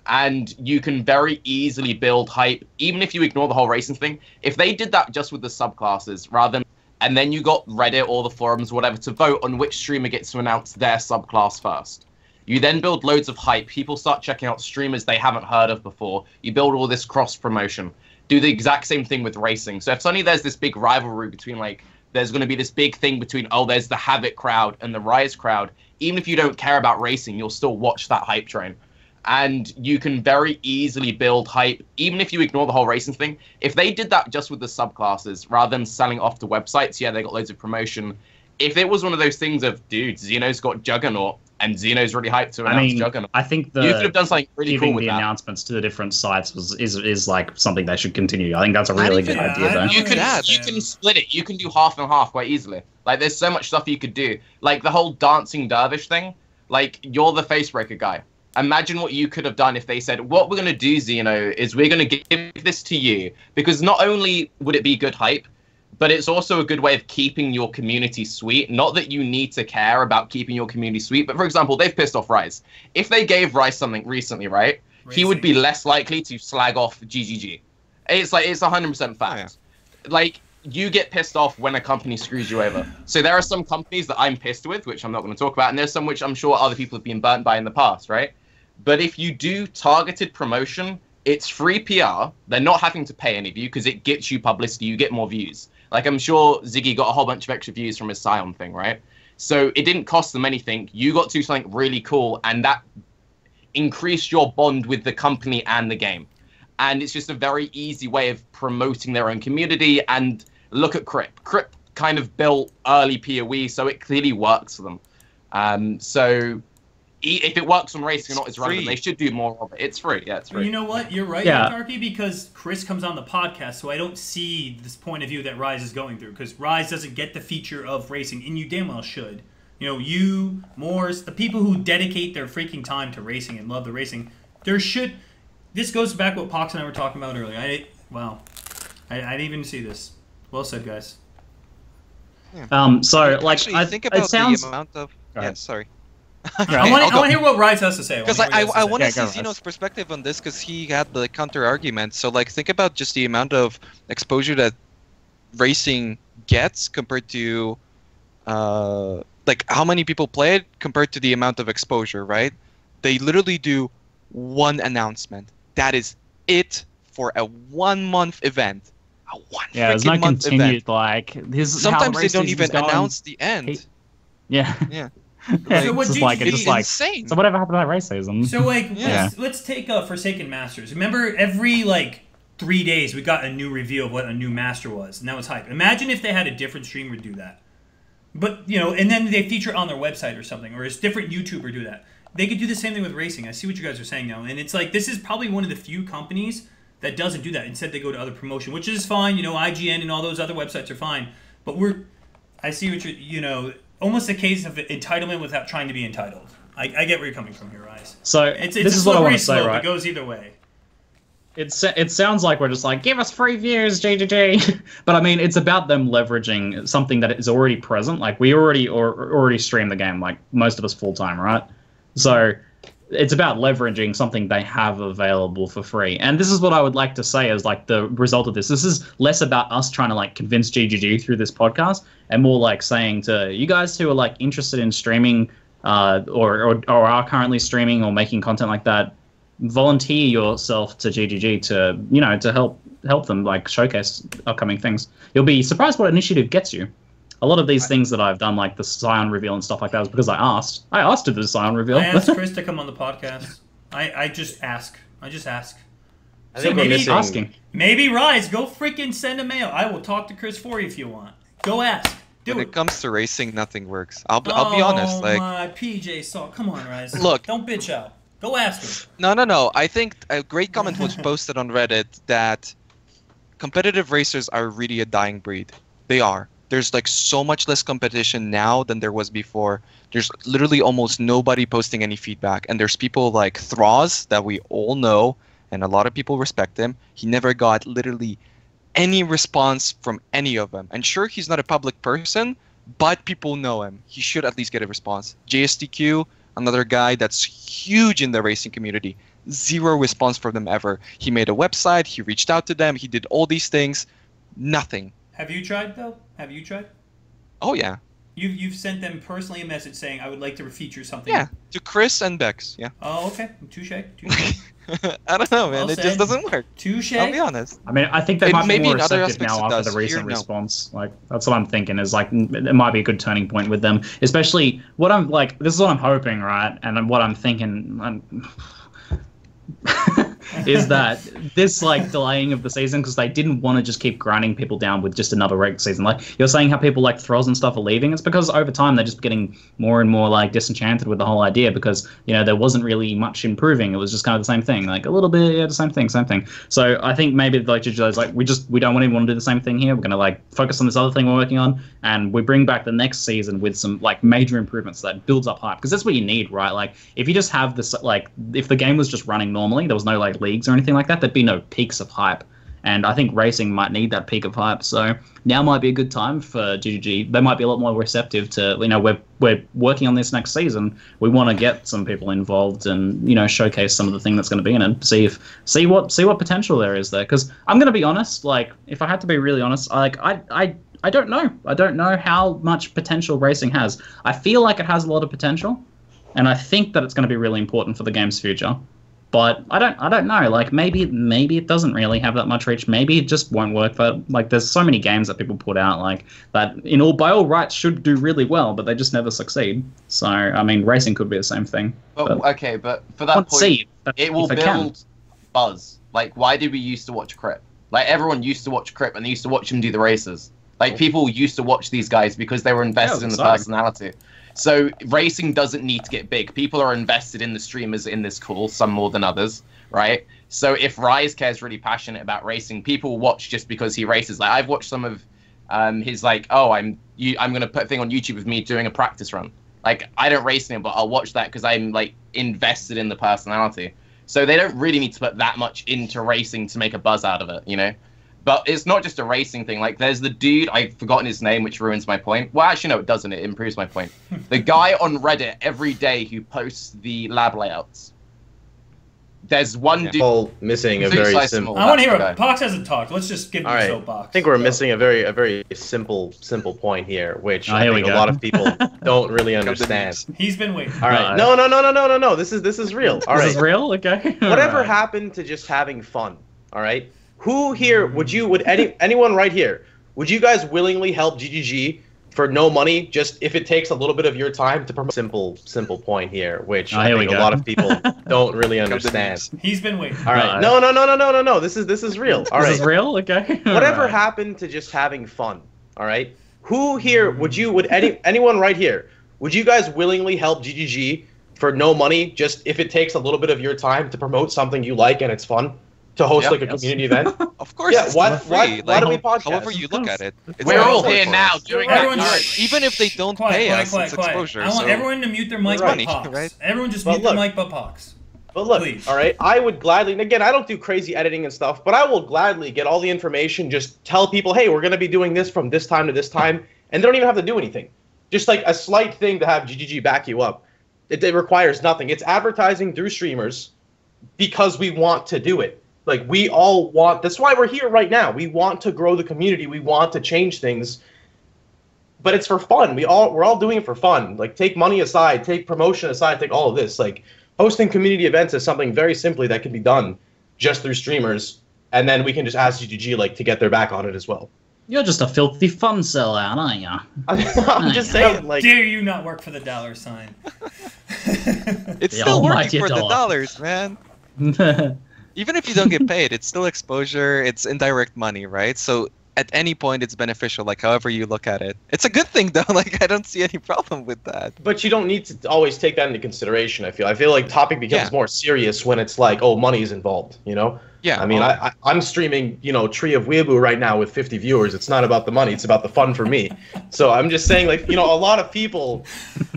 And you can very easily build hype, even if you ignore the whole racing thing. If they did that just with the subclasses, rather than, and then you got Reddit or the forums, whatever, to vote on which streamer gets to announce their subclass first. You then build loads of hype. People start checking out streamers they haven't heard of before. You build all this cross-promotion. Do the exact same thing with racing. So if suddenly there's this big rivalry between, like, there's going to be this big thing between, there's the Havoc crowd and the Rise crowd. Even if you don't care about racing, you'll still watch that hype train. And you can very easily build hype, even if you ignore the whole racing thing. If they did that just with the subclasses, rather than selling off to websites, yeah, they got loads of promotion. If it was one of those things of, dude, Zeno's got Juggernaut, and Zeno's really hyped to announce Juggernaut. I think you could have done something really cool with the announcements to the different sites is like something they should continue. I think that's a really good idea, though. You can split it. You can do half and half quite easily. Like, there's so much stuff you could do. Like, the whole dancing dervish thing. Like, you're the facebreaker guy. Imagine what you could have done if they said, what we're going to do, Zeno, is we're going to give this to you. Because not only would it be good hype, but it's also a good way of keeping your community sweet. Not that you need to care about keeping your community sweet, but for example, they've pissed off Rise. If they gave Rise something recently, right, he would be less likely to slag off GGG. It's 100% fact. Like, you get pissed off when a company screws you over. So there are some companies that I'm pissed with, which I'm not going to talk about, and there's some which I'm sure other people have been burnt by in the past, right? But if you do targeted promotion, it's free PR. They're not having to pay any of you because it gets you publicity. You get more views. Like, I'm sure Ziggy got a whole bunch of extra views from his Scion thing, right? So it didn't cost them anything. You got to do something really cool, and that increased your bond with the company and the game. And it's just a very easy way of promoting their own community. And look at Crip. Crip kind of built early PoE, so it clearly works for them. So if it works on racing or not is relevant. They should do more of it. It's free. Yeah, it's free. You know what? You're right, Tarky, because Chris comes on the podcast, so I don't see this point of view that Rise is going through, because Rise doesn't get the feature of racing, and you damn well should. You know, you, Moors, the people who dedicate their freaking time to racing and love the racing, there should... This goes back to what Pohx and I were talking about earlier. I didn't even see this. Well said, guys. Yeah. So, like, actually, I think about the amount of... Yeah, sorry. I want to hear what Rise has to say. Because I want to see Zeno's perspective on this, because he had the counter argument. So, like, think about just the amount of exposure that racing gets compared to, like, how many people play it compared to the amount of exposure, right? They literally do one announcement. That is it for a 1 month event. A there's no continued, like, this is sometimes how they don't even going. announce the end. Yeah. Like, so what it's like insane. So whatever happened to that race season? So like, let's take Forsaken Masters. Remember, every like 3 days we got a new reveal of what a new master was, and that was hype. Imagine if they had a different streamer do that. But you know, and then they feature it on their website or something, or a different YouTuber do that. They could do the same thing with racing. I see what you guys are saying now, and it's like this is probably one of the few companies that doesn't do that. Instead, they go to other promotion, which is fine. You know, IGN and all those other websites are fine. But I see what you're, almost a case of entitlement without trying to be entitled. I get where you're coming from here, Rise. So it's this a is what I want slippery to say, slope. right? It goes either way. It sounds like we're just like, give us free views, GGG. But I mean, it's about them leveraging something that is already present. Like, we already stream the game, like most of us full time, right? So it's about leveraging something they have available for free. And this is what I would like to say as like the result of this. This is less about us trying to like convince GGG through this podcast, and more like saying to you guys who are like interested in streaming or are currently streaming or making content like that, volunteer yourself to GGG to help them like showcase upcoming things. You'll be surprised what initiative gets you. A lot of these things that I've done, like the Scion reveal and stuff like that, was because I asked to do the Scion reveal. I asked Chris to come on the podcast. I just ask. I think we're missing... asking. Maybe Rise, go freaking send a mail. I will talk to Chris for you if you want. Go ask. When it comes to racing, nothing works. I'll be honest. Like, my PJ Salt. Come on, Rise. Look. Don't bitch out. Go ask him. No. I think a great comment was posted on Reddit that competitive racers are really a dying breed. They are. There's like so much less competition now than there was before. There's literally almost nobody posting any feedback. And there's people like Throz that we all know, and a lot of people respect him. He never got literally any response from any of them. And sure, he's not a public person, but people know him. He should at least get a response. JSTQ, another guy that's huge in the racing community. Zero response from them ever. He made a website, he reached out to them, he did all these things. Nothing. Have you tried, though? Have you tried? Oh, yeah. You've sent them personally a message saying, I would like to feature something. Yeah, to Chris and Bex, yeah. Oh, okay. Touche. I don't know, man. Well it just doesn't work. Touche. I'll be honest. I mean, I think they might be maybe more in other receptive aspects now it after does. the recent Here, no. response. Like, that's what I'm thinking, is like, it might be a good turning point with them. Especially, what I'm like, this is what I'm hoping, right? And what I'm thinking... is that this like delaying of the season, because they didn't want to just keep grinding people down with just another regular season. Like you're saying how people like Throz and stuff are leaving, it's because over time they're just getting more and more like disenchanted with the whole idea, because there wasn't really much improving. It was just kind of the same thing, like a little bit, the same thing. So I think maybe like GG's like, we don't even want to do the same thing here. We're gonna like focus on this other thing we're working on, and we bring back the next season with some like major improvements that builds up hype, because that's what you need, right? Like if you just have this, like if the game was just running normally, there was no like leagues or anything like that, there'd be no peaks of hype. And I think racing might need that peak of hype. So now might be a good time for GGG. They might be a lot more receptive to, we're working on this next season. We want to get some people involved and, showcase some of the thing that's going to be in it. See what potential there is there. Because I'm going to be honest, if I had to be really honest, I don't know. I don't know how much potential racing has. I feel like it has a lot of potential, and I think that it's going to be really important for the game's future. But I don't know. Maybe it doesn't really have that much reach. Maybe it just won't work. But there's so many games that people put out that by all rights should do really well, but they just never succeed. So I mean, racing could be the same thing. But for that point, it will build buzz. Why did we used to watch Crip? Everyone used to watch Crip and they used to watch him do the races. People used to watch these guys because they were invested in the personality. So racing doesn't need to get big. People are invested in the streamers in this call, some more than others, right? So if RaizQT is really passionate about racing, people watch just because he races. I've watched some of his I'm going to put a thing on YouTube of me doing a practice run. I don't race him, but I'll watch that because I'm invested in the personality. So they don't really need to put that much into racing to make a buzz out of it, But it's not just a racing thing. There's the dude, I've forgotten his name, which ruins my point. Well, actually, no, it doesn't. It improves my point. The guy on Reddit every day who posts the lab layouts. There's one dude... All missing a very simple... I want to hear it. Pohx hasn't talked. Let's just give him a soapbox. I think we're missing a very simple point here, which I think a lot of people don't really understand. He's been waiting. All right. No. This is real. All right. This is real? Okay. Whatever happened to just having fun? All right. Who here anyone right here, would you guys willingly help GGG for no money, just if it takes a little bit of your time to promote? Simple point here, which I think a lot of people don't really understand. He's been waiting. All right. No. This is real. All right. This is real? Okay. Whatever happened to just having fun? All right. Who here anyone right here, would you guys willingly help GGG for no money, just if it takes a little bit of your time to promote something you like and it's fun? To host a community event? Of course, yeah. It's why do we podcast? However you look at it, we're all here now doing that. Even if they don't pay us, it's exposure. I want everyone to mute their mic but Pohx. Right? Everyone just mute their mic but Pohx. But look, please. All right, I would gladly, and again, I don't do crazy editing and stuff, but I will gladly get all the information, just tell people, hey, we're going to be doing this from this time to this time, and they don't even have to do anything. Just a slight thing to have GGG back you up. It requires nothing. It's advertising through streamers because we want to do it. We all want, that's why we're here right now. We want to grow the community. We want to change things. But it's for fun. We're all doing it for fun. Take money aside, take promotion aside, take all of this. Hosting community events is something very simply that can be done just through streamers. And then we can just ask GGG to get their back on it as well. You're just a filthy fun sellout, aren't you? I'm just saying, How dare you not work for the $sign? It's still working for the dollars, man. Even if you don't get paid, it's still exposure, it's indirect money, right? So at any point, it's beneficial, however you look at it. It's a good thing, though. I don't see any problem with that. But you don't need to always take that into consideration, I feel. I feel like topic becomes more serious when it's money is involved, Yeah. I mean, I'm streaming, Tree of Weeaboo right now with 50 viewers. It's not about the money. It's about the fun for me. So I'm just saying, a lot of people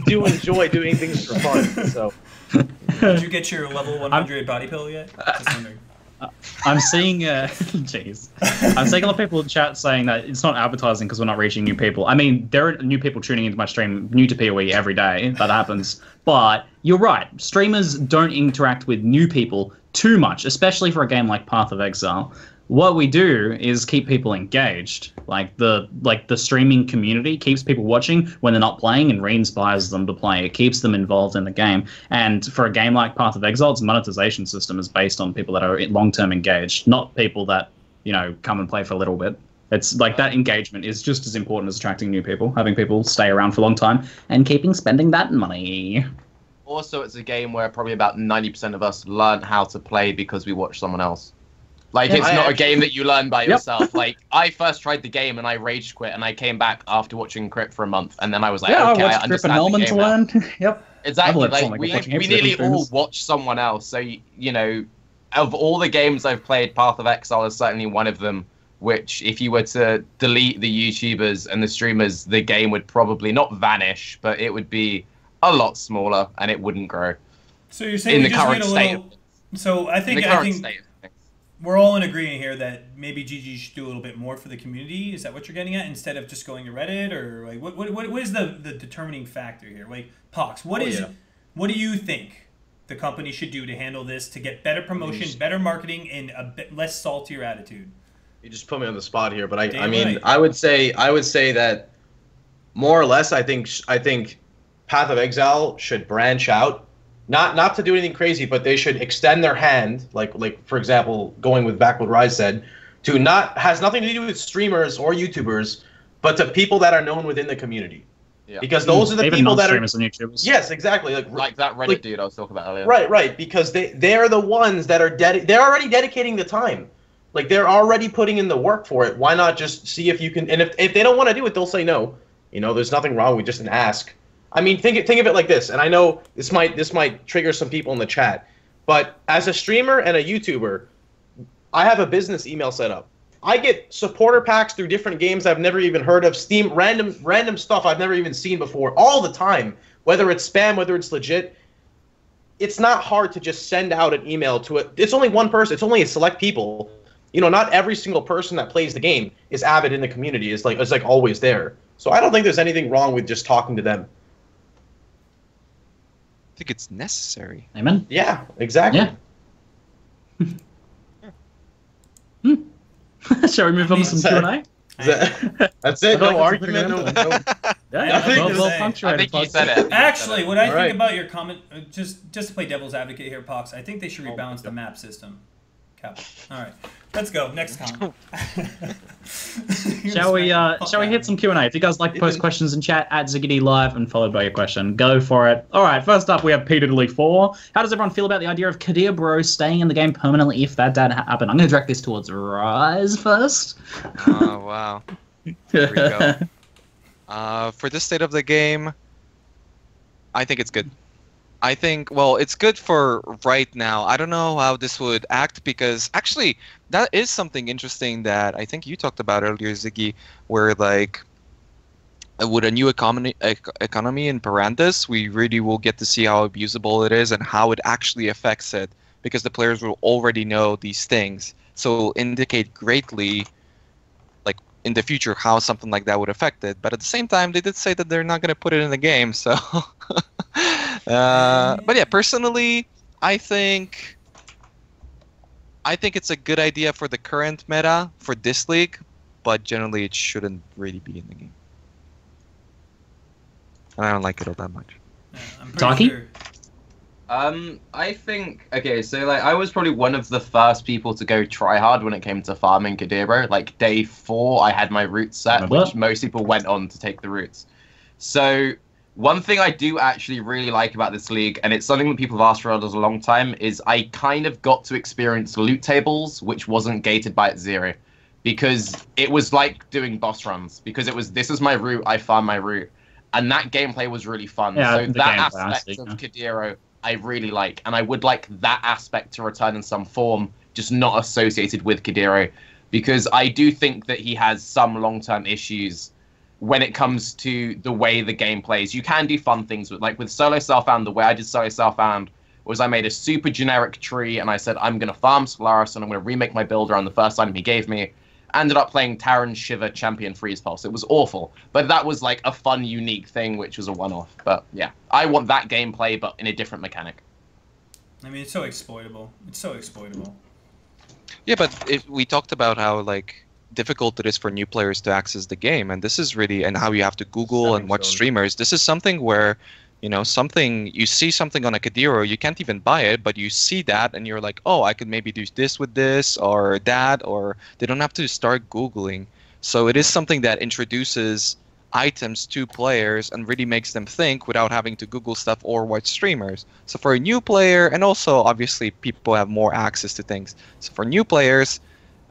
do enjoy doing things for fun, so... Did you get your level 100 body pill yet? Just wondering. I'm seeing, jeez. I'm seeing a lot of people in chat saying that it's not advertising because we're not reaching new people. I mean, there are new people tuning into my stream, new to PoE every day. That happens. But you're right. Streamers don't interact with new people too much, especially for a game like Path of Exile. What we do is keep people engaged. The streaming community keeps people watching when they're not playing and re-inspires them to play. It keeps them involved in the game. And for a game like Path of Exile, its monetization system is based on people that are long-term engaged, not people that, come and play for a little bit. It's that engagement is just as important as attracting new people, having people stay around for a long time and spending that money. Also, it's a game where probably about 90% of us learn how to play because we watch someone else. It's not a game that you learn by yourself. I first tried the game and I rage quit, and I came back after watching Crip for a month, and then I was like, okay, I understand the game now. Yep. Exactly. We nearly all watch someone else. So, of all the games I've played, Path of Exile is certainly one of them, which if you were to delete the YouTubers and the streamers, the game would probably not vanish, but it would be a lot smaller and it wouldn't grow. So you're saying in the current state. So I think we're all in agreement here that maybe GG should do a little bit more for the community. Is that what you're getting at? Instead of just going to Reddit, or like what is the determining factor here? Like Pohx, what do you think the company should do to handle this to get better promotion, better marketing, and a bit less saltier attitude? You just put me on the spot here, but I mean, I would say that more or less, I think Path of Exile should branch out. Not to do anything crazy, but they should extend their hand, like for example, going with back what Raiz said, has nothing to do with streamers or YouTubers, but to people that are known within the community. Yeah. Because those are the people that are streamers and YouTubers. Yes, exactly. Like that Reddit dude I was talking about earlier. Right. Because they're the ones that are they're already dedicating the time. Like they're already putting in the work for it. Why not just see if you can? And if they don't want to do it, they'll say no. You know, there's nothing wrong with just an ask. I mean, think of it like this, and I know this might trigger some people in the chat, but as a streamer and a YouTuber, I have a business email set up. I get supporter packs through different games I've never even heard of, Steam, random stuff I've never even seen before, all the time, whether it's spam, whether it's legit. It's not hard to just send out an email to it. It's only one person. It's only a select people. You know, not every single person that plays the game is avid in the community. It's like always there. So I don't think there's anything wrong with just talking to them. I think it's necessary. Amen. Yeah, exactly. Yeah. Shall we move on to some Q&A? That's it. No argument. No. I think you said it. Actually, what I think about your comment, just to play devil's advocate here, Pohx, I think they should rebalance the map system. Cap. All right, let's go. Next comment. Shall we hit some Q&A? If you guys like to post questions in chat, at ZiggyD Live and followed by your question. Go for it. All right, first up we have Peter4. How does everyone feel about the idea of Kadir Bro staying in the game permanently if that did happen? I'm going to direct this towards Raiz first. Oh, wow. Here we go. For this state of the game, I think it's good. I think, well, it's good for right now. I don't know how this would act because actually that is something interesting that I think you talked about earlier, Ziggy, where like with a new economy in Perandus, we really will get to see how abusable it is and how it actually affects it because the players will already know these things. So it'll indicate greatly like in the future how something like that would affect it. But at the same time, they did say that they're not going to put it in the game, so... but yeah, personally, I think it's a good idea for the current meta for this league, but generally it shouldn't really be in the game. And I don't like it all that much. Taki? Sure. I think so like I was probably one of the first people to go try hard when it came to farming Kadiro. Like day 4, I had my roots set, which most people went on to take the roots. So one thing I do actually really like about this league, and it's something that people have asked for a long time, is I kind of got to experience loot tables, which wasn't gated by its 0. Because it was like doing boss runs. Because it was, this is my route, I farm my route. And that gameplay was really fun. Yeah, so that aspect of Kadiro, I really like. And I would like that aspect to return in some form, just not associated with Kadiro. Because I do think that he has some long-term issues when it comes to the way the game plays. You can do fun things with solo self-found. The way I did solo self-found was I made a super generic tree and I said I'm going to farm Solaris and I'm going to remake my build around the first item he gave me. I ended up playing Terran Shiver Champion Freeze Pulse. It was awful, but that was like a fun, unique thing, which was a one-off. But yeah, I want that gameplay, but in a different mechanic. I mean, it's so exploitable. It's so exploitable. Yeah, but we talked about how like difficult it is for new players to access the game, and this is really, and how you have to Google and watch streamers. This is something where, you know, you see something on a Kadiro, you can't even buy it, but you see that and you're like, oh, I could maybe do this with this or that, or they don't have to start Googling. So it is something that introduces items to players and really makes them think without having to Google stuff or watch streamers. So for a new player, and also obviously people have more access to things. So for new players,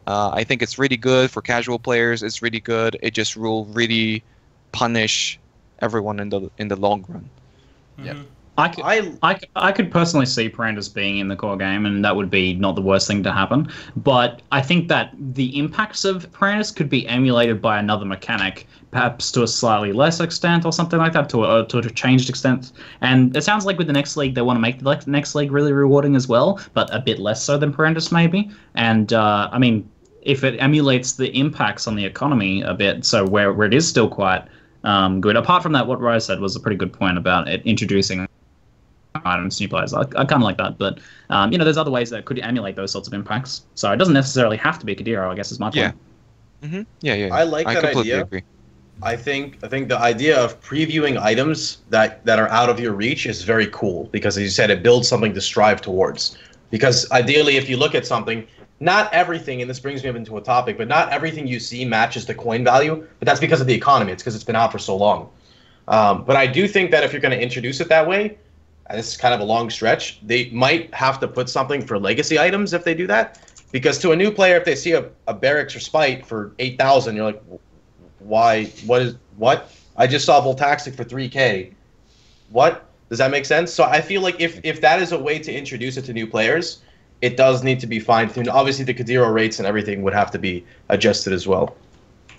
I think it's really good. For casual players, it's really good. It just will really punish everyone in the long run. Yeah. I could personally see Perandus being in the core game, and that would be not the worst thing to happen. But I think that the impacts of Perandus could be emulated by another mechanic, perhaps to a slightly less extent or something like that, to a changed extent. And it sounds like with the next league, they want to make the next league really rewarding as well, but a bit less so than Perandus maybe. And I mean, if it emulates the impacts on the economy a bit, so where it is still quite good. Apart from that, what Ryan said was a pretty good point about it introducing items to new players. I kind of like that, but you know, there's other ways that could emulate those sorts of impacts. So it doesn't necessarily have to be Kadiro, I guess, is my point. Yeah. I like that completely idea. agree. I think the idea of previewing items that are out of your reach is very cool because, as you said, it builds something to strive towards. Because ideally, if you look at something, not everything, and this brings me up into a topic, but not everything you see matches the coin value. But that's because of the economy. It's because it's been out for so long. But I do think that if you're going to introduce it that way, and this is kind of a long stretch, they might have to put something for legacy items if they do that. Because to a new player, if they see a Barracks or Spite for 8,000, you're like, why? What? I just saw Voltaxic for 3K. What? Does that make sense? So I feel like if that is a way to introduce it to new players, it does need to be fine-tuned. Obviously, the Kadiro rates and everything would have to be adjusted as well.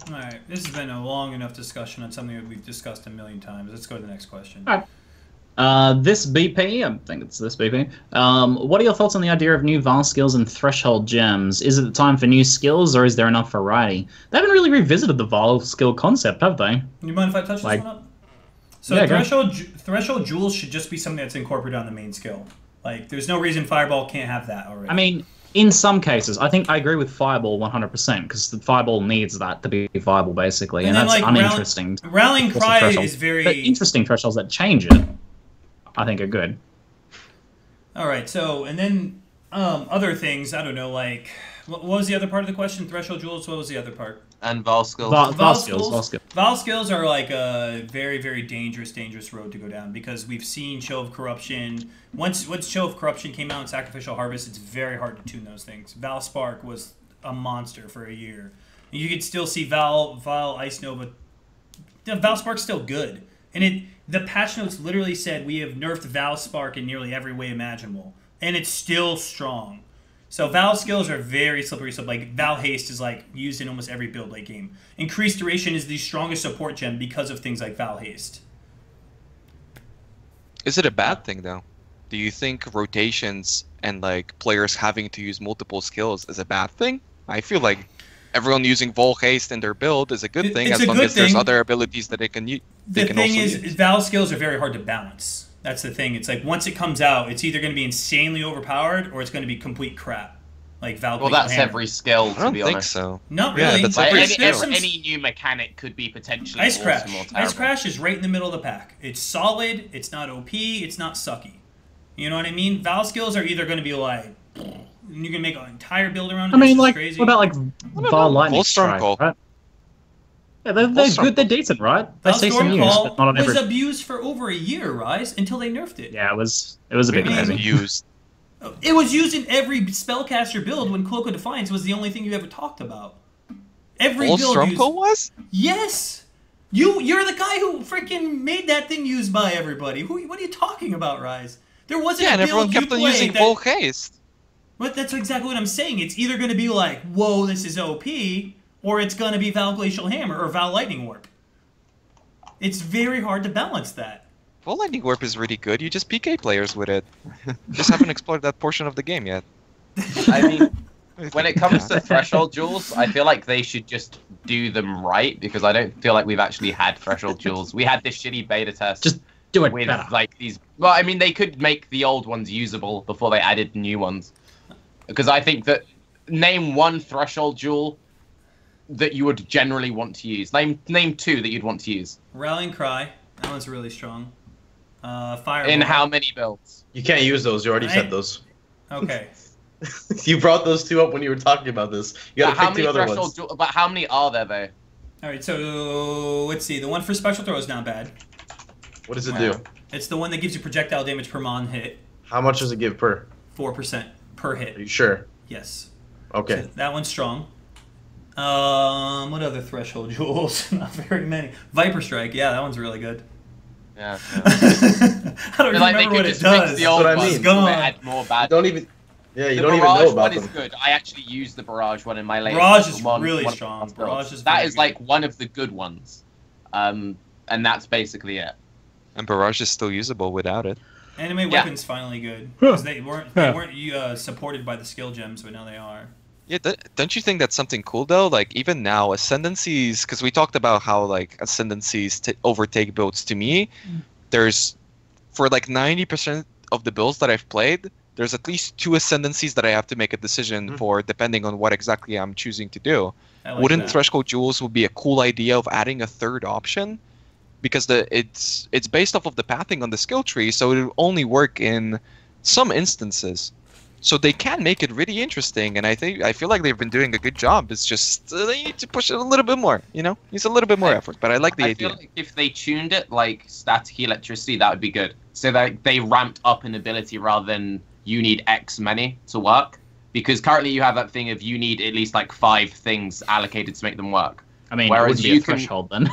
All right, this has been a long enough discussion on something that we've discussed a million times. Let's go to the next question. All right. This BP, I think it's this BP. What are your thoughts on the idea of new Val skills and threshold gems? Is it the time for new skills, or is there enough variety? They haven't really revisited the Val skill concept, have they? You mind if I touch this one up? So yeah, threshold jewels should just be something that's incorporated on the main skill. Like, there's no reason Fireball can't have that already. I mean, in some cases, I think I agree with Fireball 100%, because the Fireball needs that to be viable, basically, and that's like, uninteresting. Rallying Cry is very... But interesting thresholds that change it, I think, are good. All right, so, and then other things, I don't know, like, what was the other part of the question? Threshold jewels, what was the other part? And Val skills. Val skills. Val skills are like a very, very dangerous road to go down, because we've seen Show of Corruption. Once Show of Corruption came out in Sacrificial Harvest, it's very hard to tune those things. Val Spark was a monster for a year. You could still see Val Ice Nova. Val Spark's still good. And the patch notes literally said we have nerfed Val Spark in nearly every way imaginable. And it's still strong. So Val skills are very slippery. So like Val Haste is like used in almost every build late game. Increased Duration is the strongest support gem because of things like Val Haste. Is it a bad thing though? Do you think rotations and like players having to use multiple skills is a bad thing? I feel like everyone using Vol Haste in their build is a good thing as long as there's other abilities that they can use. The thing is, Val skills are very hard to balance. That's the thing. It's like once it comes out, it's either going to be insanely overpowered or it's going to be complete crap. Like Val. Well, that's every skill, to be honest. I don't think so. Not really. Yeah, that's like any new mechanic could be potentially Ice Crash. Awesome or terrible. Ice Crash is right in the middle of the pack. It's solid. It's not OP. It's not sucky. You know what I mean? Val skills are either going to be like, you can make an entire build around it. I mean, like, crazy. what about like Val Lightning Strike, right? Yeah, they're good. They're decent, right? They see some use, but not on every. Was abused for over a year, Rise, until they nerfed it. Yeah, it was a bit crazy. Used. It was used in every spellcaster build when Cloak of Defiance was the only thing you ever talked about. Every build Stormcloak was? Yes! You're the guy who freaking made that thing used by everybody. What are you talking about, Rise? There wasn't a build everyone kept on using Vol Haste. But that's exactly what I'm saying. It's either going to be like, whoa, this is OP, or it's going to be Val Glacial Hammer or Val Lightning Warp. It's very hard to balance that. Well, Lightning Warp is really good. You just PK players with it. Just haven't explored that portion of the game yet. I mean, when it comes to threshold jewels, I feel like they should just do them right, because I don't feel like we've actually had threshold jewels. We had this shitty beta test. Just do it with better. Like these. Well, I mean, they could make the old ones usable before they added new ones. Because I think that name one threshold jewel that you would generally want to use. Name two that you'd want to use. Rallying Cry. That one's really strong. Fire. In how many builds? You can't use those. You already said those. Okay. You brought those two up when you were talking about this. You gotta pick two other ones. But how many are there, though? All right, so let's see. The one for special throw is not bad. What does it do? It's the one that gives you projectile damage per mon hit. How much does it give per? 4% per hit. Are you sure? Yes. Okay. So that one's strong. What other threshold jewels? Not very many. Viper Strike. Yeah, that one's really good. Yeah. I don't Like, they remember could what it just fix does. the old That's what I ones, mean. so they add more bad. You don't even The know Barrage about one is them. good. I actually use the Barrage one in my latest. Barrage is one really of strong. the Barrage is that very is good. like one of the good ones. And that's basically it. And Barrage is still usable without it. Anime weapons finally good because they weren't supported by the skill gems, but now they are. Yeah, don't you think that's something cool though? Like even now, ascendancies, because we talked about how like ascendancies overtake builds. To me, there's for like 90% of the builds that I've played, there's at least 2 ascendancies that I have to make a decision for, depending on what exactly I'm choosing to do. Like Wouldn't that. Threshold Jewels would be a cool idea of adding a third option? Because it's based off of the pathing on the skill tree, so it will only work in some instances. So they can make it really interesting, and I feel like they've been doing a good job. It's just they need to push it a little bit more, Needs a little bit more effort, but I like the idea. I feel like if they tuned it like static electricity, that would be good. So that they ramped up in ability rather than you need X many to work. Because currently you have that thing of you need at least like 5 things allocated to make them work. I mean, Whereas it would be a threshold then.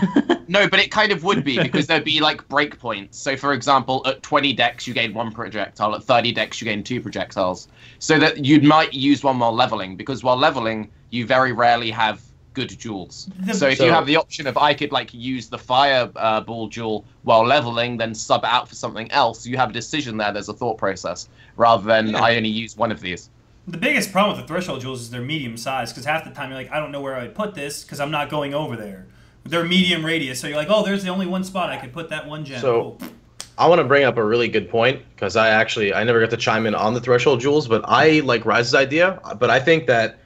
No, but it kind of would be, because there'd be like breakpoints. So, for example, at 20 decks, you gain 1 projectile. At 30 decks, you gain 2 projectiles. So that you might use one while leveling, because while leveling, you very rarely have good jewels. So if you have the option of I could like use the fireball jewel while leveling, then sub it out for something else, you have a decision there. There's a thought process, rather than I only use one of these. The biggest problem with the threshold jewels is they're medium size, because half the time you're like, I don't know where I would put this because I'm not going over there. They're medium radius, so you're like, oh, there's the only one spot I could put that one gem. So, I want to bring up a really good point, because I never got to chime in on the threshold jewels, but I like Rise's idea, but I think that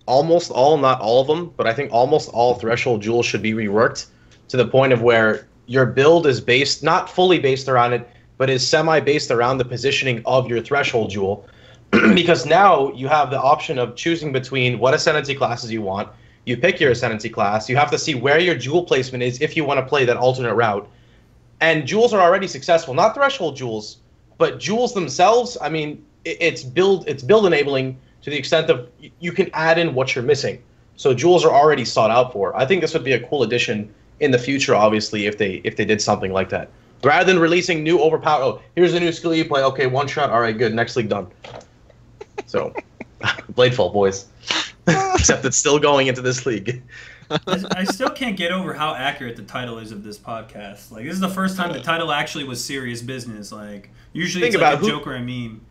almost all, not all of them, but I think almost all threshold jewels should be reworked to the point of where your build is based, not fully based around it, but is semi-based around the positioning of your threshold jewel. Because now you have the option of choosing between what ascendancy classes you want. You pick your ascendancy class. You have to see where your jewel placement is if you want to play that alternate route. And jewels are already successful. Not threshold jewels, but jewels themselves. I mean, it's build enabling to the extent of you can add in what you're missing. So jewels are already sought out for. I think this would be a cool addition in the future, obviously, if they did something like that. Rather than releasing new overpower. Oh, here's a new skill you play. Okay, 1 shot. All right, good. Next league done. So, Bladefall, boys. Except it's still going into this league. I still can't get over how accurate the title is of this podcast. Like, this is the first time the title actually was serious business. Like, usually it's like a joke or a meme.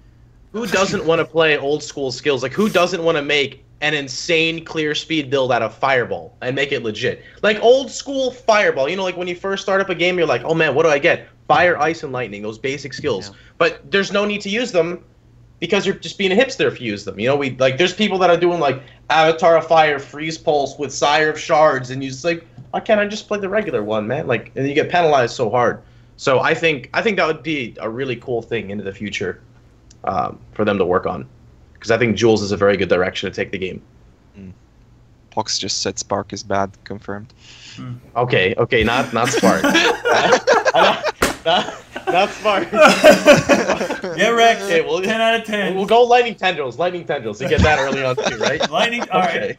Who doesn't want to play old school skills? Like, who doesn't want to make an insane clear speed build out of Fireball and make it legit? Like, old school Fireball. You know, like when you first start up a game, you're like, oh man, what do I get? Fire, Ice, and Lightning, those basic skills. Yeah. But there's no need to use them, because you're just being a hipster if you use them. You know, there's people that are doing like Avatar of Fire, Freeze Pulse with Sire of Shards, and you just like, why can't I just play the regular one, man? Like, and you get penalized so hard. So I think that would be a really cool thing into the future for them to work on, because I think Jules is a very good direction to take the game. Pohx just said Spark is bad. Confirmed. Okay, not Spark. Not Spark. Get wrecked. Okay, 10 out of 10. We'll go Lightning Tendrils. You get that early on too, right? Lightning. All right.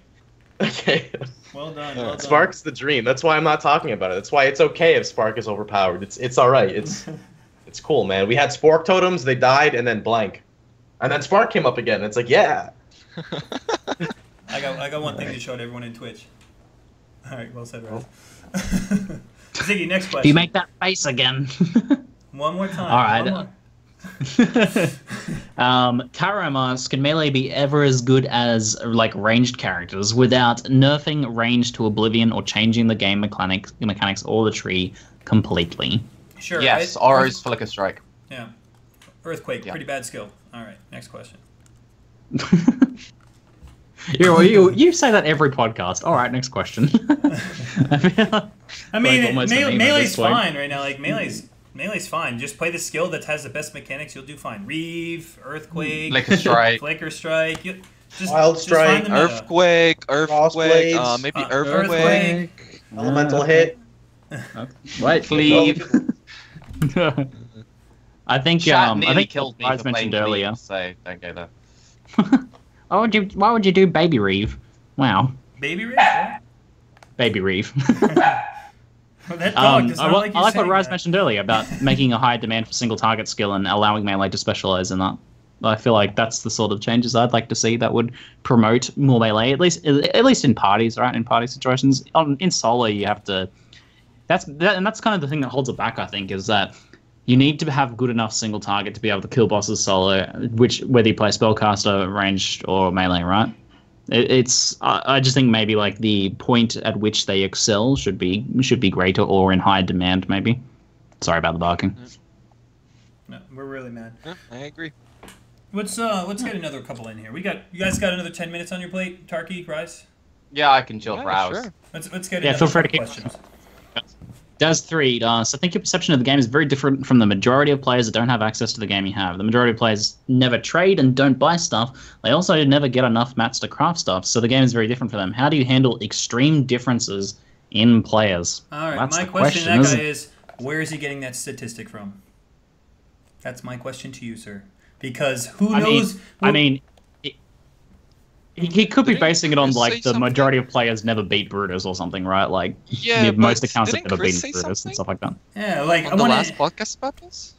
Okay. Well done. Spark's the dream. That's why I'm not talking about it. That's why it's okay if Spark is overpowered. It's all right. It's cool, man. We had Spork totems. They died, and then blank, and then Spark came up again. It's like, yeah. I got one thing to show to everyone in Twitch. All right, well said, Raz. Ziggy, next question. Do you make that face again? One more time. All right. Karo asks, can melee be ever as good as like ranged characters without nerfing range to oblivion or changing the game mechanics or the tree completely? Sure. Yes, Aura's Flicker Strike. Yeah. Earthquake, pretty bad skill. All right, next question. You say that every podcast. All right, next question. I mean, melee's fine right now. Like melee's fine. Just play the skill that has the best mechanics. You'll do fine. Reeve, Earthquake, Flicker Strike. Wild Strike, Earthquake, maybe Earthquake, Elemental Hit. Right, Cleave. I think killed me for mentioned earlier. Cleave, so don't go there. Why would you do Baby Reeve? Wow. Baby Reeve? What? Baby Reeve. That dog does not like you I like what saying Rise that. mentioned earlier about making a high demand for single target skill and allowing melee to specialize in that. I feel like that's the sort of changes I'd like to see that would promote more melee, at least in parties, right? In party situations. In solo, you have to. And that's kind of the thing that holds it back. I think is that you need to have good enough single target to be able to kill bosses solo, whether you play spellcaster, ranged, or melee, right? I just think maybe like the point at which they excel should be greater or in high demand, maybe. Sorry about the barking. No, we're really mad. Yeah, I agree. Let's get another couple in here. You guys got another 10 minutes on your plate, Tarky, Rise? Yeah, I can chill Yeah, for hours. sure. Let's get Yeah, another feel free to couple keep questions. Does 3. So I think your perception of the game is very different from the majority of players that don't have access to the game you have. The majority of players never trade and don't buy stuff. They also never get enough mats to craft stuff, so the game is very different for them. How do you handle extreme differences in players? All right, That's my the question to that isn't guy it? is, where is he getting that statistic from? That's my question to you, sir. Because who knows? He could be Didn't basing it on Chris like say the something? majority of players never beat Brutus or something, right? Like Yeah, most but accounts have didn't never Chris beaten say Brutus something? and stuff like that. Yeah, like On I the want last to. podcast about this?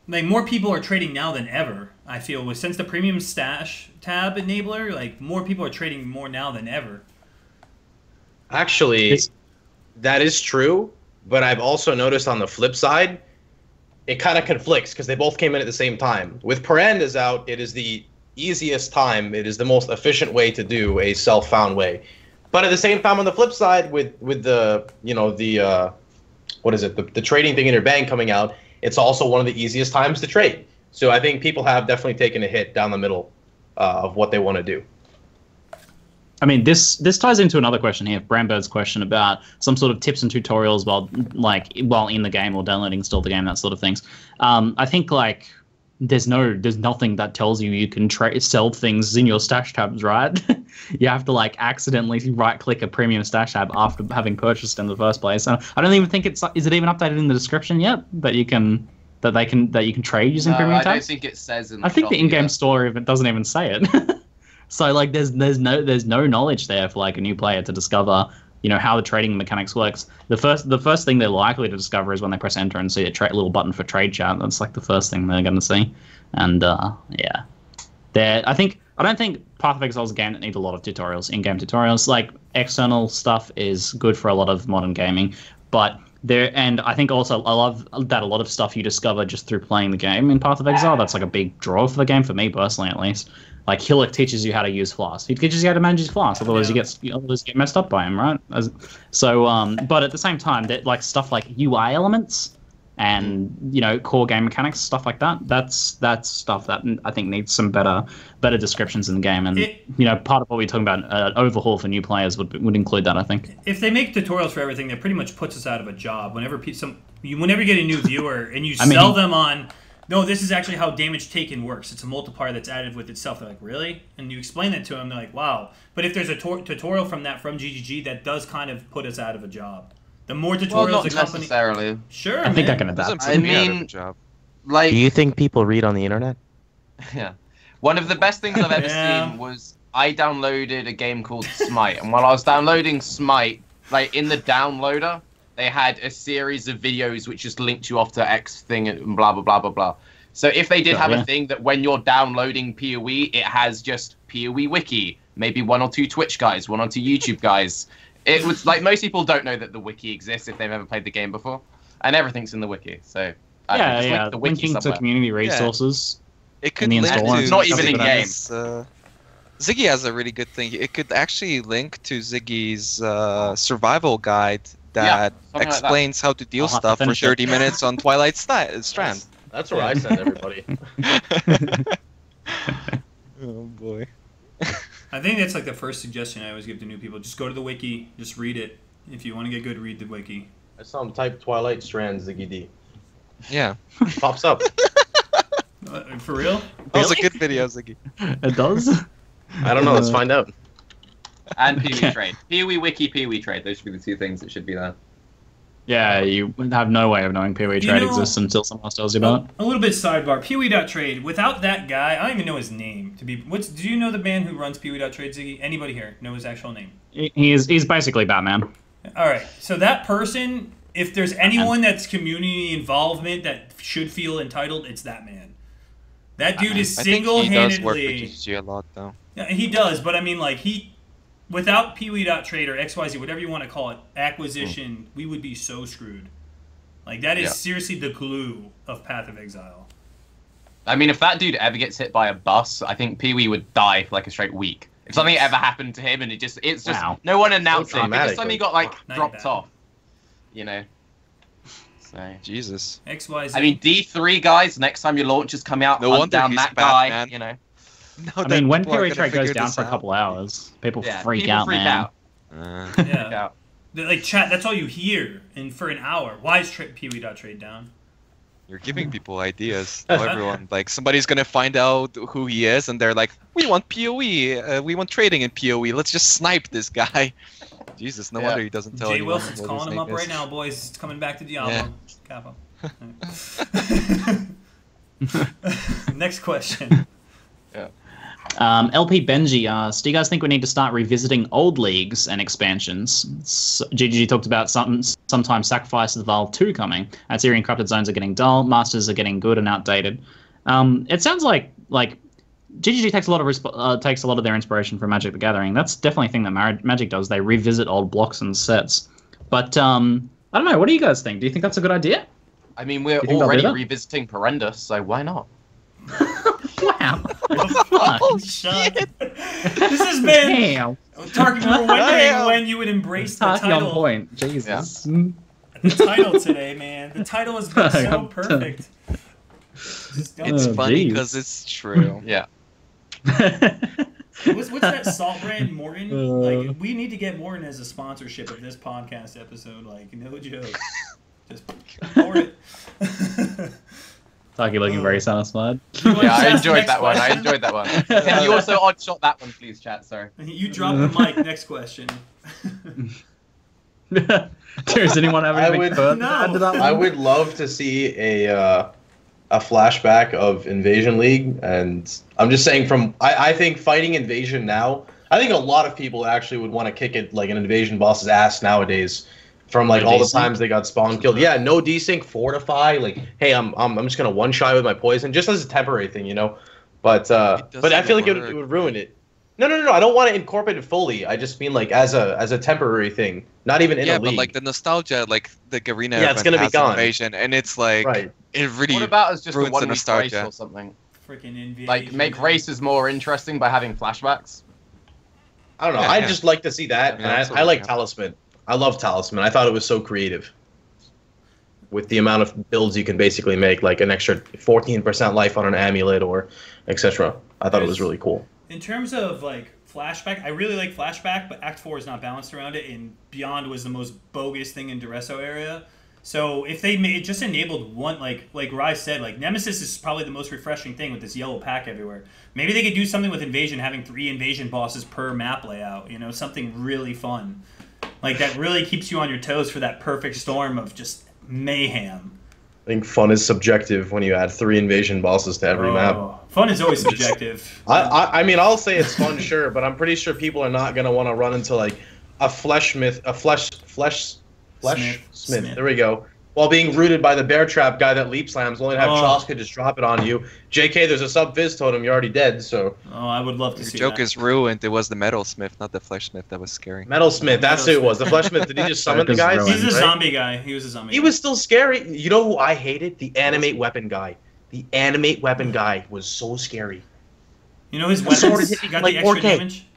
Like more people are trading now than ever. I feel since the premium stash tab enabler, like more people are trading more now than ever. Actually, that is true, but I've also noticed on the flip side, it kind of conflicts because they both came in at the same time. With Perandus out, it is the easiest time. It is the most efficient way to do a self-found way. But at the same time, on the flip side, with the the trading thing in your bank coming out, it's also one of the easiest times to trade. So I think people have definitely taken a hit down the middle of what they want to do. I mean, this ties into another question here, Brambird's question about some sort of tips and tutorials while in the game or downloading still the game, that sort of things. I think like there's nothing that tells you can sell things in your stash tabs, right? You have to like accidentally right click a premium stash tab after having purchased in the first place. I don't even think is it even updated in the description yet that you can trade using No, premium I tabs? don't think it says in the I think shop the in-game either. store even doesn't even say it. So like there's no knowledge there for like a new player to discover, how the trading mechanics works. The first thing they're likely to discover is when they press enter and see a little button for trade chat. That's like the first thing they're going to see. And yeah. I don't think Path of Exile is a game that needs a lot of tutorials, in-game tutorials. Like external stuff is good for a lot of modern gaming, but and I think also I love that a lot of stuff you discover just through playing the game in Path of Exile. That's like a big draw for the game, for me personally at least. Like Hillock teaches you how to use Flask. He teaches you how to manage his Flask, otherwise you get messed up by him, right? But at the same time, that like stuff like UI elements and core game mechanics, stuff like that. That's stuff that I think needs some better descriptions in the game. And part of what we're talking about, overhaul for new players would include that. I think If they make tutorials for everything, that pretty much puts us out of a job. Whenever you get a new viewer and you sell them on, no, this is actually how damage taken works. It's a multiplier that's added with itself. They're like, really? And you explain that to them, they're like, wow. But if there's a tutorial from ZiggyD, that does kind of put us out of a job. The more tutorials Well, not the company... necessarily. Sure, I think I can Doesn't adapt. put I me out of a mean- job. Like, Do you think people read on the internet? yeah. One of the best things I've ever Yeah. seen was I downloaded a game called Smite, and while I was downloading Smite, like in the downloader, they had a series of videos which just linked you off to X thing and blah blah blah blah blah. So if they did have a thing that when you're downloading PoE, it has just PoE wiki, maybe one or two Twitch guys, one or two YouTube guys. It was like most people don't know that the wiki exists if they've ever played the game before, and everything's in the wiki. So I don't know, just link the wiki linking to somewhere. community resources. It could the link installer. to It's not even Ziggy in-game. has, Ziggy has a really good thing. It could actually link to Ziggy's survival guide that something like that. explains how to deal I'll have to stuff for finish it. 30 minutes on Twilight Strand. That's where I send everybody. Oh boy. I think that's like the first suggestion I always give to new people. Just go to the wiki, just read it. If you want to get good, read the wiki. I saw him type Twilight Strand ZiggyD. Yeah. Pops up. For real? That was a good video, Ziggy. It does. I don't know. Let's find out. And PoE Okay. trade. PoE wiki, PoE trade. Those should be the two things that should be there. Yeah, you have no way of knowing PoE trade know- exists until someone else tells you about it. A little bit sidebar. PoE.trade. Without that guy, I don't even know his name. Do you know the man who runs PoE.trade, Ziggy? Anybody here know his actual name? He's basically Batman. All right. So that person if there's anyone that's community involvement that should feel entitled, it's that man. That dude is single-handedly. I think he does work with GG a lot, though. Yeah, he does, but I mean, like, without Peewee.trade or XYZ, whatever you want to call it, acquisition, we would be so screwed. Like, that is seriously the glue of Path of Exile. I mean, if that dude ever gets hit by a bus, I think Peewee would die for like a straight week. If something ever happened to him and it's just no one announced it because something got like dropped off, you know. So Jesus. XYZ. I mean, D3 guys, next time your launches come out, hunt down that guy, man. You know. I mean, when Peewee trade goes down for a couple hours, people freak out, man. Yeah. Like, chat, that's all you hear for an hour. Why is Peewee.trade down? You're giving people ideas. Tell everyone. Like, somebody's going to find out who he is, and they're like, we want PoE. We want trading in PoE. Let's just snipe this guy. Jesus, no wonder he doesn't tell anyone. Jay Wilson's calling him up right now, boys. It's coming back to Diablo. Yeah. Next question. LP Benji asks, do you guys think we need to start revisiting old leagues and expansions? GGG talked about sometimes Sacrifice of Valve 2 coming. Syrian Corrupted Zones are getting dull. Masters are getting good and outdated. It sounds like GGG takes a lot of their inspiration from Magic the Gathering. That's definitely a thing that Magic does. They revisit old blocks and sets. But I don't know. What do you guys think? Do you think that's a good idea? I mean, we're already revisiting Perandus, so why not? Wow. Oh, shit. This has been... Tark, we were wondering when you would embrace the title. On point. Jesus. Yeah. The title today, man. The title has been so perfect. It's funny because it's true. Yeah. What's that salt brand, Morgan? Like, we need to get Morgan as a sponsorship of this podcast episode. Like, no joke. Just pour it. Taki looking very satisfied. Yeah, I enjoyed that one. Can you also odd shot that one, please, chat? Sorry. You drop the mic. Next question. Does anyone have anything further to add to that one? I would love to see a flashback of Invasion League, and I'm just saying I think fighting Invasion now, I think a lot of people actually would want to kick it like an Invasion boss's ass nowadays. From like all the times they got spawn killed. Yeah, no desync, fortify. Like, hey, I'm just gonna one shy with my poison, just as a temporary thing, you know. But I feel like it would ruin it. No. I don't want to incorporate it fully. I just mean like as a temporary thing, not even in a league. Yeah, but like the nostalgia, like the Garena. Yeah, it's gonna be gone. Invasion, and it's like it really. What about as just a one week race or something? Freaking Invasion. Like make races more interesting by having flashbacks. I don't know. I'd just like to see that, and I like Talisman. I love Talisman. I thought it was so creative. With the amount of builds you can basically make, like an extra 14% life on an amulet or etc. I thought it was really cool. In terms of like flashback, I really like flashback, but Act 4 is not balanced around it, and Beyond was the most bogus thing in Dureso area. So if they just enabled one, like Rai said, like Nemesis is probably the most refreshing thing with this yellow pack everywhere. Maybe they could do something with Invasion, having 3 Invasion bosses per map layout. You know, something really fun. Like, that really keeps you on your toes for that perfect storm of just mayhem. I think fun is subjective when you add 3 Invasion bosses to every map. Fun is always subjective. I mean, I'll say it's fun, sure, but I'm pretty sure people are not going to want to run into, like, a flesh smith. There we go. While being rooted by the bear trap guy that leap slams, only to have Choska just drop it on you. JK, there's a sub-Viz totem, you're already dead, so... Oh, I would love to see Your joke that. is ruined. It was the Metal Smith, not the Flesh Smith that was scary. Metal Smith, that's who it was. The Flesh Smith, did he just summon the guys? He's a zombie guy. He was a zombie He was still scary. You know who I hated? The Animate Weapon guy. The Animate Weapon guy was so scary. You know his weapons got like the extra 4K. damage?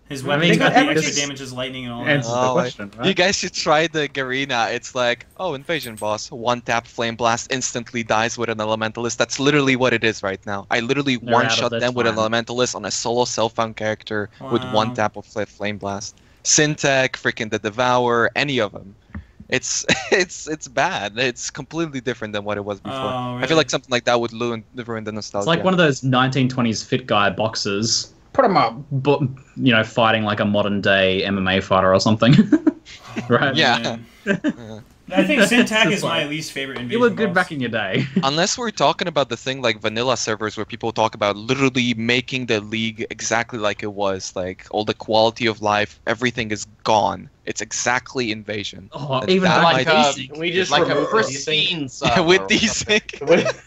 His weapons got the extra damage as lightning and all that. Answers the question, right? You guys should try the Garena. It's like, Invasion boss, 1-tap Flame Blast, instantly dies with an Elementalist. That's literally what it is right now. I literally one-shot them with an Elementalist on a solo self-found character with 1-tap of Flame Blast. Syntech, freaking the Devourer, any of them. It's bad. It's completely different than what it was before. Oh, really? I feel like something like that would ruin the nostalgia. It's like one of those 1920s fit guy boxers. Put him up, but fighting like a modern day MMA fighter or something, right? Yeah. I think Syntac It's is my like, least favorite invasion You look good boss. back in your day. Unless we're talking about the thing like vanilla servers where people talk about literally making the league exactly like it was, like all the quality of life, everything is gone. It's exactly invasion. Oh, And even that like might- a, We just like a remove pristine server. with or desync.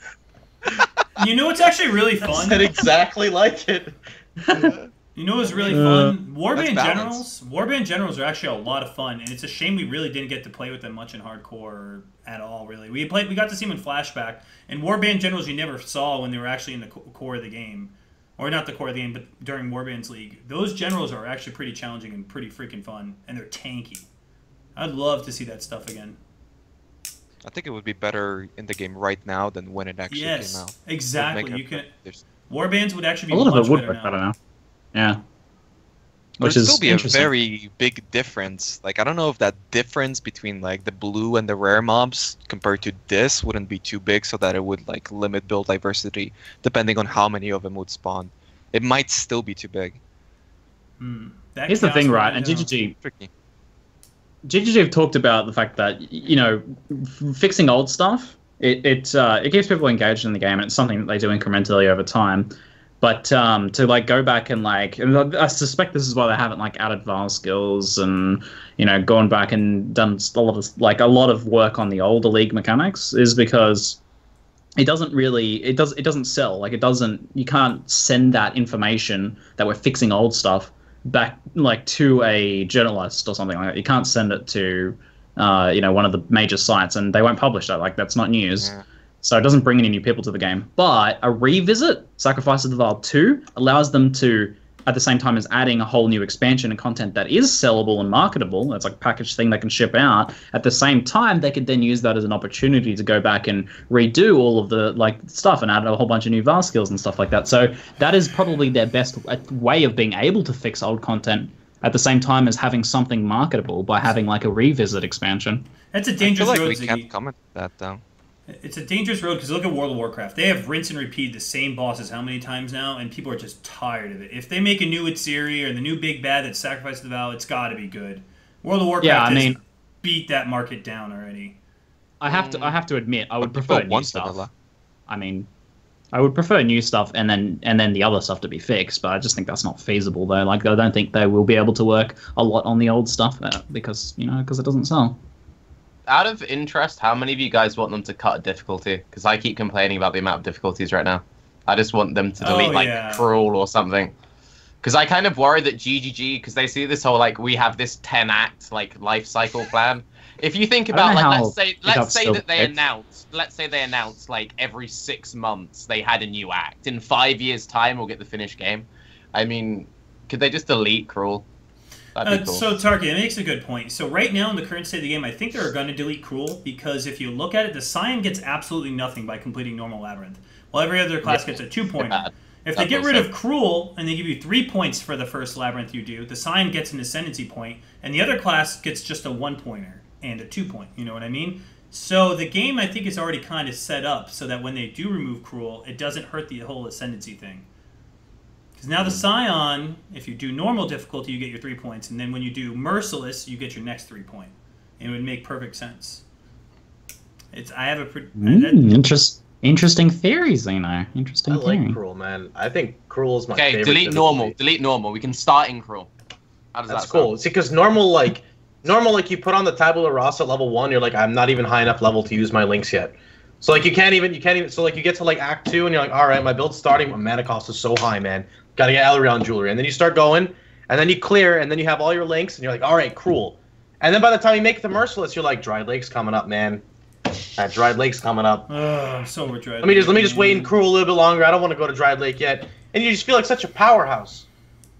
You know what's actually really fun? Said exactly like it. You know what's really fun? Warband balance. Generals. Warband Generals are actually a lot of fun, and it's a shame we really didn't get to play with them much in hardcore at all. Really, we got to see them in flashback, and Warband Generals you never saw when they were actually in the core of the game, or not the core of the game, but during Warband's League. Those generals are actually pretty challenging and pretty freaking fun, and they're tanky. I'd love to see that stuff again. I think it would be better in the game right now than when it actually came out. Yes, exactly. Would make You can. there's- Warbands would actually be A lot of much it would better work now. better now. Yeah. There'd Which is still be a interesting. very big difference. Like I don't know if that difference between like the blue and the rare mobs compared to this wouldn't be too big, so that it would like limit build diversity depending on how many of them would spawn. It might still be too big. That Here's the chaos thing, would right? be And down. GGG have talked about the fact that, you know, fixing old stuff, it keeps people engaged in the game, and it's something that they do incrementally over time. But to like go back and like, and I suspect this is why they haven't like added Vile skills and, you know, gone back and done a lot of work on the older League mechanics, is because it doesn't really, it doesn't sell. Like you can't send that information that we're fixing old stuff back like to a journalist or something like that. You can't send it to you know, one of the major sites, and they won't publish that. Like, that's not news. Yeah. So it doesn't bring any new people to the game. But a revisit, Sacrifice of the Vile 2, allows them to, at the same time as adding a whole new expansion and content that is sellable and marketable, that's like a packaged thing they can ship out, at the same time they could then use that as an opportunity to go back and redo all of the like stuff and add a whole bunch of new VAR skills and stuff like that. So that is probably their best way of being able to fix old content at the same time as having something marketable by having like a revisit expansion. That's a I feel dangerous like road, we Ziggy. can't comment that though. It's a dangerous road because look at World of Warcraft. They have rinse and repeat the same bosses how many times now, and people are just tired of it. If they make a new Utsiri or the new big bad that sacrifices the Vow, it's got to be good. World of Warcraft has beat that market down already. I have to admit, I would But prefer people new want stuff. vanilla. I mean, I would prefer new stuff and then the other stuff to be fixed, but I just think that's not feasible though. Like, I don't think they will be able to work a lot on the old stuff because it doesn't sell. Out of interest, how many of you guys want them to cut a difficulty? Because I keep complaining about the amount of difficulties right now. I just want them to delete Cruel or something. Because I kind of worry that GGG, because they see this whole we have this 10-act life cycle plan. If you think about let's say that they announced every 6 months they had a new act. In 5 years' time we'll get the finished game. I mean, could they just delete Cruel? That'd be cool. So Tarky, it makes a good point. So right now in the current state of the game, I think they're going to delete Cruel because if you look at it, the Scion gets absolutely nothing by completing normal Labyrinth, while every other class gets a 2-pointer. If they get rid of Cruel and they give you 3 points for the first Labyrinth you do, the Scion gets an Ascendancy point, and the other class gets just a 1-pointer and a 2-point. You know what I mean? So the game, I think, is already kind of set up so that when they do remove Cruel, it doesn't hurt the whole Ascendancy thing. Because now the Scion, if you do normal difficulty, you get your 3 points, and then when you do Merciless, you get your next 3 point. And it would make perfect sense. Interesting theory, Zeno. Interesting I theory. like Cruel, man. I think Cruel is my favorite. Okay, delete normal. Delete normal. We can start in Cruel. How does That's that cool. sound? See, because normal, you put on the tabula rasa at level 1, you're like, I'm not even high enough level to use my links yet. So you can't even. So you get to Act 2, and you're like, all right, my build's starting. My mana cost is so high, man. Gotta get Elrion jewelry, and then you start going, and then you clear, and then you have all your links, and you're like, all right, Cruel. And then by the time you make the Merciless, you're like, Dried Lake's coming up, man. That Dried Lake's coming up. I'm so over Dried Let me just wait in Cruel a little bit longer. I don't want to go to Dried Lake yet. And you just feel like such a powerhouse.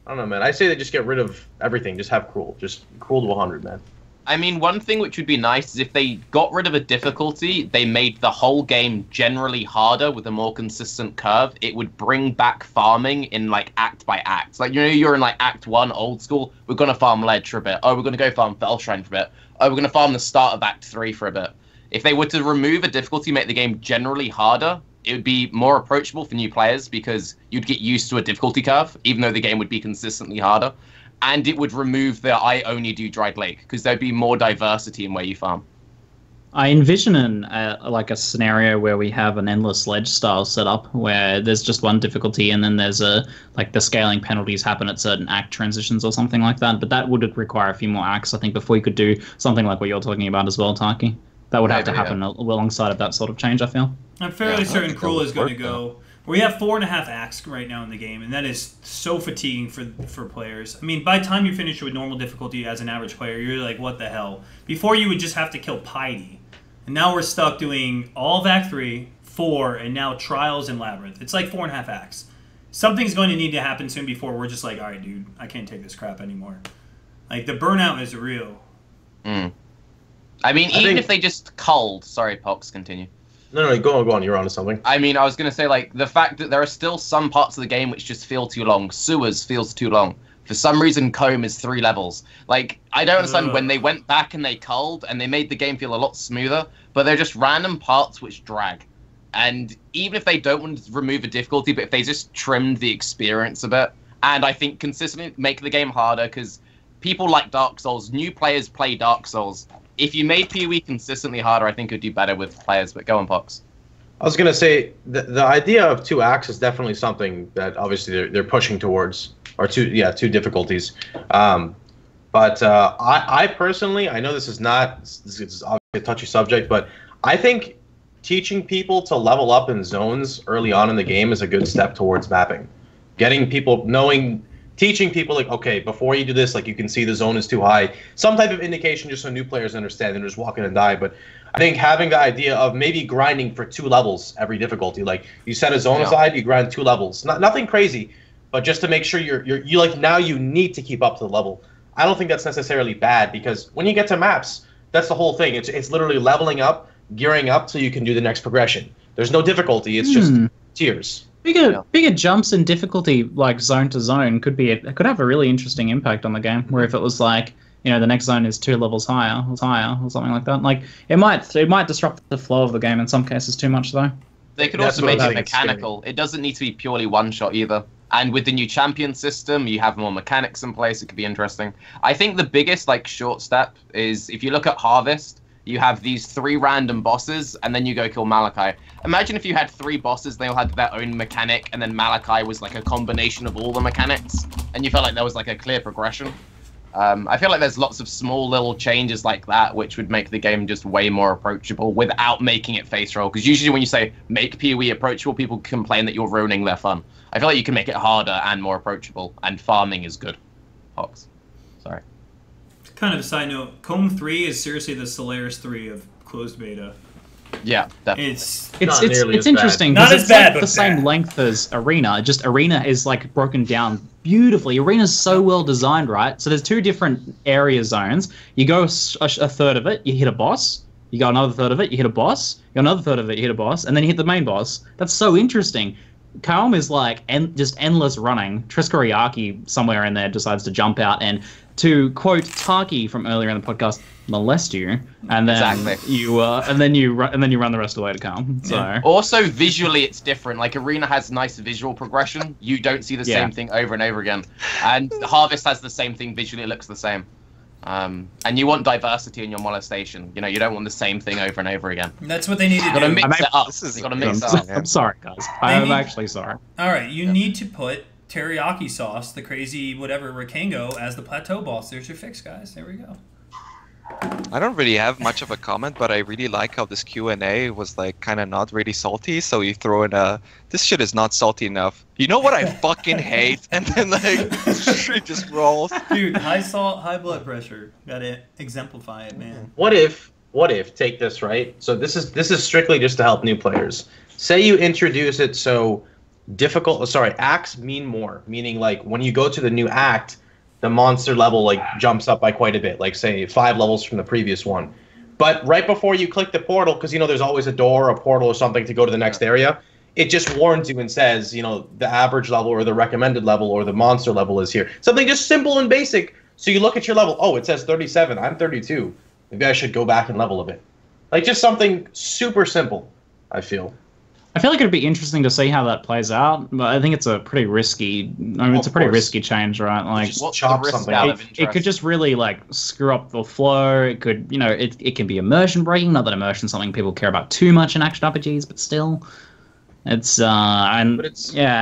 I don't know, man. I say they just get rid of everything. Just have Cruel. Just Cruel to 100, man. I mean, one thing which would be nice is if they got rid of a difficulty, they made the whole game generally harder with a more consistent curve. It would bring back farming in act by act. You're in Act 1 old school. We're gonna farm Ledge for a bit. Oh, we're gonna go farm Fellshrine for a bit. Oh, we're gonna farm the start of Act 3 for a bit. If they were to remove a difficulty, make the game generally harder, it would be more approachable for new players because you'd get used to a difficulty curve, even though the game would be consistently harder. And it would remove the I only do Dried Lake, because there'd be more diversity in where you farm. I envision like a scenario where we have an endless ledge style setup where there's just one difficulty and then there's like the scaling penalties happen at certain act transitions or something like that. But that would require a few more acts, I think, before you could do something like what you're talking about as well, Tarky. That would have to happen alongside of that sort of change, I feel. I'm fairly certain Cruel is going to go. We have 4.5 acts right now in the game, and that is so fatiguing for players. I mean, by the time you finish with normal difficulty as an average player, you're like, what the hell? Before, you would just have to kill Piety. And now we're stuck doing all of Act 3, 4, and now Trials and Labyrinth. It's like 4.5 acts. Something's going to need to happen soon before we're just like, all right, dude, I can't take this crap anymore. Like, the burnout is real. I mean, even if they just culled... Sorry, Pohx, continue. No, go on. You're onto something. I mean, I was going to say, like, the fact that there are still some parts of the game which just feel too long. Sewers feels too long. For some reason, Comb is 3 levels. Like, I don't understand when they went back and they culled and they made the game feel a lot smoother, but they're just random parts which drag. And even if they don't want to remove a difficulty, but if they just trimmed the experience a bit, and I think consistently make the game harder, because people like Dark Souls, new players play Dark Souls. If you made PoE consistently harder, I think it would do better with players. But go on, Pohx. I was gonna say the idea of 2 acts is definitely something that obviously they're pushing towards, or two difficulties. But I personally, I know this is obviously a touchy subject, but I think teaching people to level up in zones early on in the game is a good step towards mapping. Getting people teaching people, like, okay, before you do this, like, you can see the zone is too high. Some type of indication just so new players understand and just walk in and die. But I think having the idea of maybe grinding for 2 levels every difficulty. Like, you set a zone aside, you grind 2 levels. Nothing crazy, but just to make sure you like, now you need to keep up to the level. I don't think that's necessarily bad, because when you get to maps, that's the whole thing. It's literally leveling up, gearing up so you can do the next progression. There's no difficulty. It's just tiers. Bigger jumps in difficulty, like zone to zone, could have a really interesting impact on the game. Where if it was like, you know, the next zone is 2 levels higher, or something like that. Like, it might disrupt the flow of the game in some cases too much, though. They could also make it mechanical. It doesn't need to be purely one shot either. And with the new champion system, you have more mechanics in place. It could be interesting. I think the biggest short step is if you look at Harvest. You have these 3 random bosses, and then you go kill Malachi. Imagine if you had 3 bosses, they all had their own mechanic, and then Malachi was like a combination of all the mechanics, and you felt like there was like a clear progression. I feel like there's lots of small little changes like that, which would make the game just way more approachable without making it face roll. Because usually when you say make PoE approachable, people complain that you're ruining their fun. I feel like you can make it harder and more approachable, and farming is good. Pohx. Sorry. Kind of a side note, Comb 3 is seriously the Solaris 3 of closed beta. Yeah, definitely. It's interesting. Not as it's bad, but the same length as Arena. Just Arena is like broken down beautifully. Arena's so well designed, right? So there's 2 different area zones. You go a third of it, you hit a boss. You go another third of it, you hit a boss. You go another third of it, you hit a boss, and then you hit the main boss. That's so interesting. Kaom is like just endless running. Triskoriaki somewhere in there decides to jump out and, to quote Tarky from earlier in the podcast, molest you, and then you run the rest of the way to Kaom. So also visually, it's different. Like Arena has nice visual progression. You don't see the same thing over and over again, and Harvest has the same thing visually. It looks the same. And you want diversity in your molestation. You know, you don't want the same thing over and over again. That's what they need to do. You gotta mix it up. You gotta mix it up. I'm sorry, guys. I'm actually sorry. All right, you need to put teriyaki sauce, the crazy whatever Rakengo, as the plateau boss. There's your fix, guys. There we go. I don't really have much of a comment, but I really like how this Q&A was like kind of not really salty. So you throw in this shit is not salty enough. You know what I fucking hate? And then like it just rolls. Dude, high salt, high blood pressure. Gotta exemplify it, man. What if take this, right? So this is strictly just to help new players. Say you introduce it so acts mean more, meaning like when you go to the new act, the monster level like jumps up by quite a bit, like say 5 levels from the previous one. But right before you click the portal, because you know there's always a door, a portal, or something to go to the next area, it just warns you and says, you know, the average level or the recommended level or the monster level is here. Something just simple and basic. So you look at your level, oh, it says 37, I'm 32. Maybe I should go back and level a bit. Like just something super simple, I feel. I feel like it'd be interesting to see how that plays out, but I think it's a pretty risky. I mean, it's a pretty risky change, right? Like, Just chop something. it could just really like screw up the flow. It could, you know, it can be immersion breaking. Not that immersion's something people care about too much in action RPGs, but still, it's and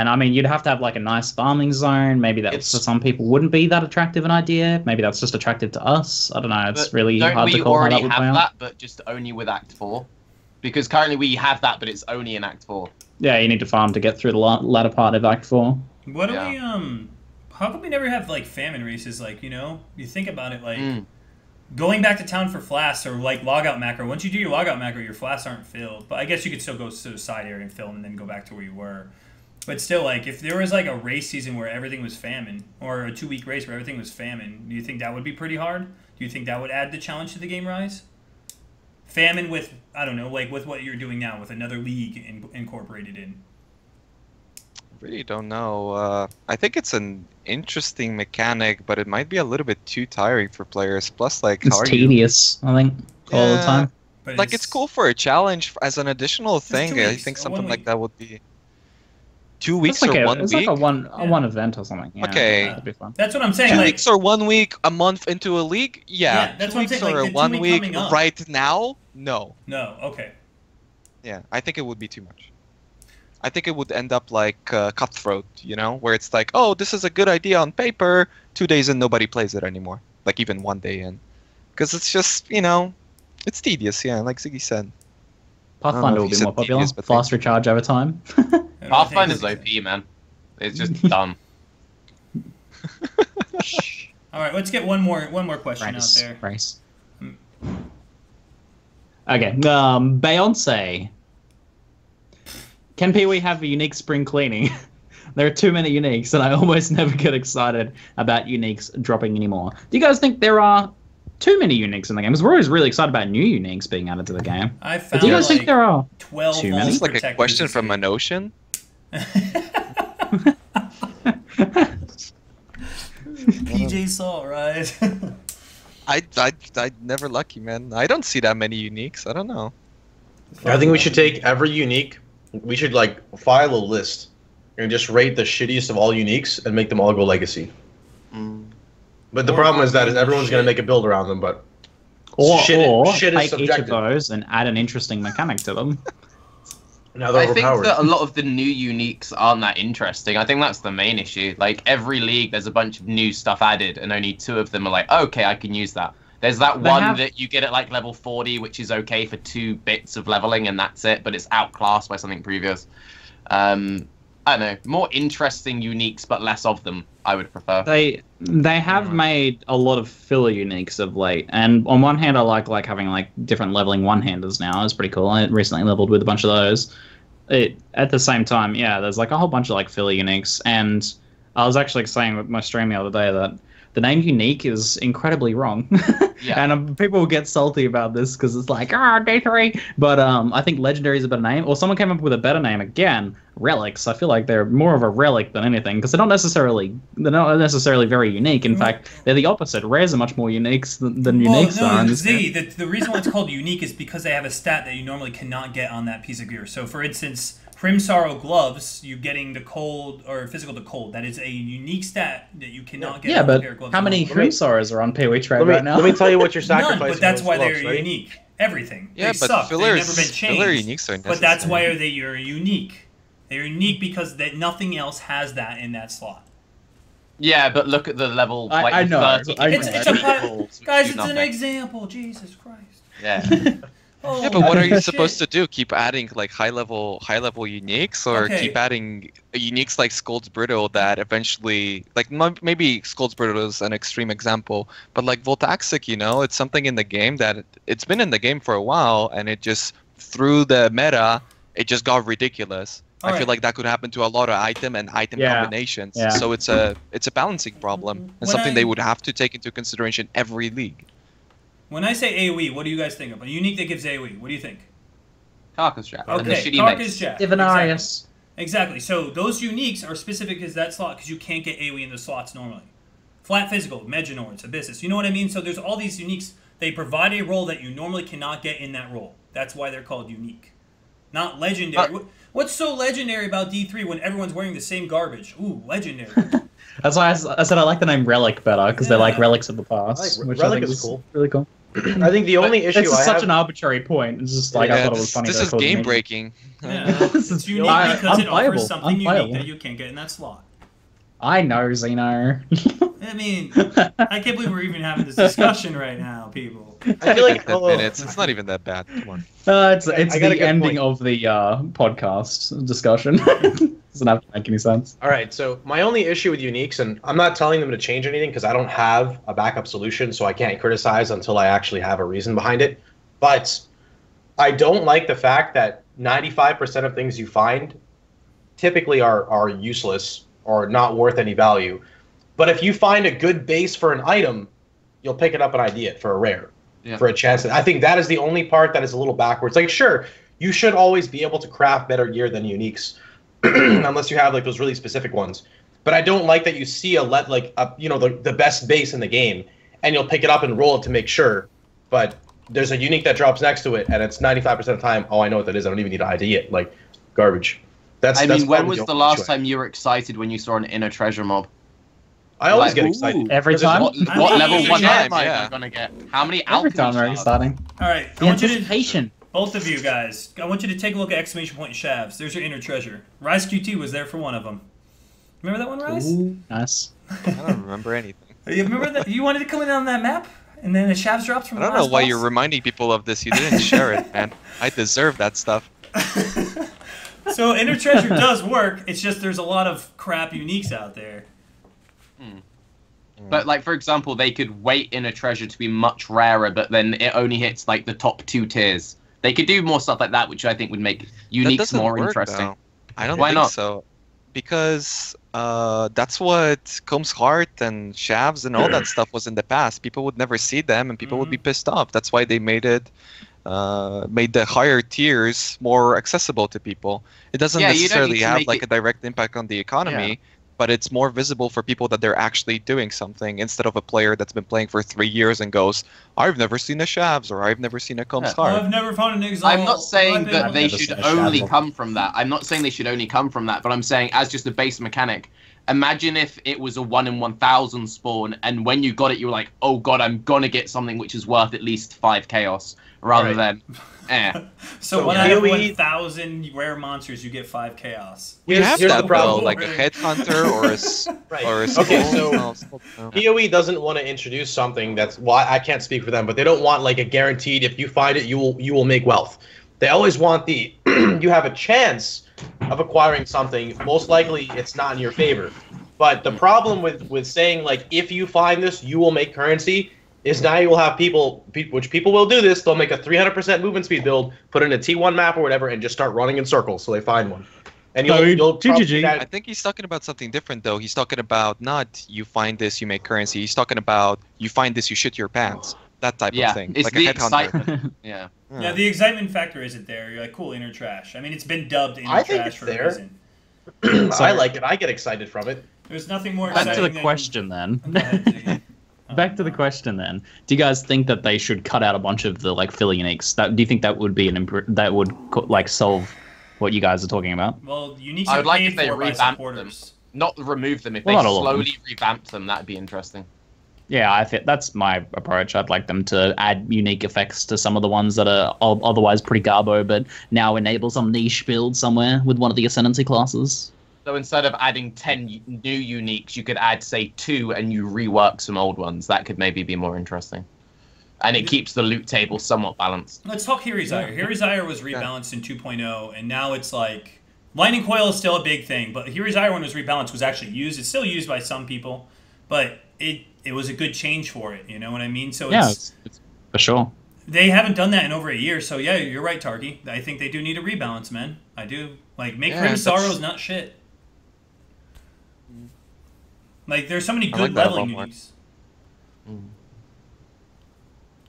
I mean, you'd have to have like a nice farming zone. Maybe that for some people wouldn't be that attractive an idea. Maybe that's just attractive to us. I don't know. It's really hard to call how that would play out. Don't we already have that, but just only with Act 4? Because currently we have that, but it's only in Act 4. Yeah, you need to farm to get through the latter part of Act 4. What do we, how come we never have, like, famine races? Like, you know, you think about it, like, going back to town for flasks or, like, logout macro. Once you do your logout macro, your flasks aren't filled. But I guess you could still go to the side area and fill them and then go back to where you were. But still, like, if there was, like, a race season where everything was famine, or a 2-week race where everything was famine, do you think that would be pretty hard? Do you think that would add the challenge to the game, Rise? Famine with, I don't know, like with what you're doing now, with another league incorporated in. Really don't know. I think it's an interesting mechanic, but it might be a little bit too tiring for players. Plus, like, it's tedious, I think, all the time. But like, it's cool for a challenge as an additional thing. I think something like that would be 2 weeks or 1 week. It's like a one event or something. Yeah, okay, that'd be fun. That's what I'm saying. 2 like, weeks or 1 week, a month into a league. Yeah, that's 2 what I'm weeks saying. or Like, 1 week right now. No. No. Okay. Yeah, I think it would be too much. I think it would end up like Cutthroat, you know, where it's like, oh, this is a good idea on paper. 2 days in, nobody plays it anymore. Like even 1 day in, because it's just, you know, it's tedious. Yeah, like Ziggy said. Pathfinder will be more popular. Fast recharge over time. Pathfinder's OP, man. It's just dumb. All right, let's get one more question out there. Race. Okay, Beyonce. Can Pee-wee have a unique spring cleaning? There are too many uniques, and I almost never get excited about uniques dropping anymore. Do you guys think there are too many uniques in the game? Because we're always really excited about new uniques being added to the game. I found, do you guys think there are 12 too many? It's like a question from an ocean. PJ saw, right? I never lucky, man. I don't see that many uniques. I don't know. I think we should take every unique. We should like file a list and just rate the shittiest of all uniques and make them all go legacy. But the problem is that everyone's going to make a build around them. But shit is take subjective. each of those and add an interesting mechanic to them. Now they're I think overpowered. that a lot of the new uniques aren't that interesting. I think that's the main issue. Like, every league, there's a bunch of new stuff added, and only 2 of them are like, okay, I can use that. There's that one that you get at, like, level 40, which is okay for 2 bits of leveling, and that's it, but it's outclassed by something previous. I don't know. More interesting uniques, but less of them, I would prefer. They have made a lot of filler uniques of late, and on one hand, I like having like different leveling one-handers now. It's pretty cool. I recently leveled with a bunch of those. At the same time, yeah, there's like a whole bunch of like filler uniques, and I was actually saying with my stream the other day that the name unique is incredibly wrong. Yeah. And people will get salty about this because it's like, D3. But I think legendary is a better name. Or someone came up with a better name again, relics. I feel like they're more of a relic than anything because they're not necessarily very unique. In fact, they're the opposite. Rares are much more uniques than uniques are. The reason why it's called unique is because they have a stat that you normally cannot get on that piece of gear. So, for instance, Primsorrow gloves, you getting the cold or physical to cold. That is a unique stat that you cannot get. Yeah, but how many Primsorrows are on Pee-wee trade right now? Let me tell you what you're sacrificing. None, but that's why gloves, they're unique. Everything. Yeah, they but suck. They've never been changed. Filler uniques are necessary. But that's why you're unique. They're unique because nothing else has that in that slot. Yeah, but look at the level. Like, I know. guys, it's an example. Jesus Christ. Yeah. Oh, yeah, but what are you supposed to do? Keep adding like high level uniques, or keep adding uniques like Scold's Brittle that eventually, like maybe Scold's Brittle is an extreme example, but like Voltaxic, you know, it's something in the game that it's been in the game for a while, and it just through the meta, it just got ridiculous. I feel like that could happen to a lot of item combinations. Yeah. So it's a balancing problem and something they would have to take into consideration every league. When I say AoE, what do you guys think of? A unique that gives AoE. What do you think? Carcass Jack. Okay, Carcass Jack. Divinarius. Exactly. So those uniques are specific as that slot because you can't get AoE in the slots normally. Flat Physical, Meginors, Abyssus. You know what I mean? So there's all these uniques. They provide a role that you normally cannot get in that role. That's why they're called unique. not legendary. What's so legendary about D3 when everyone's wearing the same garbage? Ooh, legendary. That's why I said I like the name Relic better, because they're like relics of the past. Relic I think is cool. Really cool. I think the only issue It's I such have... an arbitrary point. It's just like I thought it was funny. This is game breaking. Yeah. It's unique because it offers something unique that you can't get in that slot. I know, Zeno. I mean, I can't believe we're even having this discussion right now, people. I feel like 10 minutes. It's not even that bad. Come on. It's I got a the good ending point. of the podcast discussion. Doesn't have to make any sense. All right, so my only issue with uniques, and I'm not telling them to change anything because I don't have a backup solution, so I can't criticize until I actually have a reason behind it. But I don't like the fact that 95% of things you find typically are useless or not worth any value. But if you find a good base for an item, you'll pick it up and ID it for a rare, for a chance. I think that is the only part that is a little backwards. Like, sure, you should always be able to craft better gear than uniques, unless you have like those really specific ones. But I don't like that you see the best base in the game, and you'll pick it up and roll it to make sure. But there's a unique that drops next to it, and it's 95% of the time, oh, I know what that is. I don't even need to ID it. Like, garbage. I mean, when was the last time you were excited when you saw an inner treasure mob? I always get excited. Every time? What level 1 am I going to get? How many Every time alchemy we're shards? starting. All right, The anticipation. both of you guys, I want you to take a look at exclamation point shavs. There's your inner treasure. RaizQT was there for one of them. Remember that one, Raiz? Ooh, nice. I don't remember anything. You remember that? You wanted to come in on that map, and then the shavs dropped from I the don't know last why boss? you're reminding people of this. You didn't share it, man. I deserve that stuff. So inner treasure does work. It's just there's a lot of crap uniques out there. But, like, for example, they could wait inner treasure to be much rarer, but then it only hits, like, the top 2 tiers. They could do more stuff like that, which I think would make That uniques doesn't more work, interesting. though. I don't Why think not? so. Because that's what Combs Heart and Shavs and all that stuff was in the past. People would never see them, and people would be pissed off. That's why they made the higher tiers more accessible to people. It doesn't Yeah, you don't necessarily need to have make like it- a direct impact on the economy. Yeah. But it's more visible for people that they're actually doing something instead of a player that's been playing for 3 years and goes, I've never seen a Shavs or I've never seen a Combs Yeah. Heart. I've never found an exile. I'm not saying I've that they never should seen a only shadow. come from that. I'm not saying they should only come from that, but I'm saying as just a base mechanic. Imagine if it was a 1 in 1,000 spawn, and when you got it, you were like, oh god, I'm gonna get something which is worth at least 5 chaos, rather than, So So one out of PoE 1,000 rare monsters, you get 5 chaos. We Here's have the that though, problem. like a headhunter or a Right. or a Okay, skull. so No. PoE doesn't want to introduce something that's, well, I can't speak for them, but they don't want like a guaranteed if you find it you will make wealth. They always want the you have a chance of acquiring something. Most likely it's not in your favor. But the problem with saying like if you find this you will make currency is now you will have people will do this. They'll make a 300% movement speed build, put in a T1 map or whatever, and just start running in circles so they find one. And you'll probably GGG. I think he's talking about something different though. He's talking about not you find this, you make currency. He's talking about you find this, you shit your pants. That type yeah, of thing. it's like the a headhunter. excitement. Yeah. Yeah, the excitement factor isn't there. You're like, cool, inner trash. I mean, it's been dubbed inner I think trash it's for there. a reason. I like it. I get excited from it. There's nothing more Back exciting to the than... question then. Go ahead, Ziggy. Back to the question then. Do you guys think that they should cut out a bunch of the like filler uniques? Do you think that would be that would like solve what you guys are talking about? Well, uniques I are would like paid if they for by revamped them. supporters. Not remove them. If Well, they not all of them. slowly revamped them, that'd be interesting. Yeah, I think that's my approach. I'd like them to add unique effects to some of the ones that are otherwise pretty garbo, but now enable some niche build somewhere with one of the ascendancy classes. So instead of adding 10 new uniques, you could add, say, 2 and you rework some old ones. That could maybe be more interesting. And it keeps the loot table somewhat balanced. Let's talk Hirizire. Hirizire was rebalanced in 2.0, and now it's like... Lightning Coil is still a big thing, but Hirizire, when it was rebalanced, was actually used. It's still used by some people, but it was a good change for it, you know what I mean? So Yeah, it's for sure. They haven't done that in over a year, so yeah, you're right, Tarky. I think they do need a rebalance, man. I do. Like, make Grim Sorrow's not shit. Like, there's so many I good like that a leveling lot more. uniques.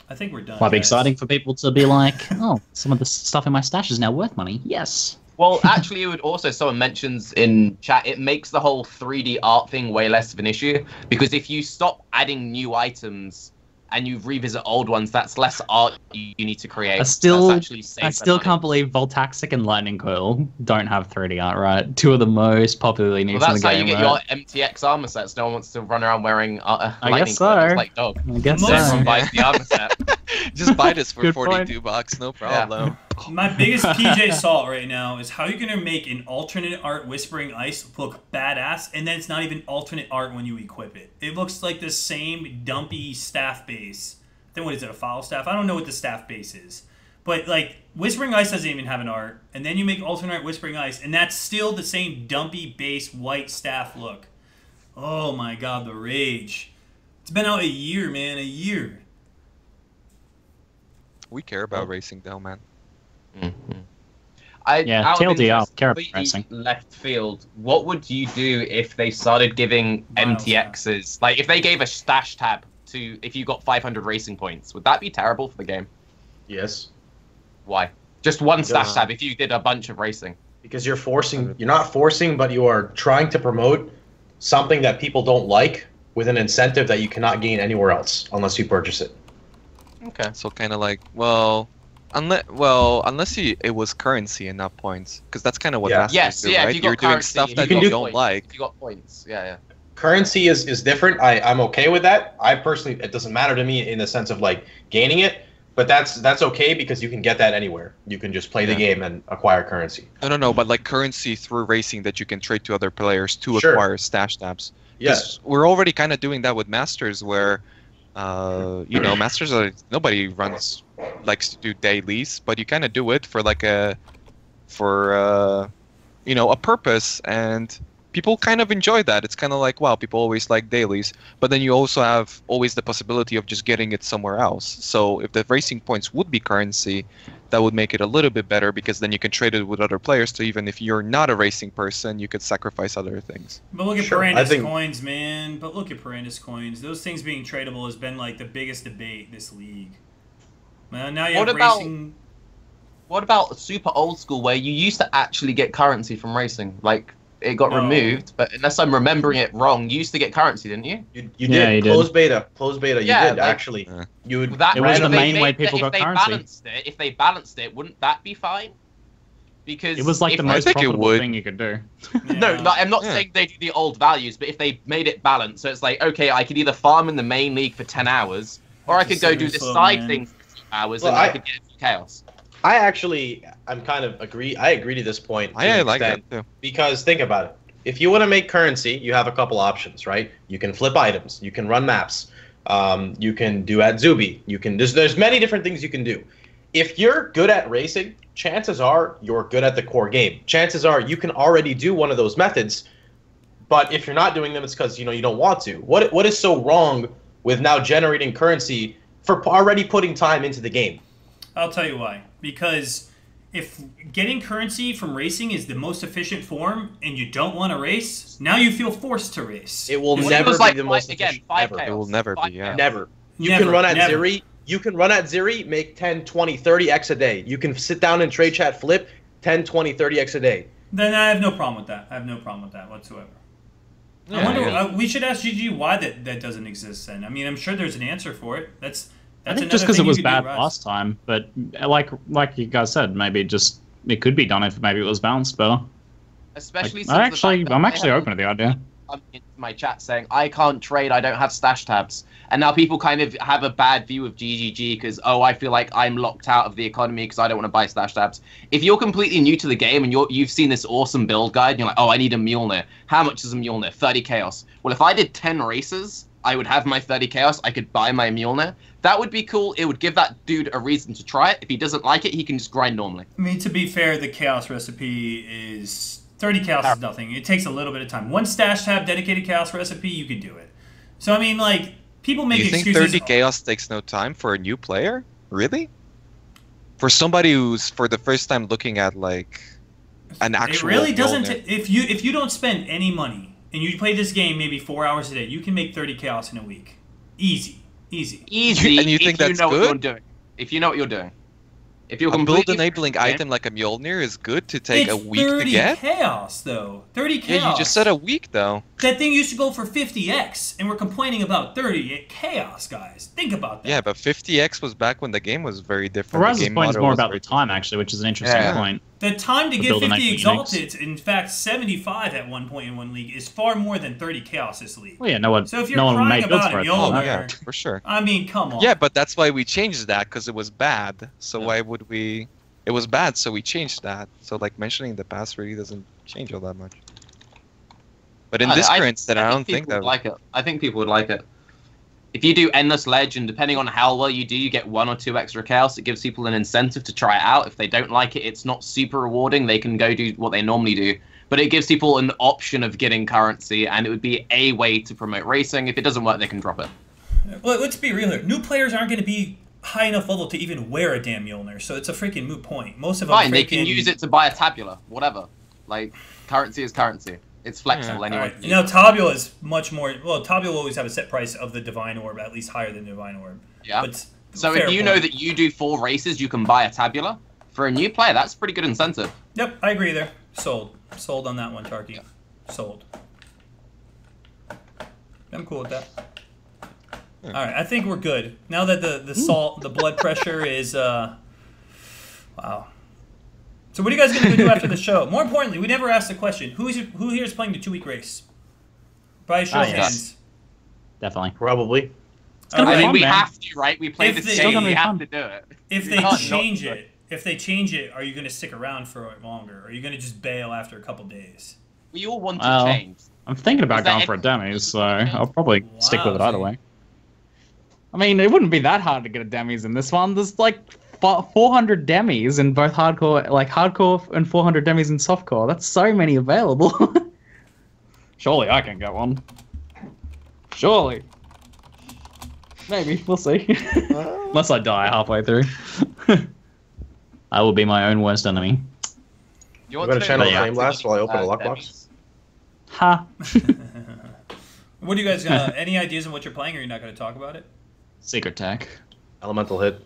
I think we're done. Might be guys. exciting for people to be like, oh, some of the stuff in my stash is now worth money. Yes. Well, actually, it would also, someone mentions in chat, it makes the whole 3D art thing way less of an issue. Because if you stop adding new items and you revisit old ones, that's less art you need to create. I still That's actually safer I still money. can't believe Voltaxic and Lightning Coil don't have 3D art, right? Two of the most popularly Well, needs in the that's how game, you get right? your MTX armor sets. No one wants to run around wearing I lightning guess clips so. like dog. I guess Most- so. Everyone buys the armor set. Just buy this for Good 42 bucks, no problem. My biggest PJ Salt right now is how you're gonna make an alternate art Whispering Ice look badass, and then it's not even alternate art when you equip it. It looks like the same dumpy staff base. Then what is it, a foul staff? I don't know what the staff base is. But like Whispering Ice doesn't even have an art, and then you make alternate art Whispering Ice, and that's still the same dumpy base white staff look. Oh my god, the rage. It's been out a year, man, a year. We care about racing though, man. Yeah, out of TLDR, interest, care about completely racing. left field. What would you do if they started giving Miles MTXs? Like, if they gave a stash tab to if you got 500 racing points, would that be terrible for the game? Yes. Why? Just one stash Yeah. tab if you did a bunch of racing. Because you're not forcing, but you are trying to promote something that people don't like with an incentive that you cannot gain anywhere else unless you purchase it. Okay. So kind of like, unless it was currency and not points, because that's kind of what Yeah. Masters Yes, do, yeah, right? if you got You're doing currency, stuff that can you do don't points. like. If you got points, yeah. Currency is different. I'm okay with that. I personally, it doesn't matter to me in the sense of like gaining it, but that's okay because you can get that anywhere. You can just play the game and acquire currency. No, but like currency through racing that you can trade to other players to Sure. acquire stash tabs. 'Cause Yes. we're already kind of doing that with Masters, where Masters nobody likes to do dailies, but you kind of do it for like a purpose, and people kind of enjoy that. It's kind of like, wow, people always like dailies, but then you also have always the possibility of just getting it somewhere else. So if the racing points would be currency, that would make it a little bit better, because then you can trade it with other players. So even if you're not a racing person, you could sacrifice other things. But look at Sure, I Perandus think- coins, man. But look at Perandus coins. Those things being tradable has been like the biggest debate this league. Now you What have about- racing. What about super old school where you used to actually get currency from racing? Like, it got No. removed, but unless I'm remembering it wrong, you used to get currency, didn't you? You Yeah, did. you did. Closed beta. You Yeah, did, like- actually. You would That It was the randomly- main way people got currency. If they balanced it, wouldn't that be fine? Because It was like if the they- most think it profitable would. thing you could do. No, Yeah. like, I'm not Yeah. saying they do the old values, but if they made it balanced, so it's like, okay, I could either farm in the main league for 10 hours, or I could go do the Slow, side man. thing for 2 hours, Well, and I I- could get chaos. I agree to this point. To I an like extent, that too. because think about it. If you want to make currency, you have a couple options, right? You can flip items. You can run maps. You can do Adzubi. There's many different things you can do. If you're good at racing, chances are you're good at the core game. Chances are you can already do one of those methods. But if you're not doing them, it's because you don't want to. What is so wrong with now generating currency for already putting time into the game? I'll tell you why. Because if getting currency from racing is the most efficient form, and you don't want to race, now you feel forced to race. It will Because never was be like the five- most again, efficient 5 ever. chaos. It will never be, 5 yeah. chaos. Never. You Never, can run at never. Ziri. You can run at Ziri, make 10, 20, 30x a day. You can sit down and trade chat flip 10, 20, 30x a day. Then I have no problem with that. I have no problem with that whatsoever. I wonder. We should ask GG why that doesn't exist. Then I mean, I'm sure there's an answer for it. That's I think another just because thing it you was could do, bad Russ. last time, but like you guys said, maybe it could be done if maybe it was balanced better. Especially since I'm actually the fact that I have open to the idea. come into my chat saying I can't trade, I don't have stash tabs, and now people kind of have a bad view of GGG because I feel like I'm locked out of the economy because I don't want to buy stash tabs. If you're completely new to the game and you've seen this awesome build guide and you're like, I need a Mjolnir. How much is a Mjolnir? 30 chaos. Well, if I did 10 races, I would have my 30 chaos. I could buy my Mjolnir. That would be cool. It would give that dude a reason to try it. If he doesn't like it, he can just grind normally. I mean, to be fair, the chaos recipe is 30 chaos is nothing. It takes a little bit of time. One stash tab dedicated chaos recipe, you could do it. So I mean, like people make Do you think excuses. 30 chaos takes no time for a new player? Really? For somebody who's for the first time looking at like an actual It really doesn't. Mjolnir. If you don't spend any money and you play this game maybe 4 hours a day, you can make 30 chaos in a week. Easy. Easy. And you if think that's know what good? you're doing. If you know what you're doing. If you're A completely build enabling free to game- item like a Mjolnir is good to take it's a week to 30 get. chaos, though. 30 chaos. Yeah, you just said a week though. That thing used to go for 50x, and we're complaining about 30 chaos, guys. Think about that. Yeah, but 50x was back when the game was very different. Horizon's the game point is model more was about very the time, actually, which is an interesting Yeah. point. The time to To get build 50 an exalted, in fact 75 at one point in one league, is far more than 30 chaos this league. Well, yeah, no one, So if you're no one crying made builds about for it, it. you'll Oh learn. yeah, for sure. I mean, come on. Yeah, but that's why we changed that, because it was bad. So Yeah. why would we? It was bad, so we changed that. So like mentioning the past really doesn't change all that much. But in this current state, I don't think people that. would like it. I think people would like it. If you do Endless Ledge, and depending on how well you do, you get 1 or 2 extra chaos. It gives people an incentive to try it out. If they don't like it, it's not super rewarding. They can go do what they normally do. But it gives people an option of getting currency, and it would be a way to promote racing. If it doesn't work, they can drop it. Well, let's be real here. New players aren't going to be high enough level to even wear a damn Mjolnir, so it's a freaking moot point. Most of them Fine, they can use it to buy a tabula, whatever. Like, currency is currency. It's flexible All anyway. right. You know, Tabula is much more. Well, Tabula will always have a set price of the Divine Orb, at least higher than the Divine Orb. Yeah. But So fair if you point. know that you do 4 races, you can buy a tabula. For a new player, that's a pretty good incentive. Yep, I agree there. Sold. Sold on that one, Tarky. Yeah. Sold. I'm cool with that. All right, I think we're good. Now that the blood pressure is, wow. So what are you guys going to do after the show? More importantly, we never asked the question, who here is playing the 2-week race? By show of yes. hands. Definitely. Probably. All gonna I be right. mean, fun, we man. have to, right? We play If this they- Still game, gonna we be have fun. to do it. If We they can't not change do it, are you going to stick around for longer? Or are you going to just bail after a couple days? We all want Well, to change. I'm thinking about Is that going for a anything- demis, so I'll probably stick with it either Wow. way. I mean, it wouldn't be that hard to get a demis in this one. There's like 400 demis in both hardcore and 400 demis in softcore. That's so many available. Surely I can get one. Surely. Maybe, we'll see. Unless I die halfway through. I will be my own worst enemy. You I'm gonna know channel the Flame Blast while I open a lockbox. demis? Ha! What do you guys, any ideas on what you're playing, or you're not going to talk about it? Secret tech. Elemental hit.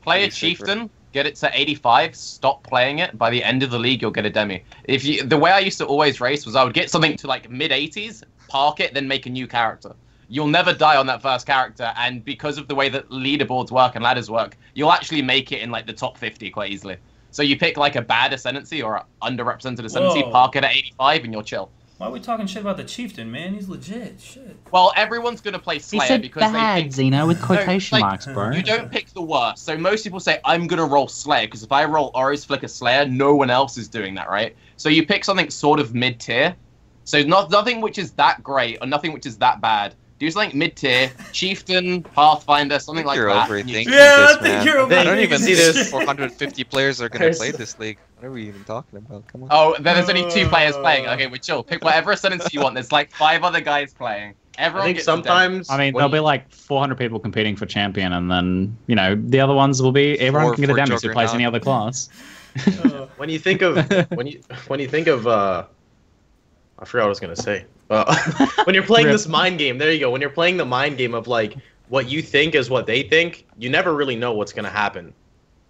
Play a Pretty safe, chieftain, get it to 85, stop playing it. By the end of the league, you'll get a demi. The way I used to always race was I would get something to like mid 80s, park it, then make a new character. You'll never die on that first character, and because of the way that leaderboards work and ladders work, you'll actually make it in like the top 50 quite easily. So you pick like a bad ascendancy or an underrepresented ascendancy, Whoa. park it at 85, and you'll chill. Why are we talking shit about the chieftain, man? He's legit. Shit. Well, everyone's gonna play He Slayer said because they bad, pick Zeno, with quotation like, marks, bro. You don't pick the worst. So most people say, I'm going to roll Slayer, because if I roll Ori's Flicker Slayer, no one else is doing that, right? So you pick something sort of mid-tier. So nothing which is that great, or nothing which is that bad. Do something mid-tier, Chieftain, Pathfinder, something like You're that. overthinking Yeah, this, I think man. you're I don't overthinking even this think shit. 450 players are gonna There's- play this league. What are we even talking about? Come on. Oh, there's only 2 players playing. Okay, we're chill. Pick whatever ascendancy you want. There's like 5 other guys playing. Everyone I think gets a demi. sometimes. I mean, when there'll be you- like 400 people competing for champion, and then, you know, the other ones will be everyone For- can get a for demis who plays any Juggernaut. other class. when you think of when you think of I forgot what I was gonna say. When you're playing Rip. this mind game, there you go. When you're playing the mind game of like what you think is what they think, you never really know what's gonna happen.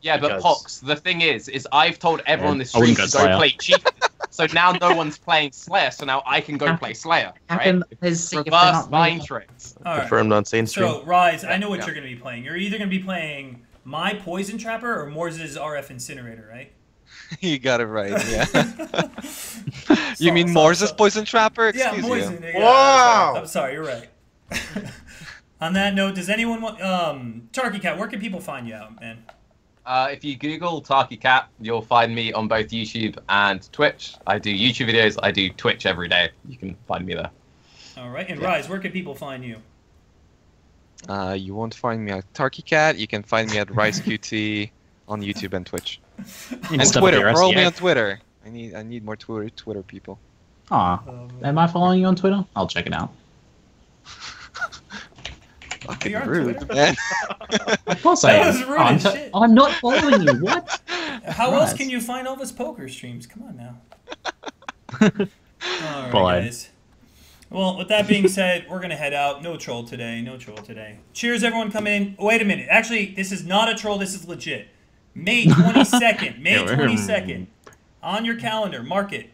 Yeah, but because- Pohx, the thing is I've told everyone Yeah, this I stream wouldn't to go go Slayer. play Chieftain. So now no one's playing Slayer, so now I can go play Slayer, right? Reverse mind tricks. All right. Confirmed on Saint Stream. So, Rise, I know what Yeah. you're going to be playing. You're either going to be playing my Poison Trapper or Morse's RF Incinerator, right? You got it right. Yeah. So- You mean so- Morse's so- Poison Trapper? Yeah, Excuse Poison. you. Yeah, Wow. I'm sorry, you're right. On that note, does anyone want... TarketCat, where can people find you out, man? If you Google TarketCat, you'll find me on both YouTube and Twitch. I do YouTube videos. I do Twitch every day. You can find me there. All right, and Rise, where can people find you? You won't find me at TarketCat. You can find me at RaizQT on YouTube and Twitch. And Twitter. Follow me on Twitter. I need more Twitter people. Aw, am I following you on Twitter? I'll check it out. Fucking You're on rude, Twitter? man. Of course I That am. was rude I'm, as shit. I'm not following you. What? How else Rise. can you find all his poker streams? Come on now. All right, Fine. guys. Well, with that being said, we're gonna head out. No troll today. No troll today. Cheers, everyone. Come in. Wait a minute. Actually, this is not a troll. This is legit. May 22nd. May 22nd. On your calendar, mark it.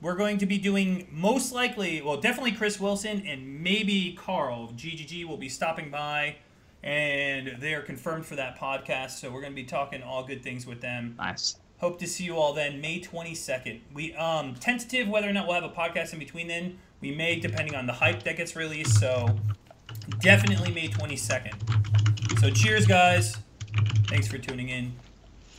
We're going to be doing most likely, well, definitely Chris Wilson and maybe Carl of GGG will be stopping by, and they are confirmed for that podcast. So we're going to be talking all good things with them. Nice. Hope to see you all then, May 22nd. We tentative whether or not we'll have a podcast in between then. We may, depending on the hype that gets released. So definitely May 22nd. So cheers, guys. Thanks for tuning in.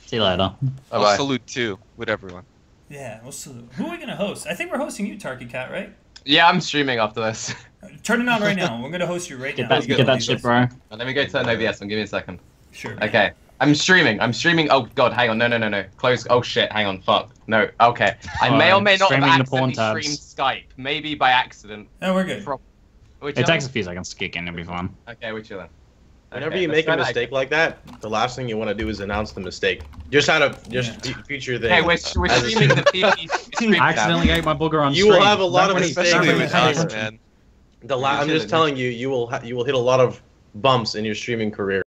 See you later. I'll salute too with everyone. Yeah, we'll salute. Who are we gonna host? I think we're hosting you, TarketCat, right? Yeah, I'm streaming after this. Turn it on right now. We're gonna host you right now. Get that shit, bro. Let me go turn OBS on. Give me a second. Sure. Man. Okay. I'm streaming. Oh god, hang on. No. Close. Oh shit, hang on. Fuck. No. Okay. I may or may not have accidentally streamed Skype. Maybe by accident. No, we're good. It takes a few seconds to kick in. It'll be fine. Okay, we're chilling. Whenever you make a mistake like that, the last thing you want to do is announce the mistake. Just out of future thing. Okay, we're streaming the PP. I accidentally ate my booger on you stream. will have a lot of mistakes. Especially with us, man. I'm just telling you, you will hit a lot of bumps in your streaming career.